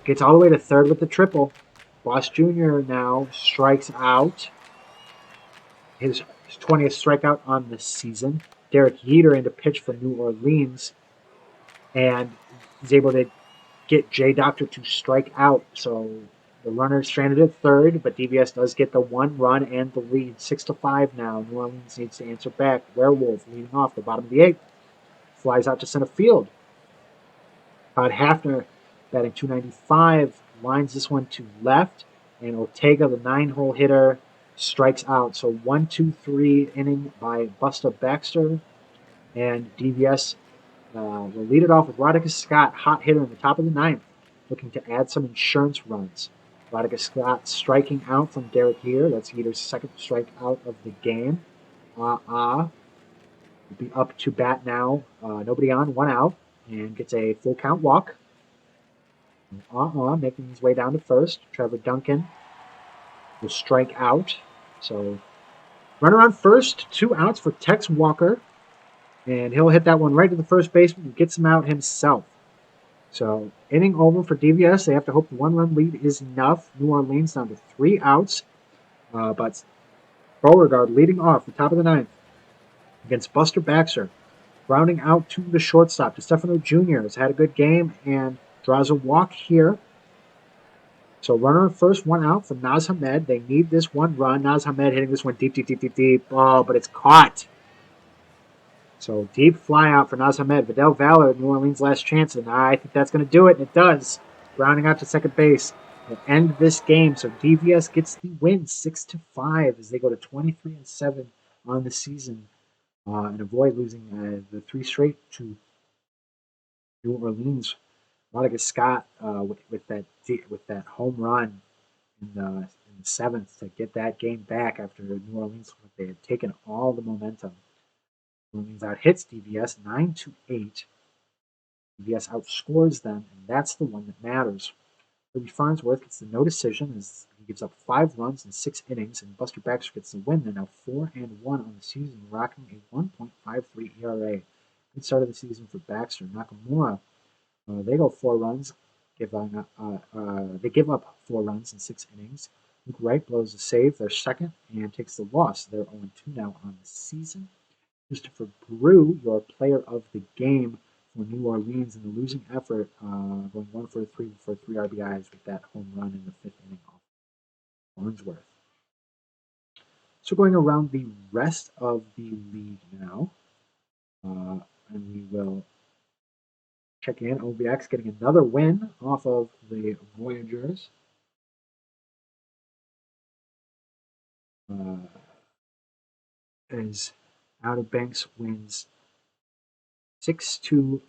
gets all the way to third with the triple. Boss Jr. now strikes out, his 20th strikeout on the season. Derek Yeater into pitch for New Orleans, and he's able to get J Doctor to strike out. So the runner stranded at third, but DVS does get the 1 run and the lead. 6-5 now. New Orleans needs to answer back. Werewolf leading off the bottom of the 8th. Flies out to center field. Todd Hafner batting .295, lines this one to left, and Ortega, the 9-hole hitter, strikes out. So 1-2-3 inning by Buster Baxter, and DVS will lead it off with Rodica Scott, hot hitter in the top of the 9th, looking to add some insurance runs. Rodica Scott striking out from Derek Yeater. That's Yeater's 2nd strikeout of the game. Will be up to bat now. Nobody on, 1 out, and gets a full count walk. Making his way down to first. Trevor Duncan will strike out. So runner on first, 2 outs for Tex Walker. And he'll hit that one right to the first baseman and gets him out himself. So inning over for DVS. They have to hope the 1-run lead is enough. New Orleans down to 3 outs. But Beauregard leading off the top of the 9th against Buster Baxter. Rounding out to the shortstop. DeStefano Jr. has had a good game and draws a walk here. So runner on first, 1 out for Naz Hamed. They need this 1 run. Naz Hamed hitting this one deep. Oh, but it's caught. So deep fly out for Naz Hamed. Vidal Valor, New Orleans' last chance, and I think that's going to do it, and it does. Rounding out to second base to end this game. So DVS gets the win, 6-5, as they go to 23-7 on the season, and avoid losing the 3 straight to New Orleans. Rodica Scott with that home run in the 7th to get that game back after New Orleans, they had taken all the momentum. New Orleans out hits DVS 9-8. DVS outscores them, and that's the one that matters. Kirby Farnsworth gets the no decision as he gives up 5 runs in 6 innings, and Buster Baxter gets the win. They're now 4-1 on the season, rocking a 1.53 ERA. Good start of the season for Baxter. Nakamura, they go 4 runs. They give up 4 runs in 6 innings. Luke Wright blows a save, their second, and takes the loss. They're 0-2 now on the season. Christopher Brew, your player of the game for New Orleans in the losing effort, going 1 for 3 for 3 RBIs with that home run in the 5th inning off Farnsworth. So going around the rest of the league now, and we will check in. OVX getting another win off of the Voyagers. As Outer Banks wins 6-3.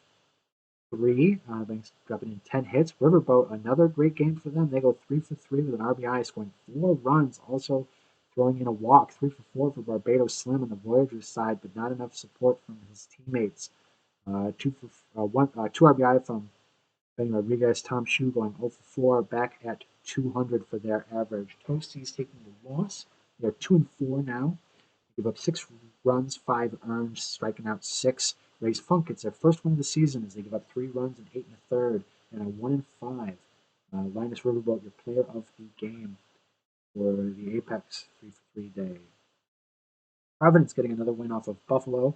Banks dropping in 10 hits. Riverboat, another great game for them. They go 3 for 3 with an RBI, scoring 4 runs, also throwing in a walk. 3 for 4 for Barbados Slim on the Voyagers side, but not enough support from his teammates. 2 RBI from Ben Rodriguez. Tom Shue going 0 for 4, back at 200 for their average. Toasties taking the loss. They're 2-4 now. They give up 6 runs, 5 earned, striking out 6. Rays Funk gets their first win of the season as they give up 3 runs and 8 1/3. and a 1-5. Linus Riverboat, your player of the game for the Apex 3-for-3 day. Providence getting another win off of Buffalo.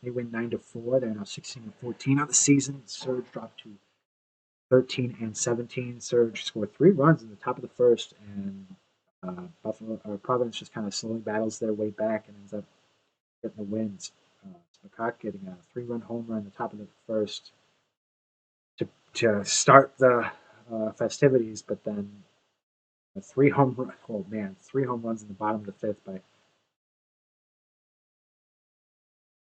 They win 9-4. They're now 16-14 on the season. Surge dropped to 13-17. Surge scored 3 runs in the top of the first, and Providence just kind of slowly battles their way back and ends up getting the wins. Spacak getting a 3-run home run in the top of the first to start the festivities, but then three home runs in the bottom of the fifth by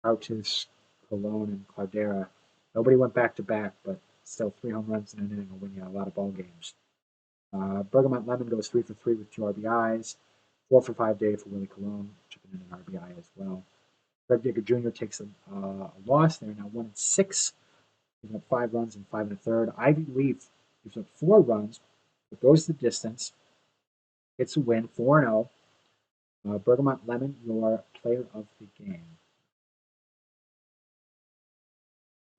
Crouches, Colon, and Cloudera. Nobody went back to back, but still 3 home runs in an inning will win you a lot of ball games. Bergamot Lemon goes 3-for-3 with 2 RBIs. 4-for-5 day for Willie Colon, chipping in an RBI as well. Greg Digger Jr. takes a loss. They're now 1-6, giving up 5 runs and 5 1/3. Ivy Leaf gives up 4 runs, but goes the distance. Gets a win, 4-0. Bergamot Lemon, your player of the game.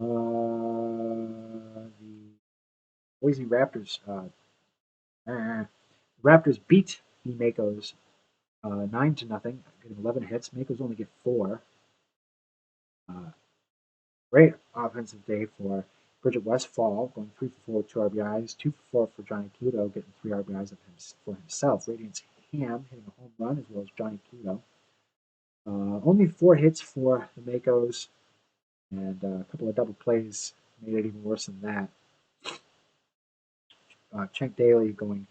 The Boise Raptors. Raptors beat the Makos 9-0, getting 11 hits. Makos only get 4. Great offensive day for Bridget Westfall, going 3-for-4 with 2 RBIs, 2-for-4 for Johnny Pluto, getting 3 RBIs for himself. Radiance Ham hitting a home run as well as Johnny Pluto. Only 4 hits for the Makos, and a couple of double plays made it even worse than that. Cenk Daly going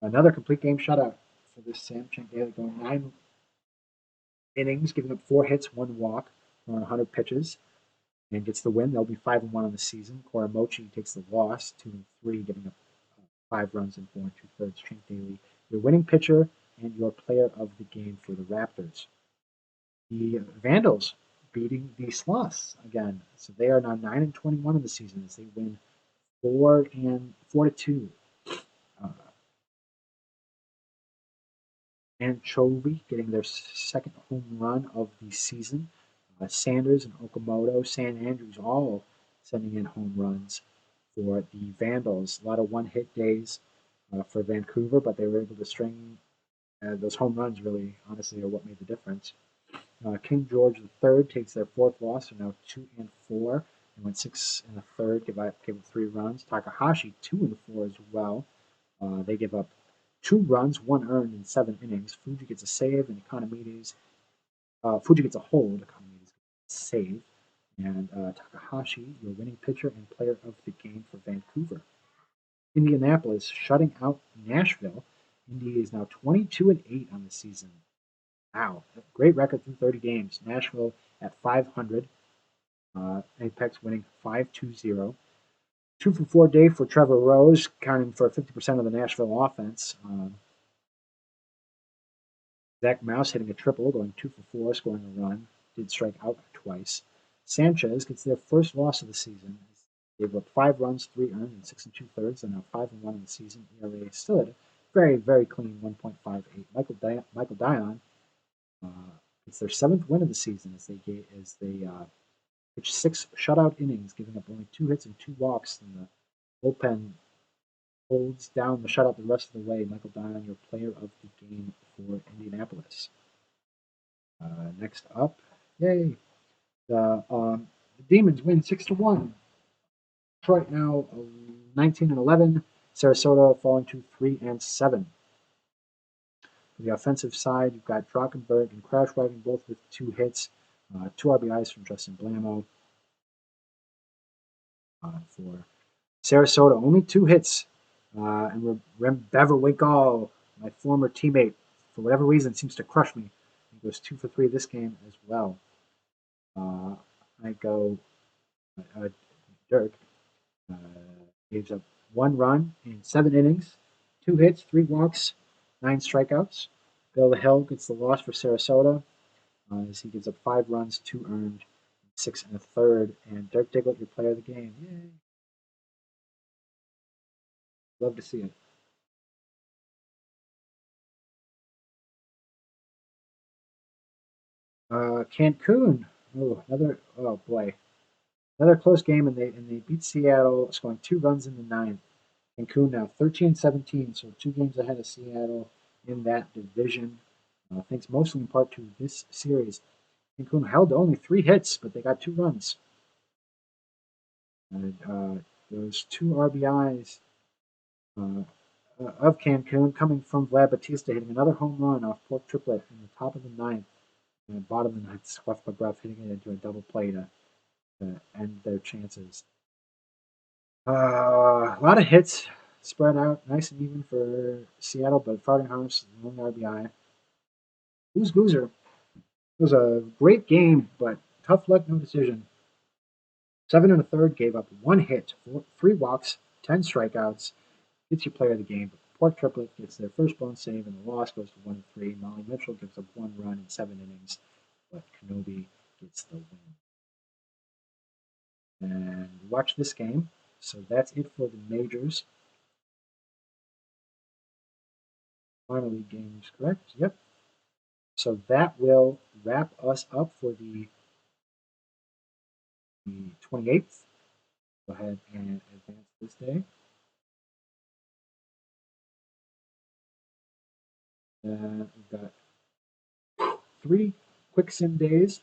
another complete game shutout for this Sam. Cenk Daly going 9 innings, giving up 4 hits, 1 walk, on 100 pitches, and gets the win. They'll be 5-1 on the season. Cora Mochi takes the loss, 2-3, giving up 5 runs in 4 2/3. Cenk Daly, your winning pitcher and your player of the game for the Raptors. The Vandals beating the Sloths again, so they are now 9-21 in the season as they win 4-2. Anchovy getting their second home run of the season. Sanders and Okamoto, San Andrews all sending in home runs for the Vandals. A lot of one-hit days for Vancouver, but they were able to string those home runs. Really, honestly, are what made the difference. King George III takes their 4th loss, so now 2-4. They went 6 1/3, gave up 3 runs. Takahashi 2-4 as well. They give up 2 runs, 1 earned in 7 innings. Fuji gets a save, and Fuji gets a hold. Economides gets a save. And Takahashi, your winning pitcher and player of the game for Vancouver. Indianapolis shutting out Nashville. Indy is now 22-8 on the season. Wow, great record through 30 games. Nashville at 500. Apex winning 5-2-0. 2-for-4 day for Trevor Rose, counting for 50% of the Nashville offense. Zach Mouse hitting a triple, going 2-for-4, scoring a run. Did strike out twice. Sanchez gets their first loss of the season. They gave up 5 runs, 3 earned, and 6 2/3. They're now 5-1 in the season. ERA still at a very, very clean 1.58. Michael Dion it's their 7th win of the season as they pitched 6 shutout innings, giving up only 2 hits and 2 walks. And the bullpen holds down the shutout the rest of the way. Michael Dion, your player of the game for Indianapolis. Next up, yay! The Demons win 6-1. Detroit now 19-11. Sarasota falling to 3-7. For the offensive side, you've got Drockenberg and Crouchwagon both with 2 hits, 2 RBIs from Justin Blamo. For Sarasota, only 2 hits. And Rem Beverwinkle, my former teammate, for whatever reason, seems to crush me. He goes 2-for-3 this game as well. I go Dirk. Gives up 1 run in 7 innings, 2 hits, 3 walks, 9 strikeouts. Bill Hill gets the loss for Sarasota as he gives up 5 runs, 2 earned, 6 1/3. And Dirk Diglett, your player of the game. Yay! Love to see it. Cancun. Oh boy. Another close game, and they beat Seattle, scoring 2 runs in the ninth. Cancun now 13-17, so 2 games ahead of Seattle in that division. Thanks mostly in part to this series. Cancun held to only 3 hits, but they got 2 runs. And those 2 RBIs of Cancun coming from Vlad Batista hitting another home run off Pork Triplet in the top of the ninth. And the bottom of the ninth, Squaff McGruff hitting it into a double play to end their chances. A lot of hits spread out nice and even for Seattle, but Farting Harms, the only RBI. Who's Goozer? It was a great game, but tough luck, no decision. 7 1/3 gave up 1 hit, 3 walks, 10 strikeouts. Gets you player of the game. But Pork Triplet gets their first blown save, and the loss goes to 1-3. Molly Mitchell gives up 1 run in 7 innings, but Kenobi gets the win. And watch this game. So that's it for the majors. Minor league games, correct? Yep. So that will wrap us up for the 28th. Go ahead and advance this day. And we've got 3 quick sim days.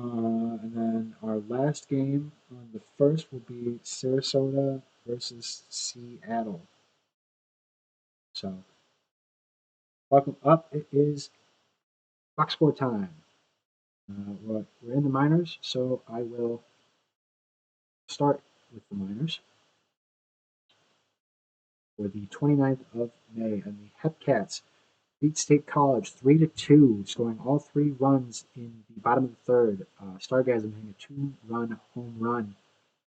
And then our last game on the first will be Sarasota versus Seattle. So, welcome up. It is box score time. We're in the minors, so I will start with the minors for the 29th of May. And the Hepcats beat State College 3-2, scoring all 3 runs in the bottom of the third. Stargasm hitting a 2-run home run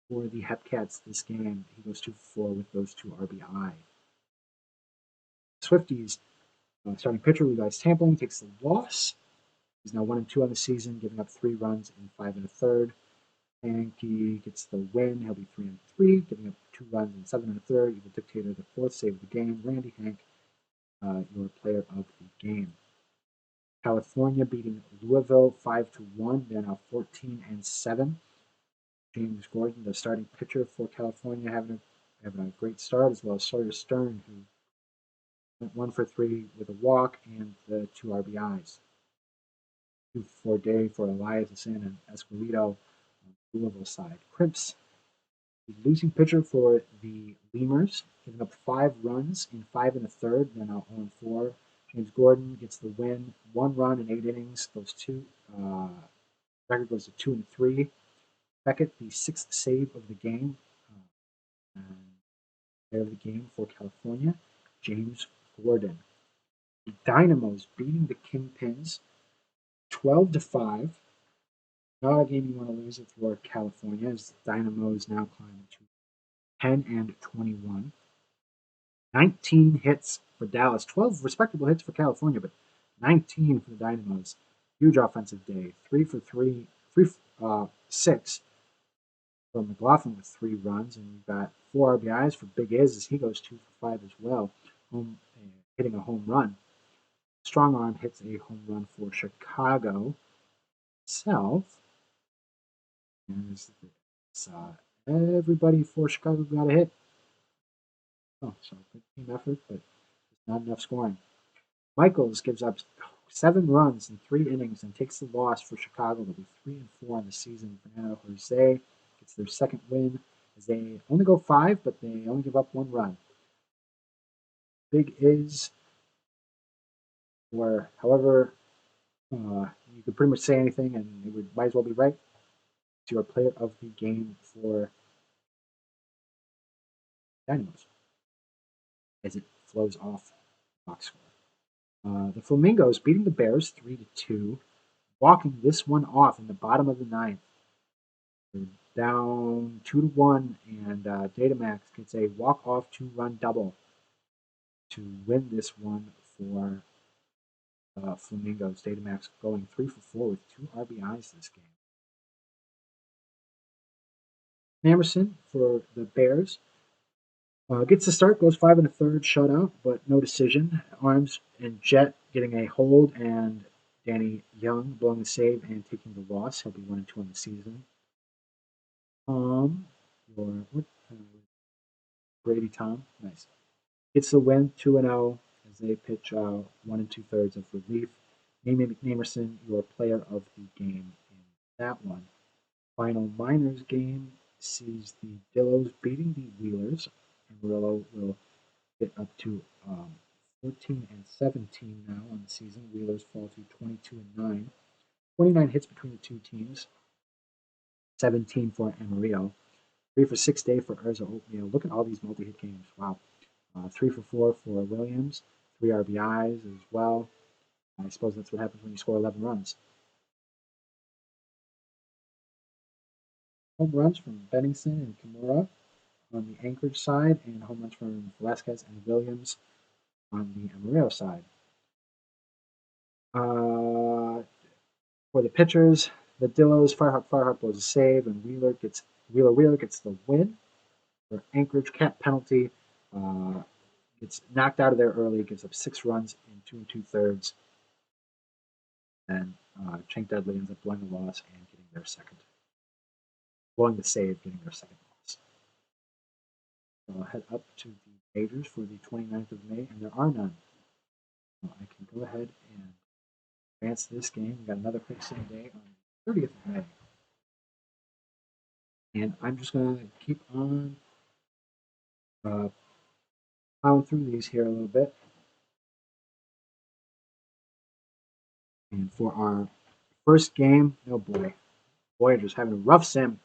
for the Hepcats this game. He goes 2-for-4 with those 2 RBI. Swifties, starting pitcher Levi Tampling takes the loss. He's now 1-2 on the season, giving up 3 runs in 5 1/3. Yankee gets the win. He'll be 3-3, giving up 2 runs in 7 1/3. Evil Dictator, the 4th save of the game. Randy Hank, your player of the game. California beating Louisville 5-1. They're now 14-7. James Gordon, the starting pitcher for California, having a great start, as well as Sawyer Stern, who went 1-for-3 with a walk and the 2 RBIs. 2-for-4 day for Eliason and Esquilito on the Louisville side. Crimps, the losing pitcher for the Lemurs, giving up 5 runs in 5 1/3. They're now 0-4. James Gordon gets the win, 1 run in 8 innings. Those 2 record goes to 2-3. Beckett, the 6th save of the game, and player of the game for California, James Gordon. The Dynamos beating the Kingpins 12-5. Not a game you want to lose for California, as the Dynamos now climb to 10-21. 19 hits for Dallas, 12 respectable hits for California, but 19 for the Dynamos. Huge offensive day. 3-for-3, 6 for McLaughlin with 3 runs, and we've got 4 RBIs for Big Iz as he goes 2-for-5 as well, hitting a home run. Strong Arm hits a home run for Chicago itself. And everybody for Chicago got a hit. Oh, so good team effort, but not enough scoring. Michaels gives up 7 runs in 3 innings and takes the loss for Chicago. They'll be 3-4 on the season. Fernando Jose gets their second win as they only go 5, but they only give up 1 run. Big Iz, or however you could pretty much say anything and it might as well be right. It's your player of the game for Dynamos as it flows off box score. The Flamingos beating the Bears 3-2, walking this one off in the bottom of the ninth. They're down 2-1, and Datamax gets a walk-off 2-run double to win this one for Flamingos. Datamax going 3-for-4 with 2 RBIs this game. Emerson for the Bears gets the start, goes 5 1/3 shutout, but no decision. Arms and Jet getting a hold, and Danny Young blowing the save and taking the loss. He'll be 1-2 on the season. Tom, Brady Tom, nice. Gets the win 2-0 as they pitch 1 2/3 of relief. Namie McNamerson, your player of the game in that one. Final minors game sees the Dillos beating the Wheelers. Amarillo will get up to 14-17 now on the season. Wheelers fall to 22-9. 29 hits between the two teams. 17 for Amarillo. 3 for 6 day for Urza Oatmeal. Look at all these multi-hit games. Wow. 3 for 4 for Williams. 3 RBIs as well. I suppose that's what happens when you score 11 runs. Home runs from Benningson and Kimura on the Anchorage side, and home runs from Velasquez and Williams on the Amarillo side. For the pitchers, the Dillos, Firehawk blows a save, and Wheeler gets the win. For Anchorage, cat penalty, gets knocked out of there early, gives up 6 runs in 2 2/3. And Cenk Dudley ends up blowing the loss and getting their blowing the save, getting their second loss. So I'll head up to the majors for the 29th of May, and there are none. So I can go ahead and advance this game. We've got another fixing day on the 30th of May. And I'm just going to keep on plowing through these here a little bit. And for our first game, oh boy, Voyager's having a rough sim.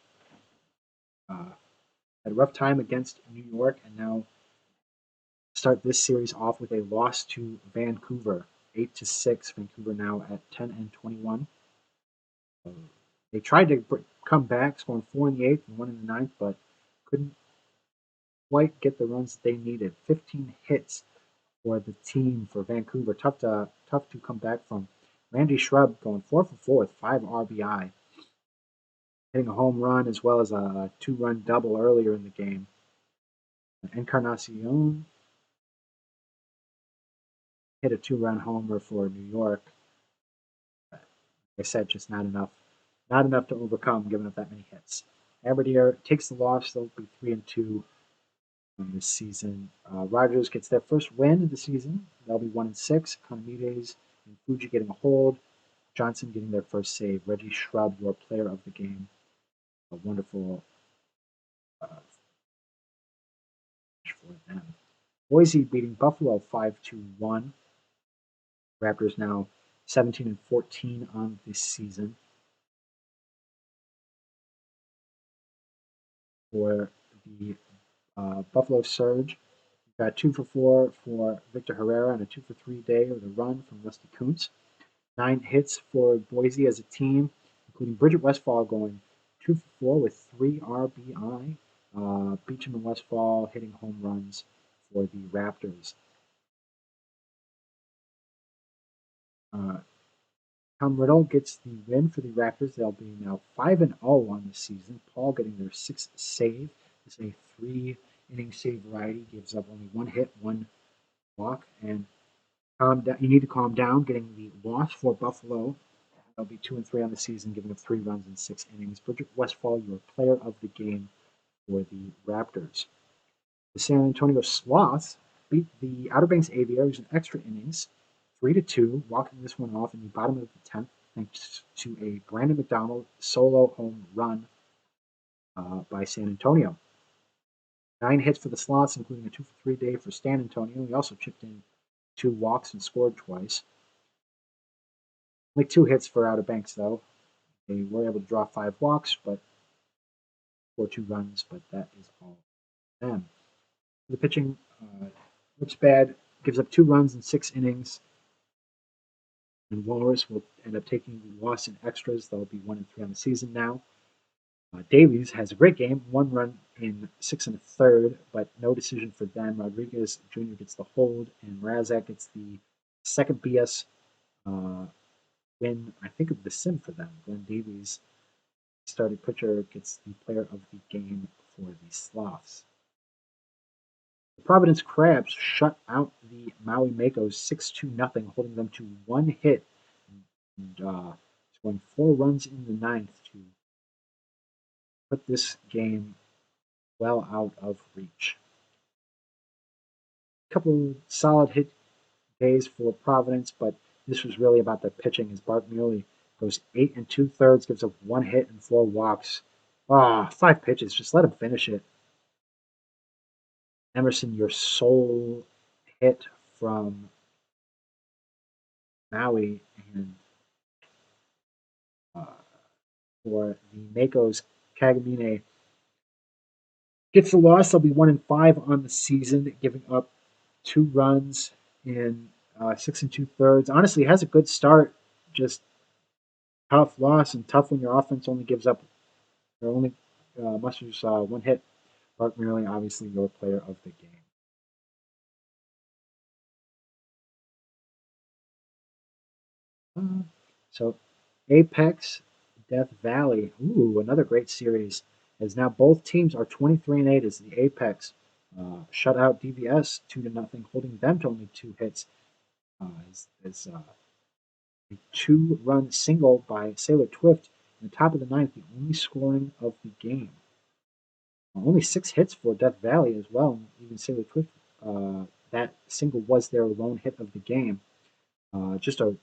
Had a rough time against New York, and now start this series off with a loss to Vancouver, 8-6. Vancouver now at 10-21. They tried to come back, scoring 4 in the 8th and 1 in the 9th, but couldn't quite get the runs they needed. 15 hits for the team for Vancouver. Tough to come back from. Randy Shrub going 4 for 4 with 5 RBI, hitting a home run as well as a 2-run double earlier in the game. Encarnacion hit a 2-run homer for New York. Like I said, just not enough to overcome giving up that many hits. Aberdeen takes the loss. They'll be 3-2 this season. Rogers gets their first win of the season. They'll be 1-6. Economides and Fuji getting a hold. Johnson getting their first save. Reggie Shrub, your player of the game. A wonderful for them. Boise beating Buffalo 5-1. Raptors now 17-14 on this season. For the Buffalo Surge, we've got 2 for 4 for Victor Herrera and a 2 for 3 day with a run from Rusty Kuntz. 9 hits for Boise as a team, including Bridget Westfall going 2 for 4 with 3 RBI. Beecham and Westfall hitting home runs for the Raptors. Tom Riddle gets the win for the Raptors. They'll be now 5-0 on the season. Paul getting their 6th save. This is a 3-inning save variety. Gives up only 1 hit, 1 walk, and you need to calm down. Getting the loss for Buffalo. They'll be 2-3 on the season, giving up 3 runs in 6 innings. Bridget Westfall, your player of the game for the Raptors. The San Antonio Sloths beat the Outer Banks Aviators in extra innings, 3-2, walking this one off in the bottom of the 10th, thanks to a Brandon McDonald solo home run by San Antonio. 9 hits for the Sloths, including a 2 for 3 day for Stan Antonio. He also chipped in 2 walks and scored twice. Only 2 hits for Outer Banks, though. They were able to draw 5 walks, but score 2 runs, but that is all for them. The pitching looks bad, gives up 2 runs in 6 innings, and Walrus will end up taking the loss in extras. They'll be 1-3 on the season now. Davies has a great game, 1 run in 6 1/3, but no decision for them. Rodriguez Jr. gets the hold, and Razak gets the second BS win, I think, of the sim for them. Glenn Davies, starting pitcher, gets the player of the game for the Sloths. The Providence Crabs shut out the Maui Makos 6-0, holding them to 1 hit and scoring 4 runs in the 9th to put this game well out of reach. A couple solid hit days for Providence, but this was really about the pitching as Bart Muley goes 8 2/3, gives up 1 hit and 4 walks. 5 pitches, just let him finish it. Emerson, your sole hit from Maui, and uh, for the Makos, Kagamine gets the loss. They'll be 1-5 on the season, giving up 2 runs in 6 2/3. Honestly, has a good start. Just tough loss and tough when your offense only gives up or only musters 1 hit. Mark Merlin, obviously your player of the game. So Apex, Death Valley. Ooh, another great series. As now both teams are 23-8 as the Apex shut out DVS 2-0, holding them to only 2 hits. As a 2-run single by Sailor Twift in the top of the ninth, the only scoring of the game. Only 6 hits for Death Valley as well. Even Sailor Twift, that single was their lone hit of the game. Just a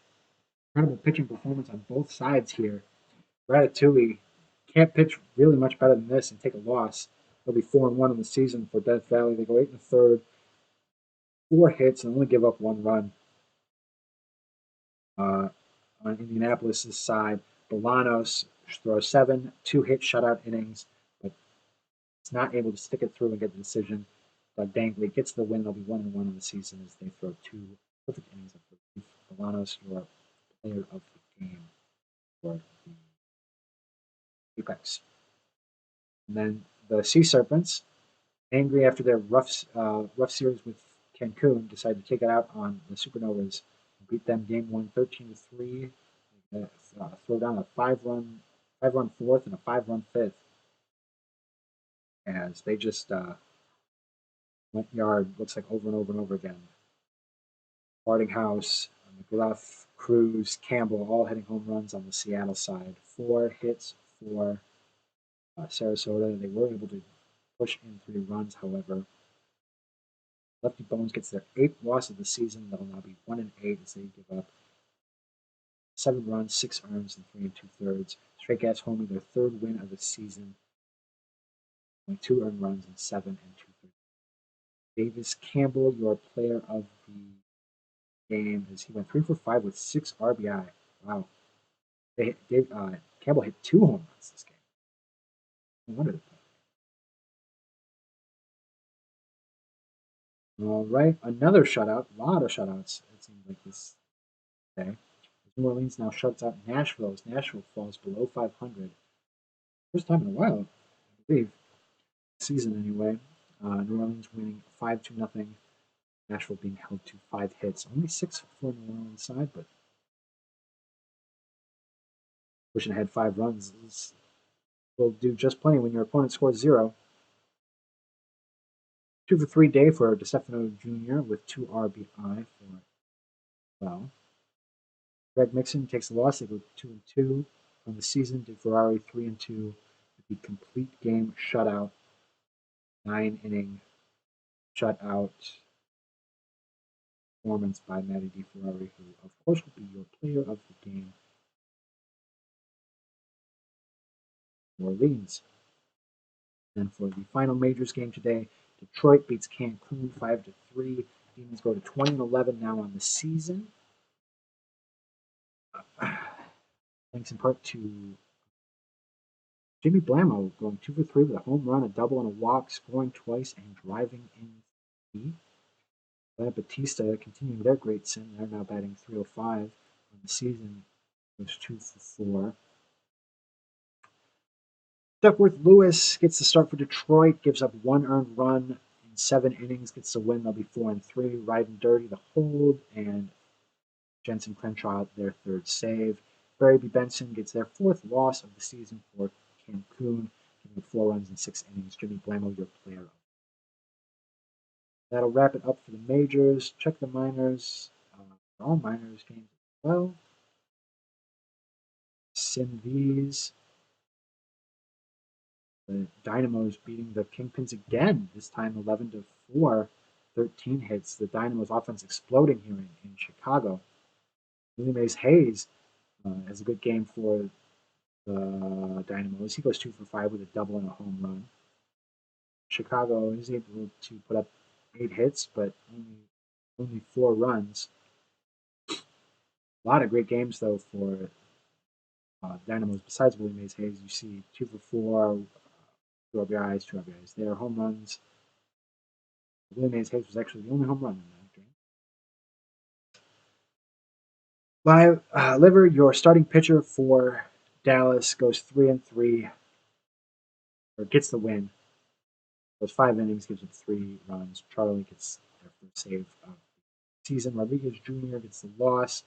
incredible pitching performance on both sides here. Ratatouille can't pitch really much better than this and take a loss. They'll be 4-1 in the season for Death Valley. They go 8 1/3, 4 hits, and only give up 1 run. On Indianapolis' side, Bolanos throws 7 2-hit shutout innings, but is not able to stick it through and get the decision. But Dangley gets the win. They'll be 1-1 in the season as they throw 2 perfect innings of relief. Bolanos, your player of the game for the Apex. And then the Sea Serpents, angry after their rough series with Cancun, decided to take it out on the Supernovas and beat them game 1 13-3. Throw down a 5-run fourth and a 5-run fifth as they just went yard. Looks like over and over and over again. Hardinghouse, McGruff, Cruz, Campbell all hitting home runs on the Seattle side. 4 hits for Sarasota. They were able to push in 3 runs, however. Lefty Bones gets their 8th loss of the season. They'll now be 1-8 as they give up 7 runs, 6 earns, and 3 2/3. Straight Gas Homie, their 3rd win of the season. Only 2 earned runs and 7 2/3. Davis Campbell, your player of the game, as he went 3 for 5 with 6 RBI. Wow. Campbell hit 2 home runs this game. No wonder. All right, another shutout. A lot of shutouts, it seems like this day. New Orleans now shuts out Nashville as Nashville falls below 500. First time in a while, I believe. Season anyway. New Orleans winning 5-0. Nashville being held to 5 hits. Only 6 for New Orleans side, but pushing ahead 5 runs will do just plenty when your opponent scores 0. 2 for 3 day for DeStefano Jr. with 2 RBI for well. Greg Mixon takes the loss. They go 2-2 on the season. DeFerrari 3-2 with the complete game shutout. 9-inning shutout performance by Matty DeFerrari, who of course will be your player of the game. New Orleans. And for the final majors game today, Detroit beats Cancun 5-3. Demons go to 20-11 now on the season. Thanks in part to Jimmy Blamo going 2 for 3 with a home run, a double, and a walk, scoring twice and driving in. Atlanta Batista continuing their great sin. They're now batting .305 on the season. Goes 2 for 4. Duckworth Lewis gets the start for Detroit, gives up 1 earned run in 7 innings, gets the win. They'll be 4-3. Riding dirty the hold, and Jensen Crenshaw their 3rd save. Barry B. Benson gets their 4th loss of the season for Cancun, giving 4 runs in 6 innings. Jimmy Blamo, your player. That'll wrap it up for the majors. Check the minors. All minors games as well. Sim these. The Dynamos beating the Kingpins again, this time 11-4, 13 hits. The Dynamos offense exploding here in Chicago. Willie Mays Hayes has a good game for the Dynamos. He goes 2 for 5 with a double and a home run. Chicago is able to put up 8 hits, but only 4 runs. A lot of great games, though, for Dynamos. Besides Willie Mays Hayes, you see 2 for 4, 2 RBIs, 2 RBIs there. Home runs. Willie Mays Hayes was actually the only home run in that game. Liver, your starting pitcher for Dallas, goes 3-3, or gets the win. Goes 5 innings, gives up 3 runs. Charlie gets their first save of the season. Rodriguez Jr. gets the loss.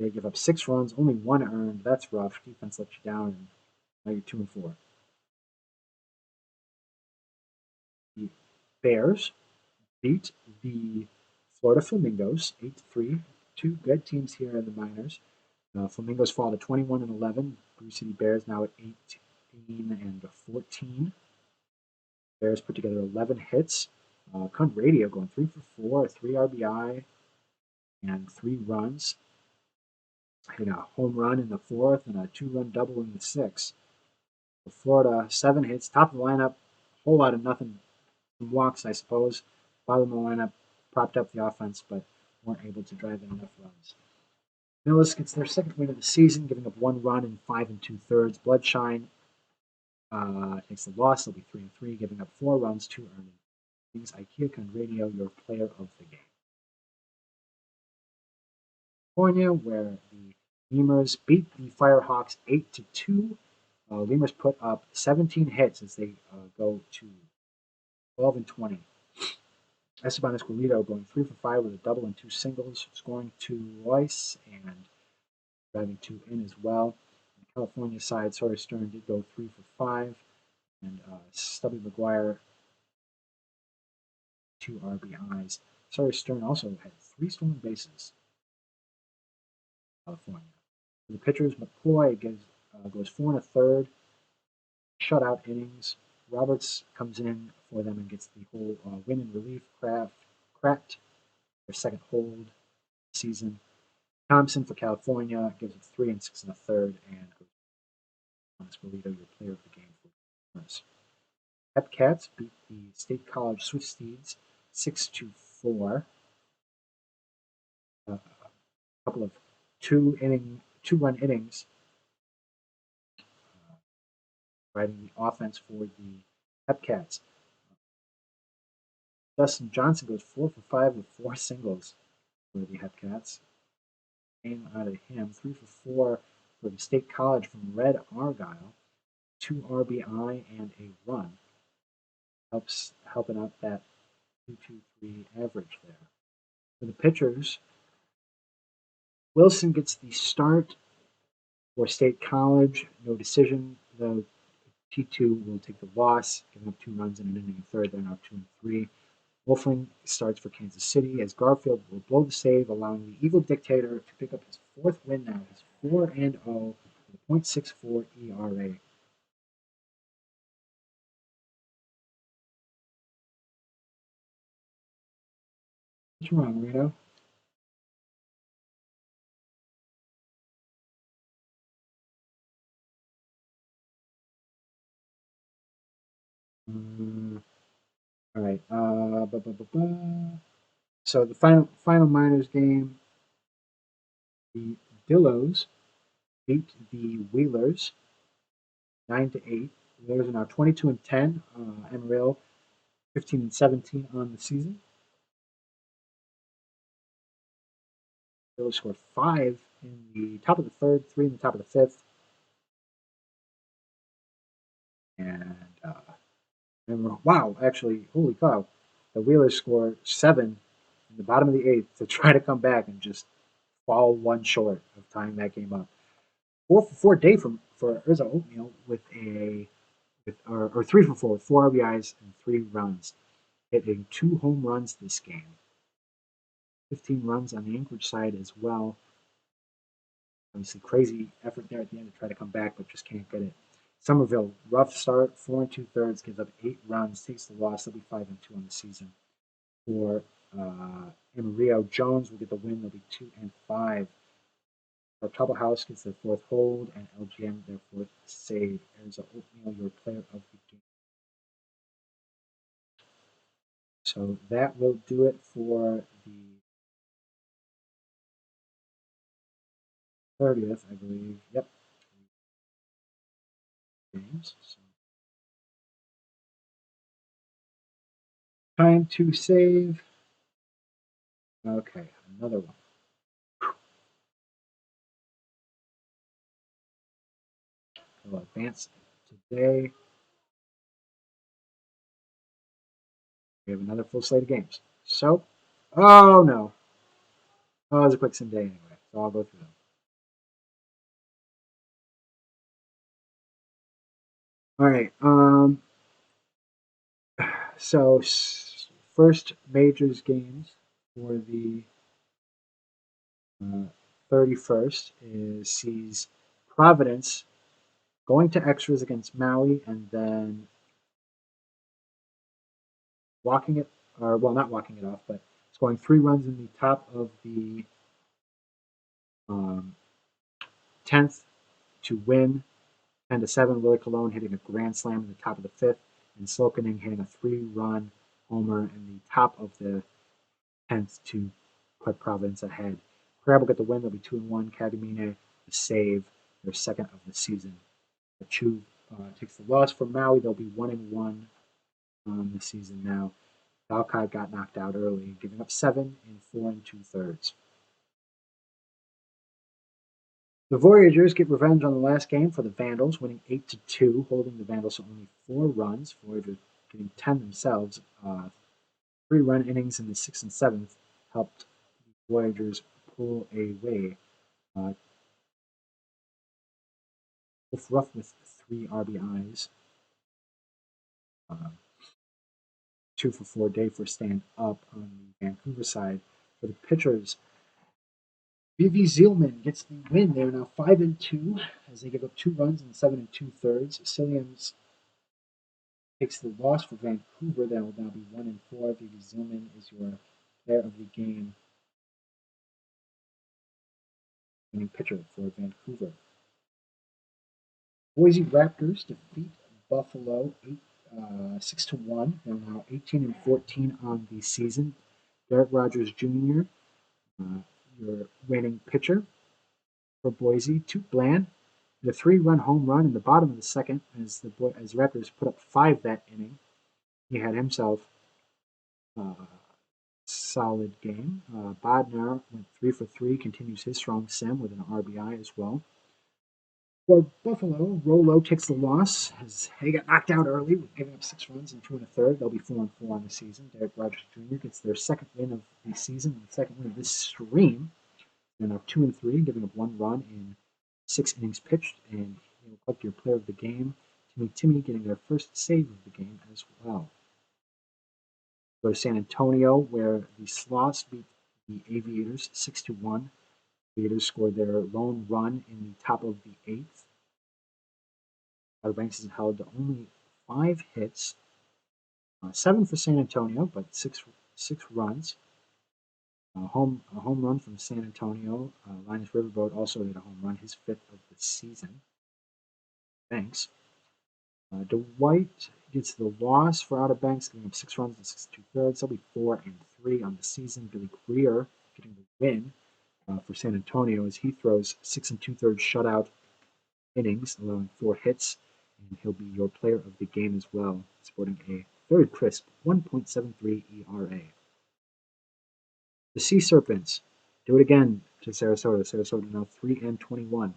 They give up 6 runs, only 1 earned. That's rough. Defense lets you down, and now you're 2-4. The Bears beat the Florida Flamingos 8-3. 2 good teams here in the minors. Flamingos fall to 21-11. Brew City Bears now at 18-14. Bears put together 11 hits. Radio going 3 for 4, 3 RBI, and 3 runs. Hit a home run in the 4th and a 2-run double in the 6th. For Florida, 7 hits, top of the lineup, whole lot of nothing. Some walks, I suppose. Bottom of the lineup, propped up the offense, but weren't able to drive in enough runs. Millis gets their second win of the season, giving up 1 run in 5 2/3. Bloodshine takes the loss. They'll be 3-3, giving up 4 runs, 2 earned. IKEA Radio, your player of the game. California, where the Lemurs beat the Firehawks 8-2. Lemurs put up 17 hits as they go to 12-20. Esteban Escobedo going 3 for 5 with a double and 2 singles, scoring twice and driving 2 in as well. On the California side, Sawyer Stern did go 3 for 5, and Stubby McGuire 2 RBIs. Sawyer Stern also had 3 stolen bases. California. For the pitchers, McCoy goes 4 1/3, shutout innings. Roberts comes in for them and gets the whole win in relief. Kraft, their second hold season. Thompson for California gives up 3 6 1/3, and Thomas Bolito, your player of the game for Lemurs. Hepcats beat the State College Swift Steeds 6-4. A couple of 2-run innings, riding the offense for the Hepcats. Dustin Johnson goes 4 for 5 with 4 singles for the Hepcats. Came out of him 3 for 4 for the State College from Red Argyle, 2 RBI and a run. Helping out that 2.23 average there. For the pitchers, Wilson gets the start for State College. No decision. The T2 will take the loss, giving up 2 runs in an inning and third. They're now 2-3. Wolfling starts for Kansas City as Garfield will blow the save, allowing the Eagle Dictator to pick up his 4th win now. He's 4-0 with a .64 ERA. What's wrong, Rito? All right. So the final minors game, the Dillos beat the Wheelers 9-8. The Wheelers are now 22-10. Amarillo 15-17 on the season. Dillos scored 5 in the top of the 3rd, 3 in the top of the 5th. And wow, actually, holy cow, the Wheelers scored 7 in the bottom of the 8th to try to come back and just fall 1 short of tying that game up. 4 for 4 day for Urza Oatmeal with 3 for 4 with 4 RBIs and 3 runs, hitting 2 home runs this game. 15 runs on the Anchorage side as well. Obviously, crazy effort there at the end to try to come back, but just can't get it. Somerville, rough start, 4 2/3, gives up 8 runs, takes the loss. They'll be 5-2 on the season. For Amarillo, Jones will get the win. They'll be 2-5. For Trouble House gets their fourth hold, and LGM their fourth save. Arizona Oatmeal, your player of the game. So that will do it for the 30th, I believe. Yep. Games. So time to save. Okay, another one. We'll advance today. We have another full slate of games. So, oh no. Oh, it was a quick sim day anyway, so I'll go through them. All right. So first majors games for the 31st sees Providence going to extras against Maui and then walking it, or well, not walking it off, but scoring 3 runs in the top of the 10th to win 10-7. Willie Colon hitting a grand slam in the top of the 5th, and Slokening hitting a 3-run homer in the top of the 10th to put Providence ahead. Crab will get the win. They'll be 2-1. Catamine the save, their second of the season. Chu takes the loss for Maui. They'll be 1-1 on the season now. Alcott got knocked out early, giving up 7 in 4 2/3. The Voyagers get revenge on the last game for the Vandals, winning 8-2, holding the Vandals to only 4 runs. Voyagers getting 10 themselves. 3-run innings in the 6th and 7th helped the Voyagers pull away. Ruff with 3 RBIs. 2-for-4 day for stand up on the Vancouver side. For the pitchers, B.V. Zielman gets the win. They're now 5-2 as they give up 2 runs in 7 2/3. Silliams takes the loss for Vancouver. That will now be 1-4. B.V. Zielman is your player of the game, winning pitcher for Vancouver. Boise Raptors defeat Buffalo 6-1. They're now 18-14 on the season. Derek Rogers Jr., your winning pitcher for Boise. Toot Bland, the 3-run home run in the bottom of the second as Raptors put up 5 that inning. He had himself a solid game. Bodnar went 3-for-3, continues his strong sim with an RBI as well. For Buffalo, Rolo takes the loss as he got knocked out early, giving up 6 runs in 2 1/3. They'll be 4-4 on the season. Derek Rogers Jr. gets their second win of the season and the second win of this stream. They're now 2-3, giving up 1 run in 6 innings pitched, and he'll collect your player of the game. Timmy getting their first save of the game as well. Go to San Antonio, where the Sloths beat the Aviators 6-1. The Aviators scored their lone run in the top of the 8th. Outer Banks is held to only 5 hits, 7 for San Antonio, but six runs. A home run from San Antonio. Linus Riverboat also hit a home run, his 5th of the season. Thanks. Dwight gets the loss for Outer Banks, giving up 6 runs in 6 2/3. They'll be 4-3 on the season. Billy Greer getting the win for San Antonio as he throws 6 2/3 shutout innings, allowing 4 hits, and he'll be your player of the game as well, sporting a very crisp 1.73 ERA. The Sea Serpents do it again to Sarasota. Sarasota now 3-21.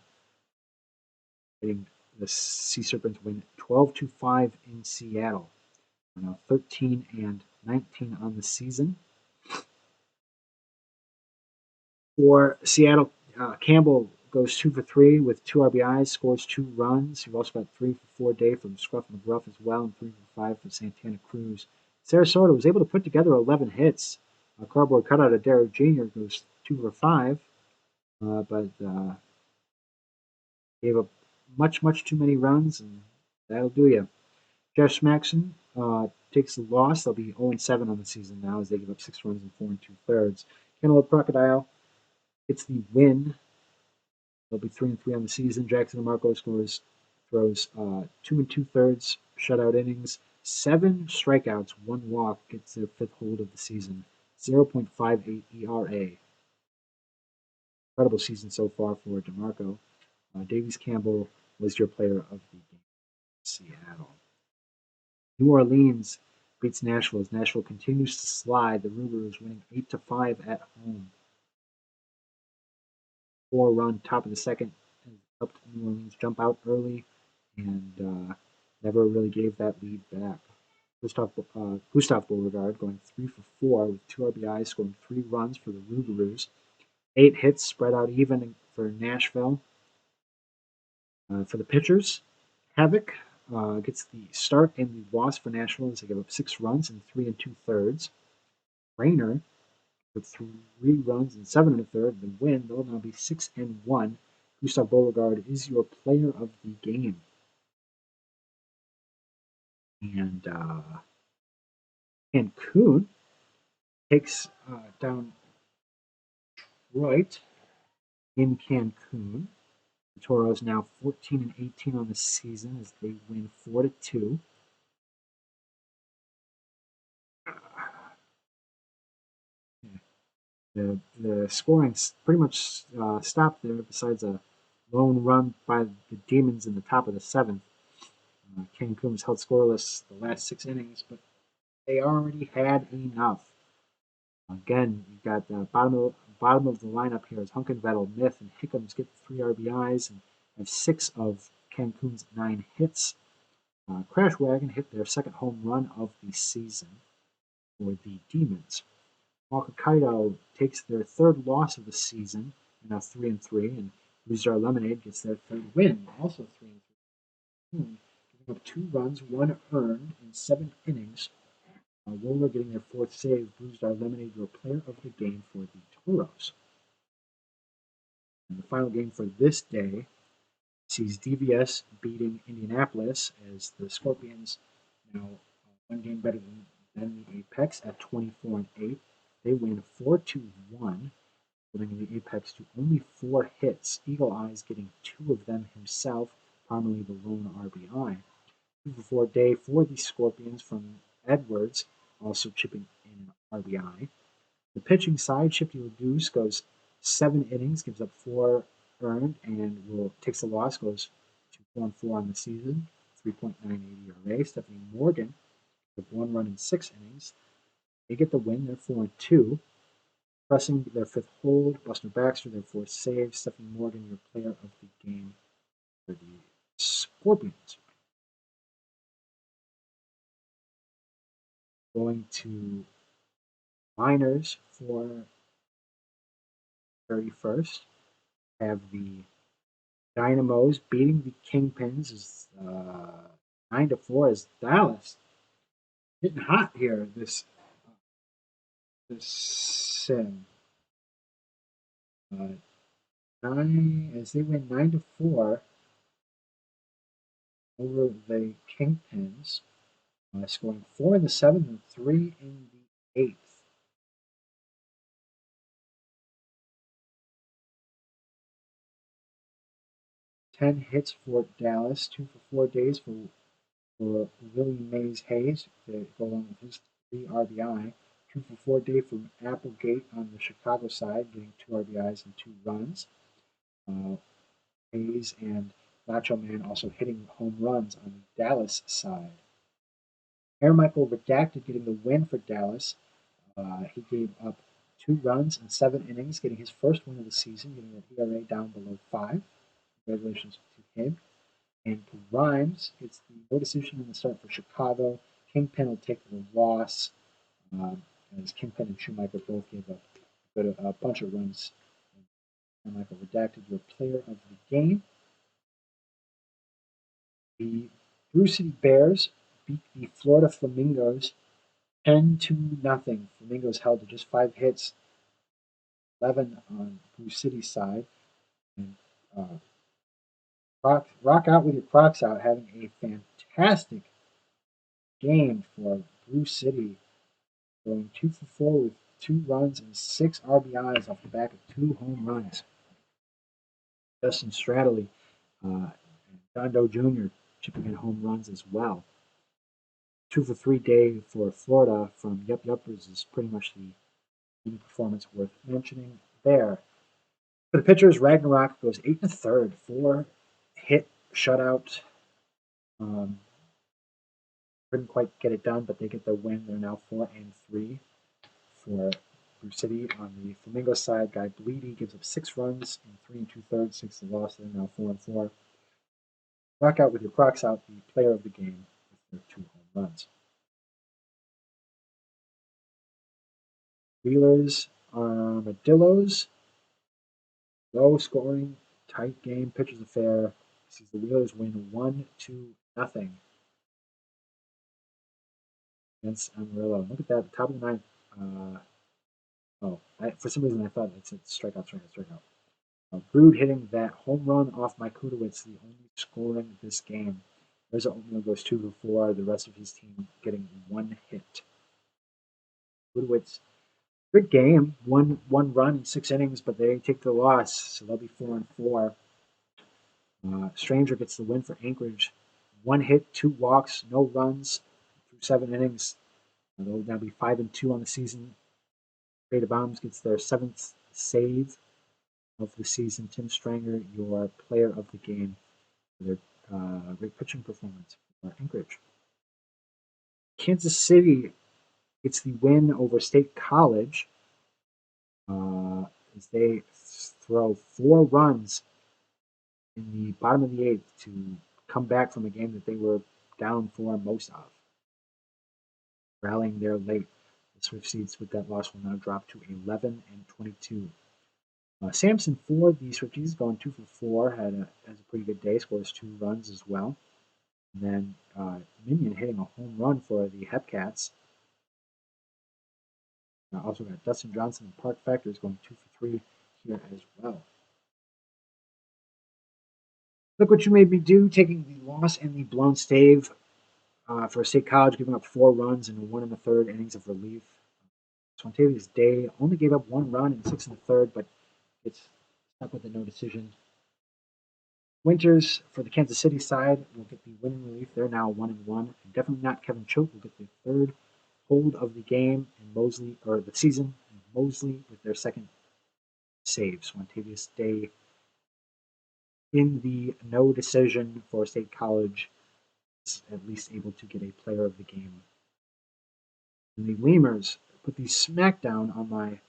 Getting the Sea Serpents win 12-5 in Seattle. We're now 13-19 on the season. For Seattle, Campbell goes 2-for-3 with 2 RBIs, scores 2 runs. You've also got 3-for-4 day from Scruff McGruff as well, and 3-for-5 for Santana Cruz. Sarasota was able to put together 11 hits. A cardboard cutout of Derek Jr. goes 2-for-5, but gave up much too many runs and That'll do you. Josh Smaxson takes the loss. They'll be 0-7 on the season now as they give up 6 runs in 4 2/3. Cantaloupe Crocodile gets the win. They'll be 3-3 on the season. Jackson DeMarco throws 2 2/3 shutout innings, 7 strikeouts, 1 walk, gets their fifth hold of the season. 0.58 ERA. Incredible season so far for DeMarco. Davies Campbell was your player of the game. Seattle. New Orleans beats Nashville as Nashville continues to slide. The Rougarous winning 8-5 at home. 4-run top of the second helped New Orleans jump out early and never really gave that lead back. Gustav Beauregard going 3 for 4 with 2 RBIs, scoring 3 runs for the Rougarous. 8 hits spread out even for Nashville. For the pitchers, Havoc gets the start and the loss for Nashville as they give up 6 runs in 3 2/3. Rayner with 3 runs in 7 1/3. The win, they'll now be 6-1. Gustav Beauregard is your player of the game. And Cancun takes down Detroit in Cancun. The Toros now 14-18 on the season as they win 4-2. The scoring pretty much stopped there, besides a lone run by the Demons in the top of the seventh. Cancun was held scoreless the last 6 innings, but they already had enough. Again, you got the bottom of the lineup here is Hunkenvettel, Myth, and Hickams get 3 RBIs and have 6 of Cancun's 9 hits. Crash Wagon hit their second home run of the season for the Demons. Hokkaido takes their third loss of the season, now 3-3, and Blizzard Lemonade gets their third win, also 3-3. Giving up 2 runs, 1 earned in 7 innings. Roller getting their fourth save. Blizzard Lemonade, your player of the game for the Toros. And the final game for this day sees DVS beating Indianapolis as the Scorpions, now 1 game better than the Apex at 24-8. They win 4-1, holding the Apex to only 4 hits. Eagle Eyes getting 2 of them himself, primarily the lone RBI. 2-for-4 day for the Scorpions from Edwards, also chipping in an RBI. The pitching side, Shifty Lagoose goes 7 innings, gives up 4 earned, and takes the loss, goes to 4-4 on the season, 3.98 ERA. Stephanie Morgan with 1 run in 6 innings. They get the win. They're 4-2. Pressing their fifth hold. Buster Baxter, their fourth save. Stephanie Morgan, your player of the game for the Scorpions. Going to minors for 31st. Have the Dynamos beating the Kingpins as 9-4 as Dallas getting hot here this sim. As they win 9-4 over the Kingpins, scoring 4 in the 7th and 3 in the 8th. Ten hits for Dallas, 2-for-4 days for Willie Mays Hayes to go along with his 3 RBI. 2-for-4 day from Applegate on the Chicago side, getting 2 RBIs and 2 runs. Hayes and Nacho Man also hitting home runs on the Dallas side. Michael Redacted getting the win for Dallas. He gave up 2 runs in 7 innings, getting his first win of the season, getting the ERA down below 5. Congratulations to him. And Grimes gets the no decision in the start for Chicago. Kingpin will take the loss, as Kingpin and Shoemaker both gave up a bunch of runs. Michael Redacted, your player of the game. The Brew City Bears beat the Florida Flamingos 10-0. Flamingos held to just 5 hits, 11 on Brew City's side. And Rock out with your Crocs out, having a fantastic game for Blue City, going 2 for 4 with 2 runs and 6 RBIs off the back of 2 home runs. Justin Stradley and John Doe Jr. chipping in home runs as well. 2 for 3 day for Florida from Yup Yuppers is pretty much the only performance worth mentioning there. For the pitchers, Ragnarok goes 8 1/3, 4-hit shutout. Um, couldn't quite get it done, but they get the win. They're now 4-3 for Blue City. On the Flamingo side, Guy Bleedy gives up 6 runs in 3 2/3, 6 the loss. They're now 4-4. Rock out with your Crocs out, the player of the game with their 2 home runs. Wheelers, Armadillos, low scoring, tight game, pitchers affair. Sees the Wheelers win 1-0 against Amarillo. Look at that, top of the ninth. For some reason I thought it said strikeout. Brood hitting that home run off Mike Kudowitz, the only scoring this game. Reza Oatmeal goes 2 for 4, the rest of his team getting 1 hit. Kudowitz, good game, one run in 6 innings, but they take the loss, so they'll be 4-4. Stranger gets the win for Anchorage. 1 hit, 2 walks, no runs through 7 innings. They'll now be 5-2 on the season. Beta Bombs gets their 7th save of the season. Tim Stranger, your player of the game, for their great pitching performance for Anchorage. Kansas City gets the win over State College as they throw 4 runs in the bottom of the 8th to come back from a game that they were down for most of. Rallying there late. The Swift Seeds with that loss will now drop to 11-22. Samson for the Swifties going 2 for 4, has a pretty good day, scores 2 runs as well. And then Minion hitting a home run for the Hepcats. Also got Dustin Johnson and Park Factors going 2 for 3 here as well. Look what you made me do, taking the loss and the blown stave for State College, giving up 4 runs in 1 1/3 innings of relief. Swantavius Day only gave up 1 run in 6 1/3, but it's stuck with a no decision. Winters for the Kansas City side will get the win in relief. They're now 1-1. And definitely not Kevin Choate will get the 3rd hold of the game in Mosley, or the season, in Mosley with their 2nd save. Swantavius Day in the no decision for State College is at least able to get a player of the game. And the Lemurs put the smackdown on my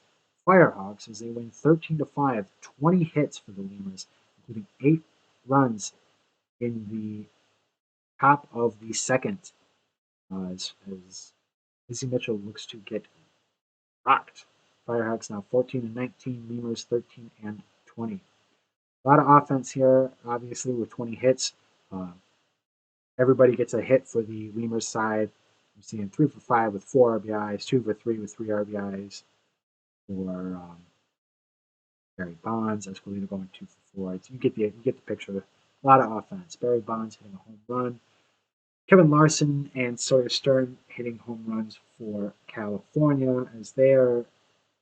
Firehawks as they win 13-5, 20 hits for the Lemurs, including 8 runs in the top of the 2nd. As Izzy Mitchell looks to get rocked. Firehawks now 14-19, Lemurs 13-20. A lot of offense here, obviously, with 20 hits. Everybody gets a hit for the Lemurs side. I'm seeing 3 for 5 with 4 RBIs, 2 for 3 with 3 RBIs for Barry Bonds. Escolito going 2 for 4. You get the picture. A lot of offense. Barry Bonds hitting a home run. Kevin Larson and Sawyer Stern hitting home runs for California as they are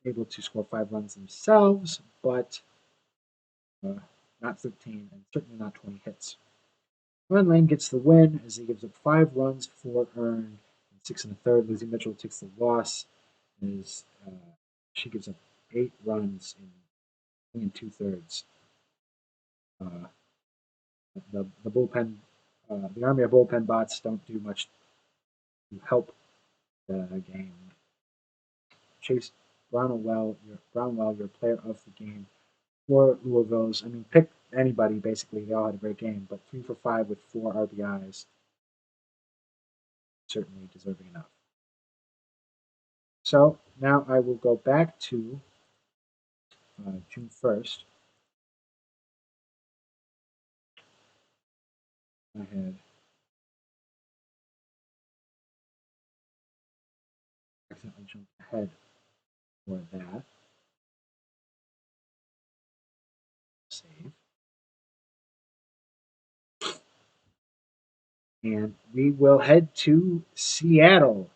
able to score 5 runs themselves, but not 13 and certainly not 20 hits. Ryan Lane gets the win as he gives up 5 runs, 4 earned, in 6 1/3. Lizzie Mitchell takes the loss as she gives up 8 runs in 2/3. The bullpen, the army of bullpen bots don't do much to help the game. Chase Brownwell, your player of the game for Louisville's. I mean, pick anybody basically. They all had a great game, but 3 for 5 with 4 RBIs, certainly deserving enough. So now I will go back to June 1st. I had accidentally jumped ahead for that. Save. And we will head to Seattle,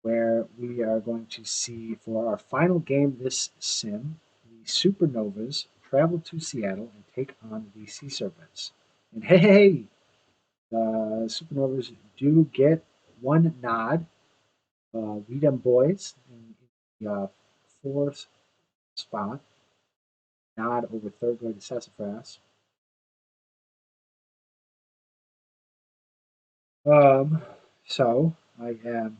where we are going to see for our final game this sim, the Supernovas travel to Seattle and take on the Sea Serpents. And hey, the Supernovas do get one nod. We them boys in the fourth spot, nod over third grade Sassafras. Um, so I am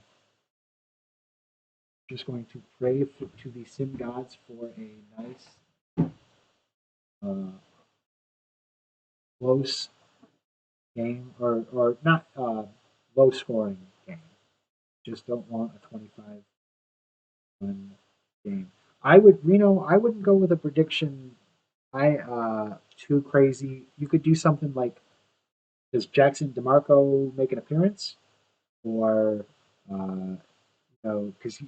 just going to pray to the sim gods for a nice, uh, close game, or not low scoring game. Just don't want a 25-1 game. I would, I wouldn't go with a prediction. Too crazy. You could do something like, does Jackson DeMarco make an appearance, or because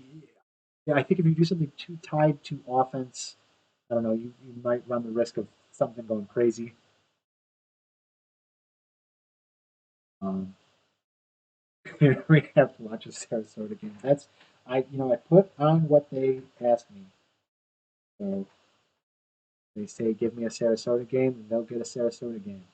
yeah, I think if you do something too tied to offense, I don't know, you might run the risk of something going crazy. Um, we have to watch a Sarasota game. I put on what they asked me. So they say give me a Sarasota game, and they'll get a Sarasota game.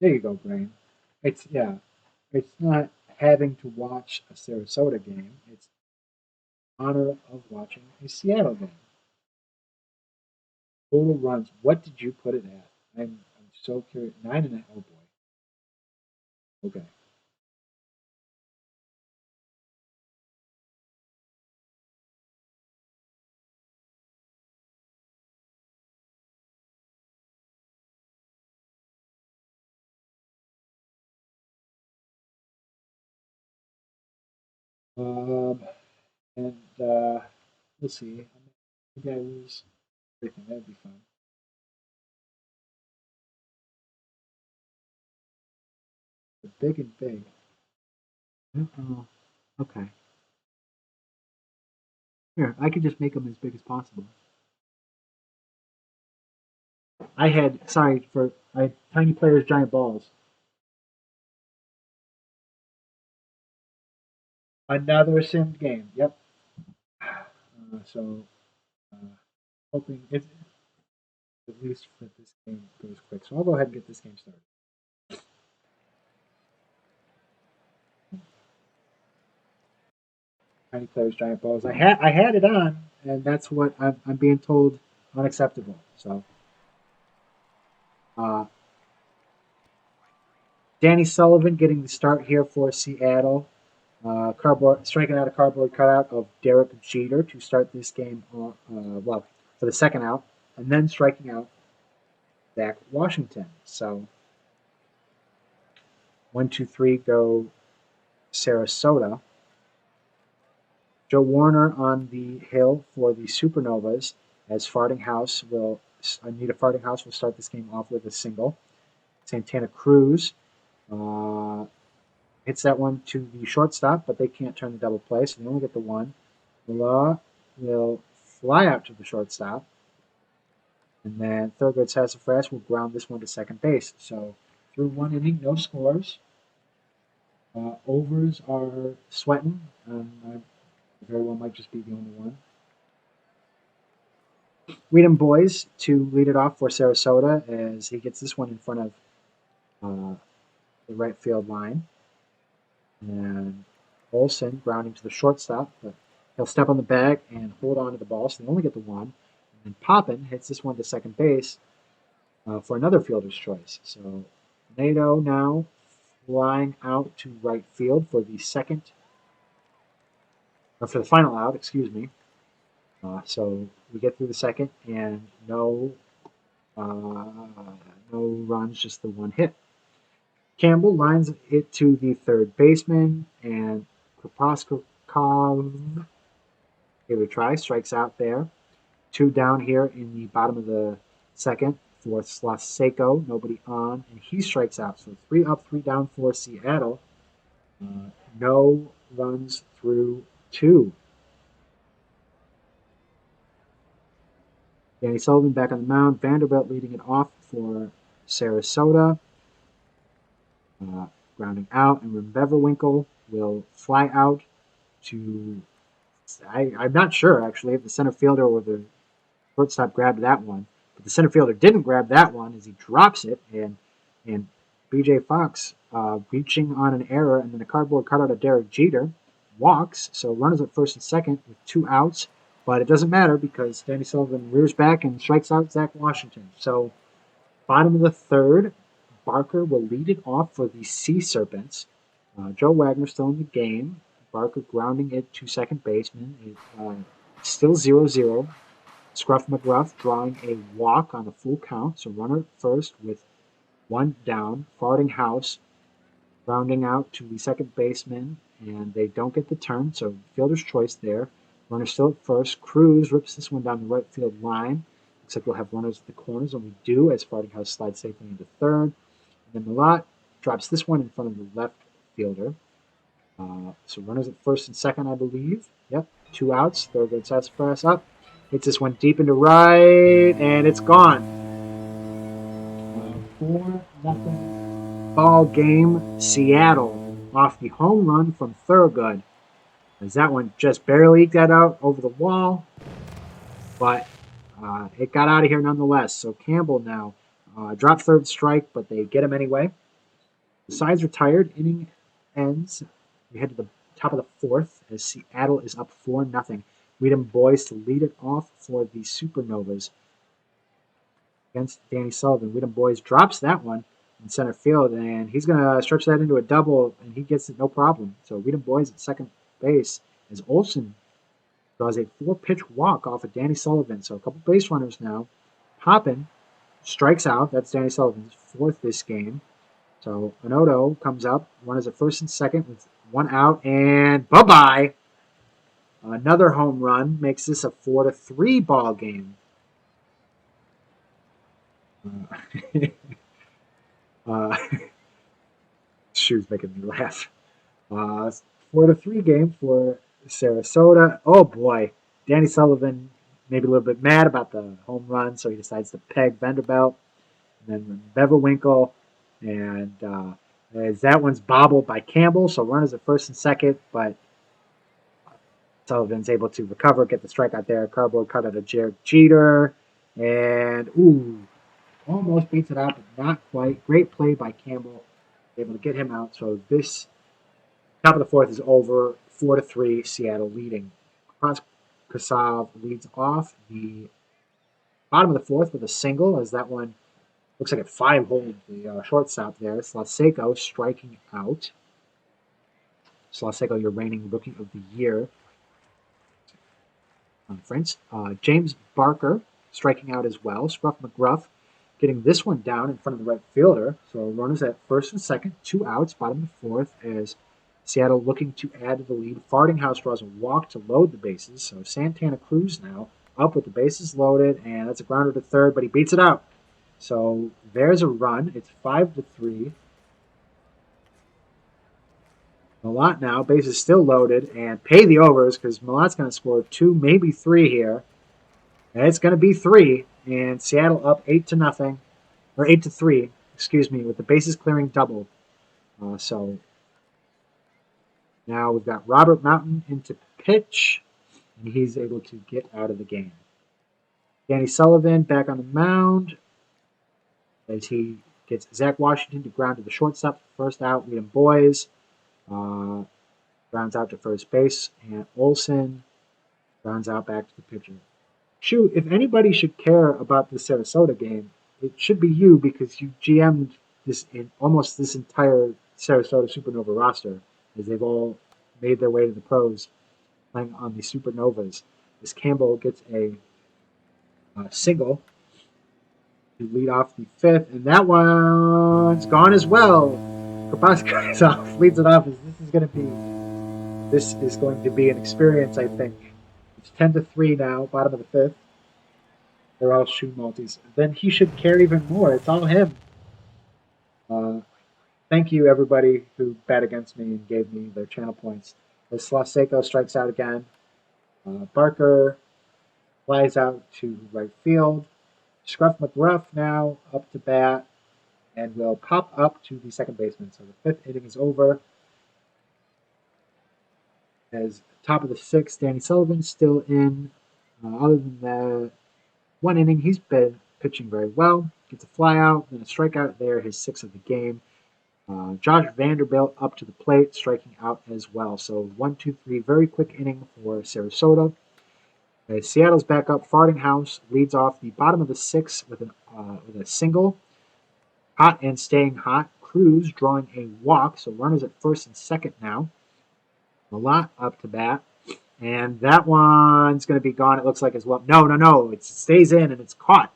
There you go, Brain. It's yeah, it's not having to watch a Sarasota game. It's honor of watching a Seattle game. Total runs. What did you put it at? I'm so curious. 9.5. Oh boy. Okay. Um, and we'll see. Maybe I lose everything. That'd be fun. But big and big. Oh, okay. Here, I could just make them as big as possible. I had, sorry for, I had tiny players, giant balls. Another sim game. Yep. So, hoping it, at least that this game goes quick. So I'll go ahead and get this game started. Tiny players, giant balls. I had it on, and that's what I'm being told unacceptable. So, uh, Danny Sullivan getting the start here for Seattle. Cardboard striking out a cardboard cutout of Derek Jeter to start this game. Well, for the second out, and then striking out Zach Washington. So 1, 2, 3 go Sarasota. Joe Warner on the hill for the Supernovas, as Anita Farting House will start this game off with a single. Santana Cruz uh, hits that one to the shortstop, but they can't turn the double play, so they only get the one. Law will fly out to the shortstop, and then Thurgood Sassafras will ground this one to second base. So through one inning, no scores. Overs are sweating. I very well might just be the only one. Weedham Boys to lead it off for Sarasota as he gets this one in front of uh, the right field line. And Olson grounding to the shortstop, but he'll step on the bag and hold on to the ball, so they only get the one. And then Poppin hits this one to second base for another fielder's choice. So NATO now flying out to right field for the second, or for the final out, excuse me. So we get through the second, and no runs, just the one hit. Campbell lines it to the third baseman, and Kroposkov gave it a try, strikes out there. Two down here in the bottom of the second. fourth, Sloths, nobody on, and he strikes out. So 3 up, 3 down for Seattle. No runs through 2. Danny Sullivan back on the mound. Vanderbilt leading it off for Sarasota. Grounding out, and Rembeverwinkle will fly out to. I'm not sure actually if the center fielder or the shortstop grabbed that one, but the center fielder didn't grab that one as he drops it, and B.J. Fox reaching on an error, and then a cardboard cutout of Derek Jeter walks. So runners at first and second with 2 outs, but it doesn't matter because Danny Sullivan rears back and strikes out Zach Washington. So bottom of the third, Barker will lead it off for the Sea Serpents. Joe Wagner still in the game. Barker grounding it to second baseman. It's still 0-0. Scruff McGruff drawing a walk on a full count. So runner at first with 1 down. Farting House rounding out to the second baseman, and they don't get the turn. So fielder's choice there. Runner still at first. Cruz rips this one down the right field line. Looks like we'll have runners at the corners, and we do as Farting House slides safely into third. And then Milot drops this one in front of the left fielder. So runners at first and second, I believe. Yep, 2 outs. Third Sassafras up. Hits this one deep into right, and it's gone. 4-0 ball game. Seattle off the home run from Thurgood. As that one just barely got out over the wall, but it got out of here nonetheless. So Campbell now dropped third strike, but they get him anyway. The sides are tired. Inning ends. We head to the top of the fourth as Seattle is up 4-0. Weedham Boys to lead it off for the Supernovas against Danny Sullivan. Weedham Boys drops that one in center field, and he's going to stretch that into a double, and he gets it no problem. So Weedham Boys at second base as Olson draws a 4-pitch walk off of Danny Sullivan. So a couple base runners now. Hoppin strikes out. That's Danny Sullivan's 4th this game. So Anoto comes up. Runners at first and second with 1 out, and bye-bye. Another home run makes this a 4-3 ball game. Shoe's making me laugh. 4-3 game for Sarasota. Oh boy, Danny Sullivan maybe a little bit mad about the home run, so he decides to peg Vanderbilt, and then Beverwinkle, and as that one's bobbled by Campbell, so runners at first and second, but Sullivan's able to recover, get the strikeout there. Cardboard cutout of Derek Jeter, and almost beats it out, but not quite. Great play by Campbell, able to get him out. So this top of the fourth is over. 4-3, Seattle leading. Kasov leads off the bottom of the fourth with a single, as that one looks like it 5-holed the shortstop there. Sloths striking out. Sloths, your reigning Rookie of the Year conference. James Barker striking out as well. Scruff McGruff getting this one down in front of the right fielder. So runners at first and second, 2 outs, bottom of the fourth, as Seattle looking to add to the lead. Farting House draws a walk to load the bases. So Santana Cruz now up with the bases loaded, and that's a grounder to third, but he beats it out. So there's a run. It's 5-3. Milot now, bases still loaded, and pay the overs because Milot's going to score 2, maybe 3 here. And it's going to be 3, and Seattle up 8-0, or 8-3, excuse me, with the bases clearing double. So now we've got Robert Mountain into pitch, and he's able to get out of the game. Danny Sullivan back on the mound as he gets Zach Washington to ground to the shortstop. First out, Weedham Boys. Grounds out to first base, and Olson grounds out back to the pitcher. Shoot, if anybody should care about the Sarasota game, it should be you because you GM'd almost this entire Sarasota Supernova roster as they've all made their way to the pros playing on the Supernovas. As Campbell gets a single to lead off the fifth, and that one's gone as well. Kopaskarov leads it off as this is going to be an experience, I think. It's 10-3 now, bottom of the fifth. They're all shoe multis. Then he should care even more. It's all him. Uh, Thank you, everybody who bet against me and gave me their channel points. As Sloths strikes out again, Barker flies out to right field. Scruff McGruff now up to bat and will pop up to the second baseman. So the fifth inning is over. As top of the sixth, Danny Sullivan's still in. Other than that, one inning, he's been pitching very well. Gets a flyout, then a strikeout there, his sixth of the game. Josh Vanderbilt up to the plate, striking out as well. So 1-2-3, very quick inning for Sarasota. As Seattle's back up, Farting House leads off the bottom of the sixth with a single. Hot and staying hot. Cruz drawing a walk, so runners at first and second now. Malott up to bat. And that one's going to be gone, it looks like, as well. No. It stays in and it's caught.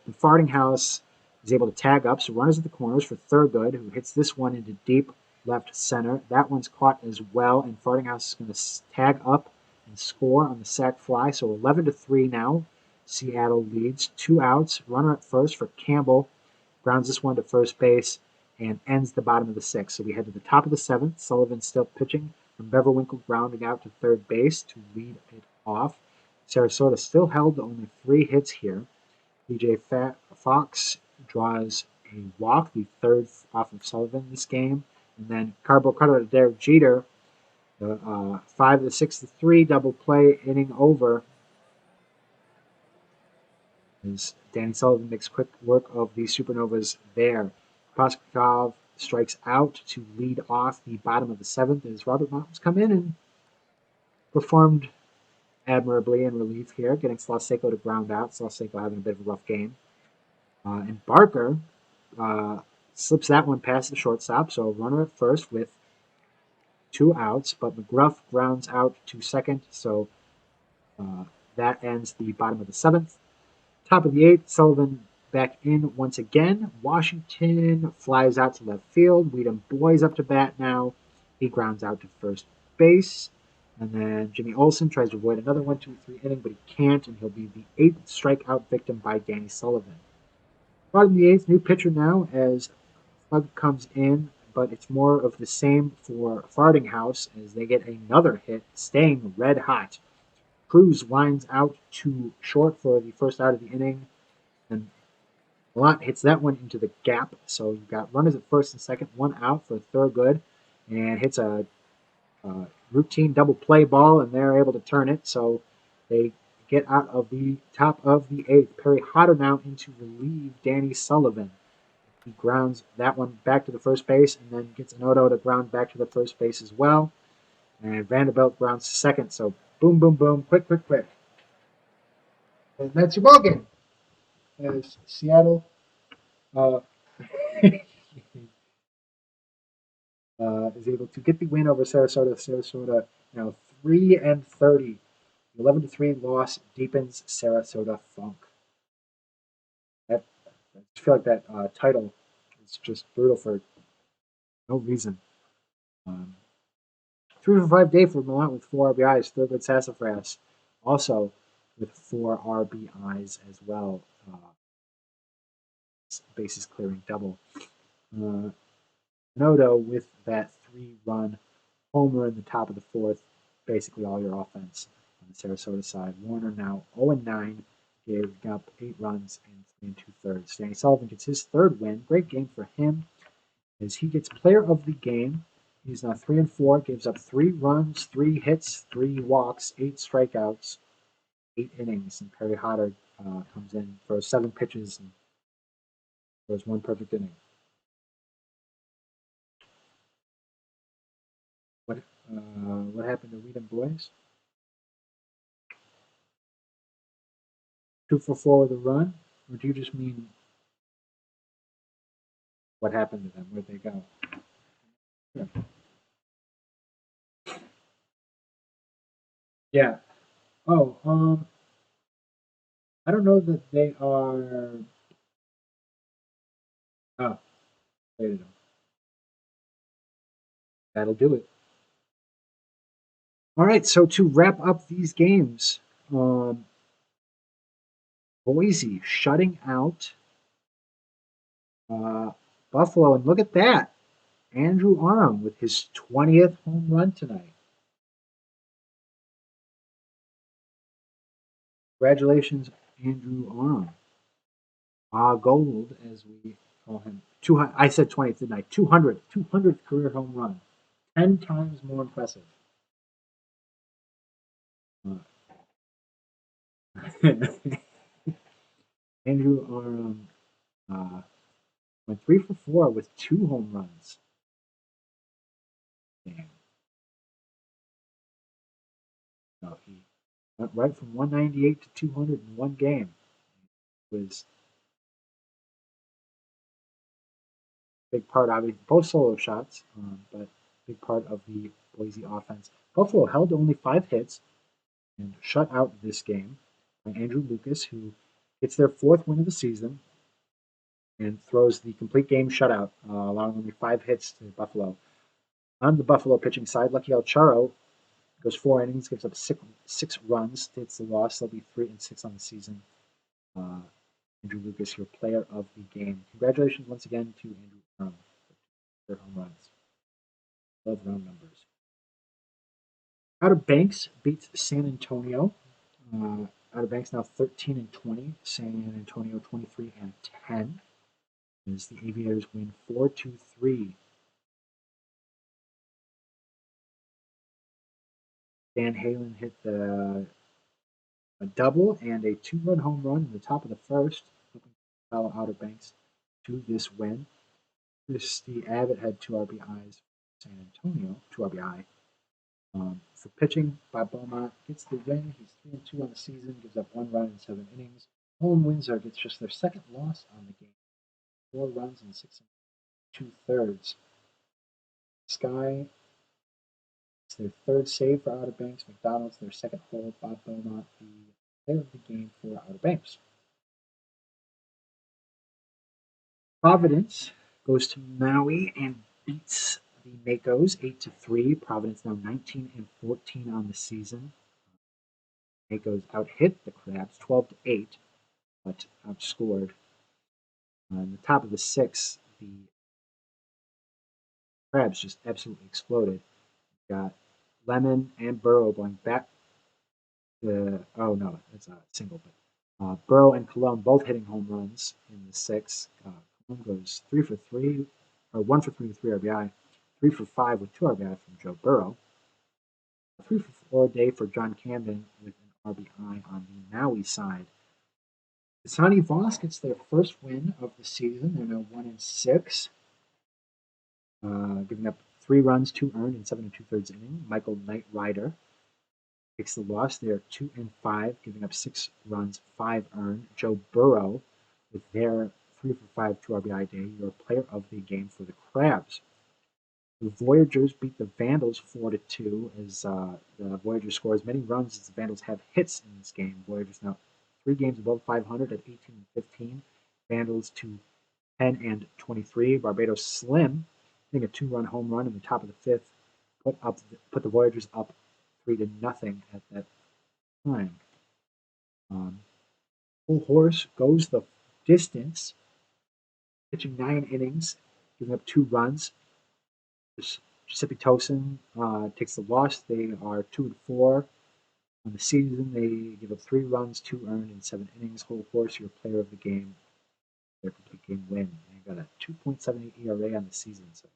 The Farting House is able to tag up, so runners at the corners for Thurgood, who hits this one into deep left center. That one's caught as well, and Farting House is going to tag up and score on the sac fly. So 11-3 now. Seattle leads. 2 outs. Runner at first for Campbell. Grounds this one to first base and ends the bottom of the sixth. So we head to the top of the seventh. Sullivan still pitching, and Beverwinkle grounding out to third base to lead it off. Sarasota still held to only 3 hits here. DJ Fox draws a walk, the third off of Sullivan this game. And then Carbo Cutter to Derek Jeter, the 5-6-3 double play inning over. As Danny Sullivan makes quick work of the Supernovas there. Proskov strikes out to lead off the bottom of the seventh as Robert Mountains come in and performed admirably in relief here, getting Sloths to ground out. Sloths having a bit of a rough game. And Barker slips that one past the shortstop, so runner at first with 2 outs, but McGruff grounds out to second, so that ends the bottom of the seventh. Top of the eighth, Sullivan back in once again. Washington flies out to left field. Weedham Boys up to bat now. He grounds out to first base. And then Jimmy Olsen tries to avoid another 1-2-3 inning, but he can't, and he'll be the 8th strikeout victim by Danny Sullivan. Bottom of the 8th, new pitcher now as Slug comes in, but it's more of the same for Farting House as they get another hit, staying red hot. Cruz lines out to short for the first out of the inning, and Malott hits that one into the gap. So you've got runners at first and second, 1 out for Thurgood, and hits a routine double play ball, and they're able to turn it. So they get out of the top of the 8th. Perry Hodder now in to relieve Danny Sullivan. He grounds that one back to the first base and then gets an auto to ground back to the first base as well. And Vanderbilt grounds to second. So boom, boom, boom, quick. And that's your ball game. As Seattle is able to get the win over Sarasota. Sarasota now 3-30. 11-3 loss deepens Sarasota funk. I just feel like that title is just brutal for no reason. 3 for 5 day for Malott with 4 RBIs. Thurgood Sassafras also with 4 RBIs as well. Bases clearing double. Noto with that 3-run homer in the top of the 4th. Basically all your offense on the Sarasota side. Warner now 0-9, gave up 8 runs in 3 2/3. Danny Sullivan gets his 3rd win. Great game for him as he gets player of the game. He's now 3-4, gives up 3 runs, 3 hits, 3 walks, 8 strikeouts, 8 innings. And Perry Hodder comes in, throws 7 pitches, and throws 1 perfect inning. What happened to Weedham Boys? 2 for 4 with a run? Or do you just mean what happened to them? Where'd they go? Yeah. Oh, I don't know that they are. Oh, wait a minute. That'll do it. All right, so to wrap up these games, Boise shutting out Buffalo. And look at that. Andrew Aram with his 20th home run tonight. Congratulations, Andrew Aram. Gold, as we call him. 200, I said 20th, didn't I? 200th career home run. 10 times more impressive. Andrew Aram went 3 for 4 with 2 home runs. Damn. So he went right from 198 to 200 in one game. It was a big part, obviously, both solo shots, but big part of the Boise offense. Buffalo held only 5 hits and shut out this game by Andrew Lucas, who gets their 4th win of the season and throws the complete game shutout, allowing only 5 hits to Buffalo. On the Buffalo pitching side, Lucky El Charo goes 4 innings, gives up six runs, takes the loss. They'll be 3-6 on the season. Andrew Lucas, your player of the game. Congratulations once again to Andrew for their home runs. Love round numbers. Outer Banks beats San Antonio. Outer Banks now 13-20. San Antonio 23-10. As the Aviators win 4-3. Dan Halen hit a double and a 2-run home run in the top of the first, helping propel Outer Banks to this win. Christy Abbott had 2 RBIs for San Antonio, 2 RBI. For pitching, Bob Beaumont gets the win. He's 3-2 on the season, gives up 1 run in 7 innings. Home Windsor gets just their 2nd loss on the game. 4 runs in 6 2/3. Sky, it's their 3rd save for Outer Banks. McDonald's their 2nd hold. Bob Beaumont, the player of the game for Outer Banks. Providence goes to Maui and beats the Makos 8-3. Providence now 19-14 on the season. Makos out-hit the Crabs 12-8, but outscored. In the top of the 6th, the Crabs just absolutely exploded. Got Lemon and Burrow going back to, oh no, it's a single, but Burrow and Cologne both hitting home runs in the 6th. Cologne goes 3 for 3, or 1 for 3 with 3 RBI, 3 for 5 with 2 RBI from Joe Burrow, 3 for 4 day for John Camden with an RBI on the Maui side. Sonny Voss gets their 1st win of the season. They're now 1-6, giving up 3 runs, 2 earned in 7 2/3 inning. Michael Knightrider takes the loss. They are 2-5, giving up 6 runs, 5 earned. Joe Burrow with their 3 for 5, 2 RBI day, your player of the game for the Crabs. The Voyagers beat the Vandals 4-2 as the Voyagers score as many runs as the Vandals have hits in this game. Voyagers now 3 games above 500 at 18-15. Vandals to 10-23. Barbados Slim hitting a 2-run home run in the top of the 5th put the Voyagers up 3-0 at that time. Full Horse goes the distance, pitching 9 innings, giving up 2 runs. Giuseppe Tosin takes the loss. They are 2-4 on the season. They give up 3 runs, 2 earned in 7 innings. Whole Horse, your player of the game, their complete game win. They got a 2.78 ERA on the season, so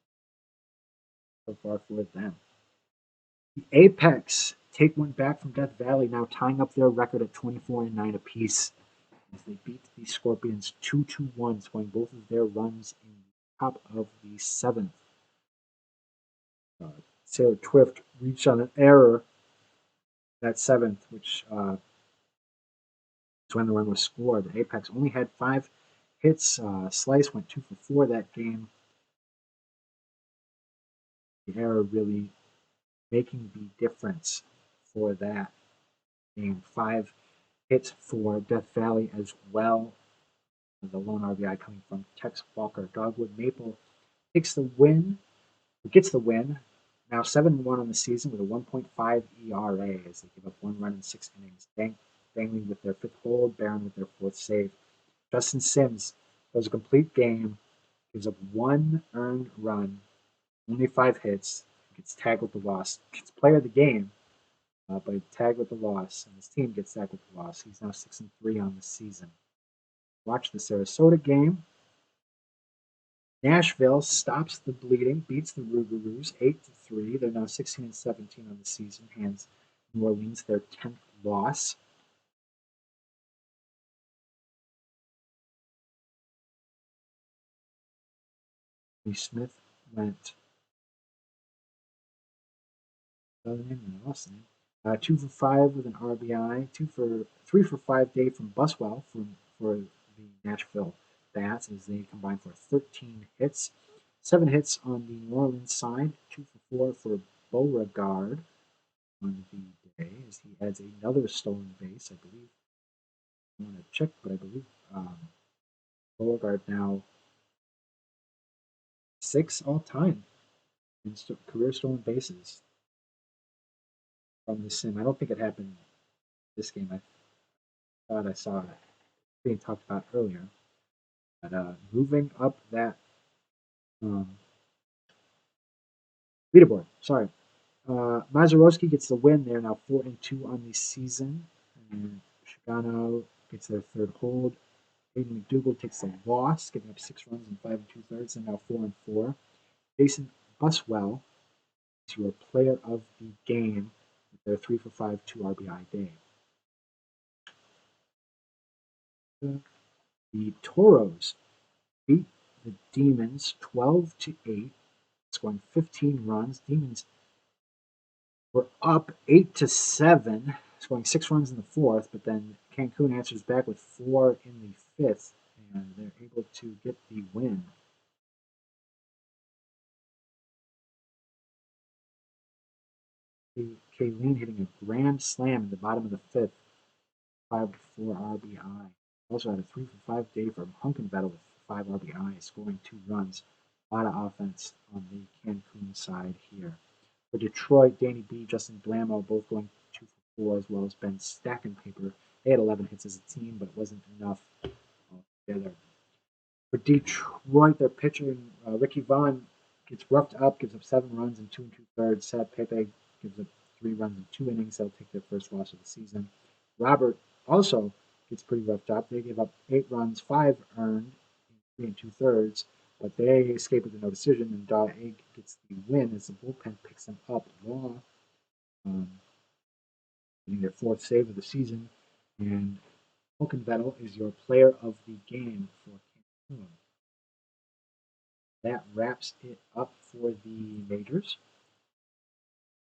far for them. The Apex take one back from Death Valley, now tying up their record at 24-9 apiece as they beat the Scorpions 2-1, scoring both of their runs in the top of the 7th. Sailor Twift reached on an error that 7th, which is when the run was scored. The Apex only had 5 hits. Slice went 2 for 4 that game. The error really making the difference for that game. 5 hits for Death Valley as well. The lone RBI coming from Tex Walker. Dogwood Maple gets the win. Now 7-1 on the season with a 1.5 ERA as they give up 1 run in 6 innings. Langley with their fifth hold, Barron with their fourth save. Justin Sims goes a complete game, gives up one earned run, only 5 hits, gets tagged with the loss, gets player of the game, but tagged with the loss, and his team gets tagged with the loss. He's now 6-3 on the season. Watch the Sarasota game. Nashville stops the bleeding, beats the Rougarous 8-3. They're now 16-17 on the season, hands New Orleans their 10th loss. Smith went 2 for 5 with an RBI, 3 for 5 day from Buswell for the Nashville Bats as they combine for 13 hits. 7 hits on the New Orleans side, 2 for 4 for Beauregard on the day as he adds another stolen base, I believe. I want to check, but I believe Beauregard now 6 all time in career stolen bases from the sim. I don't think it happened this game. I thought I saw it being talked about earlier. But moving up that um, leaderboard. Sorry. Mazeroski gets the win. They're now 4-2 on the season. And Chicano gets their third hold. Aiden McDougall takes the loss, giving up 6 runs in 5 2/3, and now 4-4. Jason Buswell is your player of the game with their 3 for 5, 2 RBI day. The Toros beat the Demons 12-8, scoring 15 runs. Demons were up 8-7, scoring 6 runs in the fourth, but then Cancun answers back with 4 in the fifth, and they're able to get the win. Kayleen hitting a grand slam in the bottom of the fifth, 5-4 RBI. Also had a 3 for 5 day from Hunkenvettel with 5 RBI, scoring 2 runs. A lot of offense on the Cancun side here. For Detroit, Danny B, Justin Blamo both going 2 for 4, as well as Ben Stackenpaper. They had 11 hits as a team, but it wasn't enough altogether. For Detroit, their pitcher, Ricky Vaughn, gets roughed up, gives up 7 runs in 2 2/3. Sad Pepe gives up 3 runs in 2 innings. They'll take their first loss of the season. Robert also gets pretty roughed up. They give up 8 runs, 5 earned in 3 2/3, but they escape with a no decision, and Daw Egg gets the win as the bullpen picks them up. Law getting their 4th save of the season, and Hunkenvettel is your player of the game for Cancun. That wraps it up for the majors.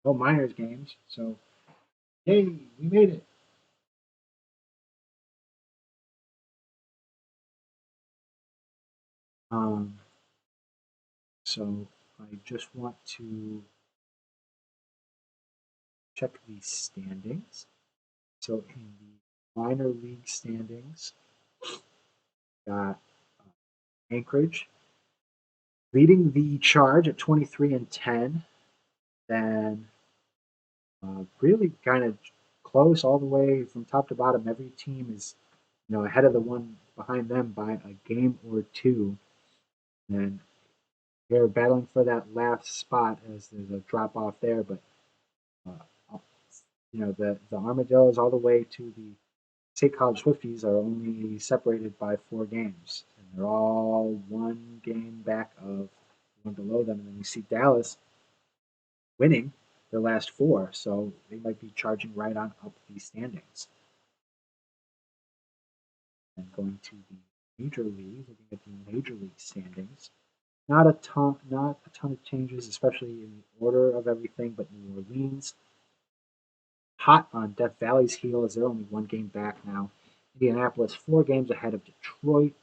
No minors games, so yay, we made it. So I just want to check the standings. So in the minor league standings, got Anchorage leading the charge at 23-10. Then really kind of close all the way from top to bottom. Every team is ahead of the one behind them by a game or two. And they're battling for that last spot as there's a drop off there, but the Armadillos all the way to the State College Swifties are only separated by 4 games, and they're all 1 game back of one below them. And then you see Dallas winning their last 4, so they might be charging right on up the standings. And going to the Major League, looking at the Major League standings, not a ton of changes, especially in the order of everything. But New Orleans, hot on Death Valley's heel as they're only 1 game back now. Indianapolis 4 games ahead of Detroit.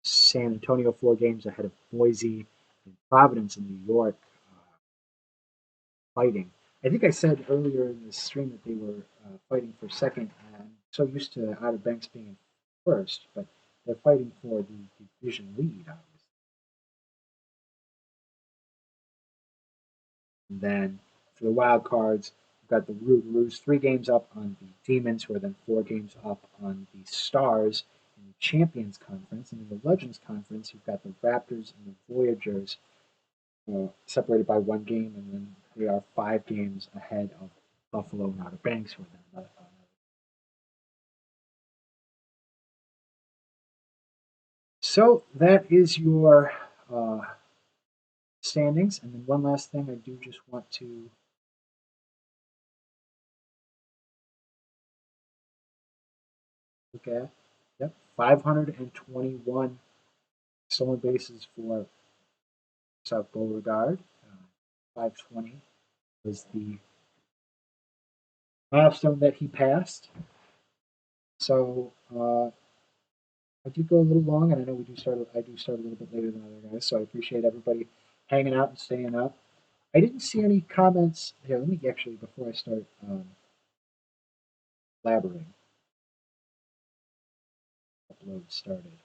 San Antonio 4 games ahead of Boise. And Providence in New York fighting. I think I said earlier in the stream that they were fighting for second. I'm so used to Outer Banks being first, but they're fighting for the division lead, obviously. And then for the wild cards, got the Rouge 3 games up on the Demons, who are then 4 games up on the Stars in the Champions Conference. And in the Legends Conference, you've got the Raptors and the Voyagers separated by 1 game, and then they are 5 games ahead of Buffalo and Outer Banks, who are then another. So that is your uh, standings. And then one last thing I do just want to look at. Yep, 521 stolen bases for South Beauregard. 520 was the milestone that he passed. So I did go a little long, and I know we do start. I do start a little bit later than other guys, so I appreciate everybody hanging out and staying up. I didn't see any comments here. Let me actually, before I start blabbering, upload started.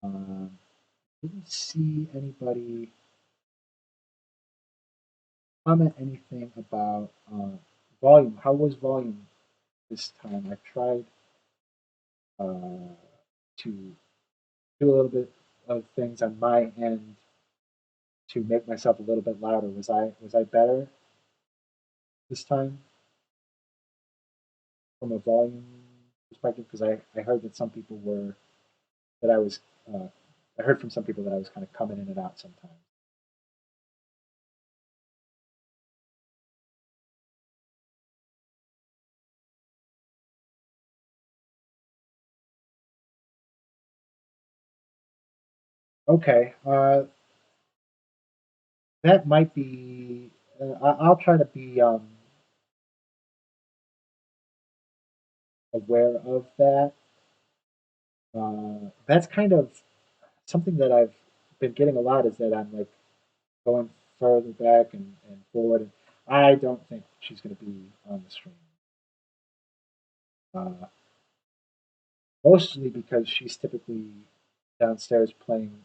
Didn't see anybody comment anything about volume. How was volume this time? I tried to do a little bit of things on my end to make myself a little bit louder. Was I better this time from a volume perspective? Because I heard that some people were that I was I heard from some people that I was kind of coming in and out sometimes. Okay, that might be. I'll try to be aware of that. That's kind of something that I've been getting a lot is that I'm like going further back and forward. And I don't think she's going to be on the stream. Uh, Mostly because she's typically downstairs playing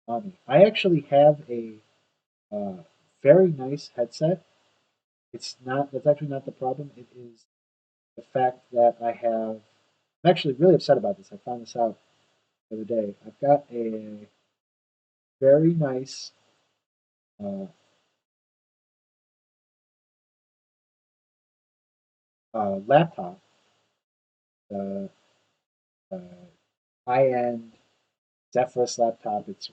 Mommy. I actually have a uh, very nice headset. It's not. That's actually not the problem. It is the fact that I have. I'm actually really upset about this. I found this out the other day. I've got a very nice uh, laptop, uh, uh, high-end Zephyrus laptop. It's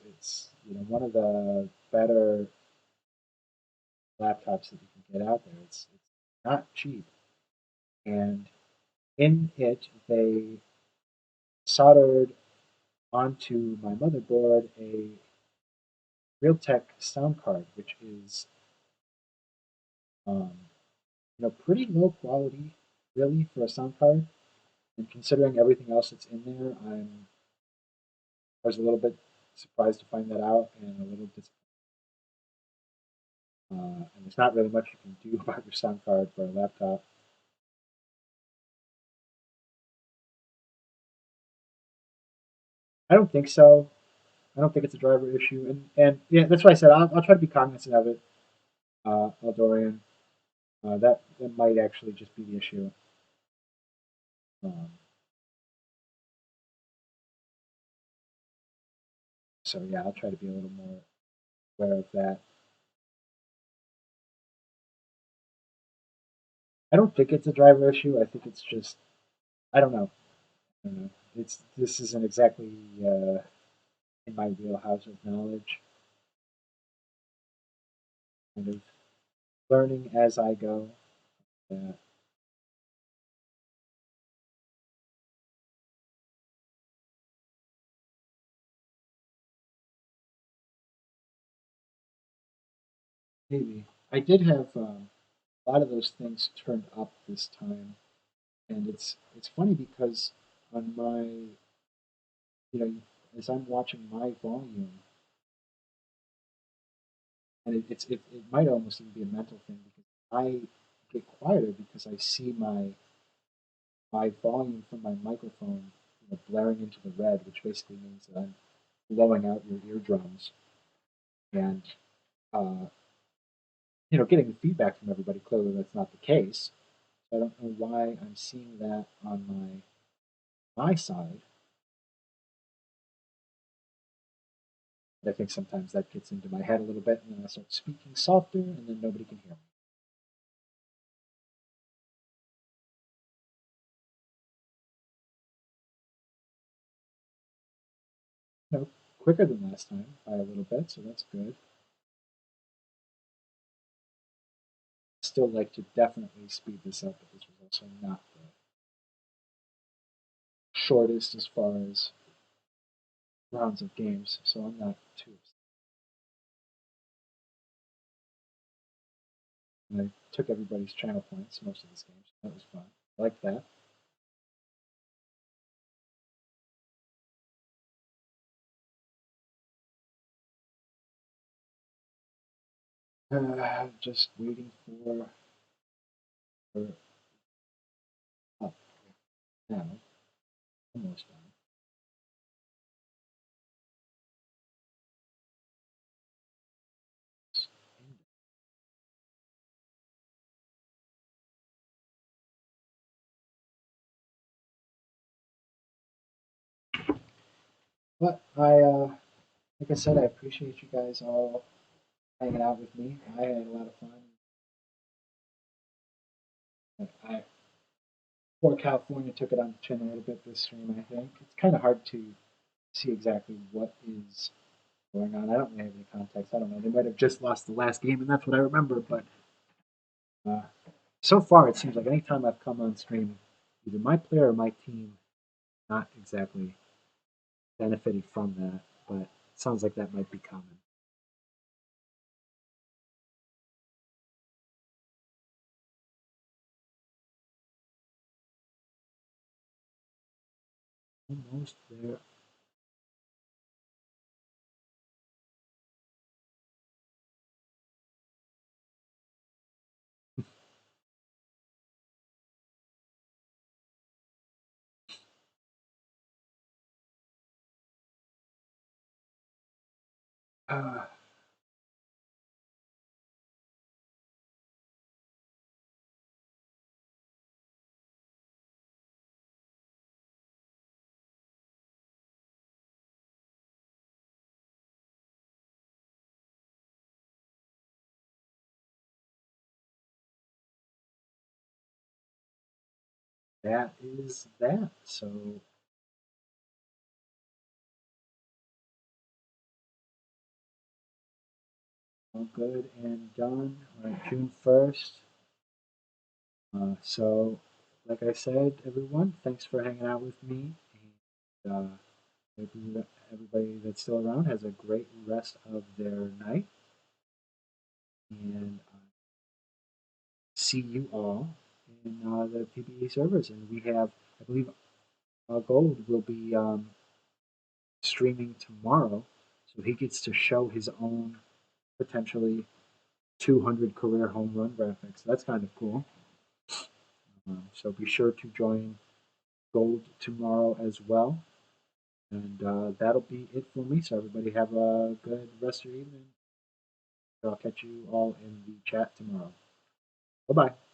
one of the better laptops that you can get out there. It's not cheap, and in it they soldered onto my motherboard a Realtek sound card, which is um, pretty low quality, really, for a sound card. And considering everything else that's in there, I was a little bit surprised to find that out, and a little disappointed. And there's not really much you can do about your sound card for a laptop. I don't think so. I don't think it's a driver issue, and yeah, that's why I said I'll try to be cognizant of it, Eldorian. That might actually just be the issue. Um, so yeah, I'll try to be a little more aware of that. I don't think it's a driver issue. I think it's just I don't know. I don't know. This isn't exactly in my wheelhouse of knowledge. Kind of learning as I go. Uh, Maybe I did have a lot of those things turned up this time, and it's funny because on my as I'm watching my volume, and it might almost even be a mental thing because I get quieter because I see my volume from my microphone blaring into the red, which basically means that I'm blowing out your eardrums. And uh, getting the feedback from everybody, clearly that's not the case. So I don't know why I'm seeing that on my side. But I think sometimes that gets into my head a little bit, and then I start speaking softer, and then nobody can hear me. Quicker than last time by a little bit, so that's good. Still like to definitely speed this up, but this was also not the shortest as far as rounds of games, so I'm not too upset. I took everybody's channel points most of this game, so that was fun. I like that. Just waiting for up now. Almost done. But like I said, I appreciate you guys all hanging out with me. I had a lot of fun. I Poor California took it on the chin a little bit this stream. I think it's kind of hard to see exactly what is going on. I don't really have any context. I don't know. They might have just lost the last game, and that's what I remember. But uh, so far, it seems like anytime I've come on stream, either my player or my team not exactly benefiting from that. But it sounds like that might be common. Almost there. Uh, that is that. So all good and done on June 1st. So, like I said, everyone, thanks for hanging out with me. And everybody that's still around has a great rest of their night. And see you all in the PBE servers. And we have, I believe, Gold will be streaming tomorrow. So he gets to show his own potentially 200 career home run graphics. That's kind of cool. So be sure to join Gold tomorrow as well. And that'll be it for me. So everybody have a good rest of your evening. I'll catch you all in the chat tomorrow. Bye bye.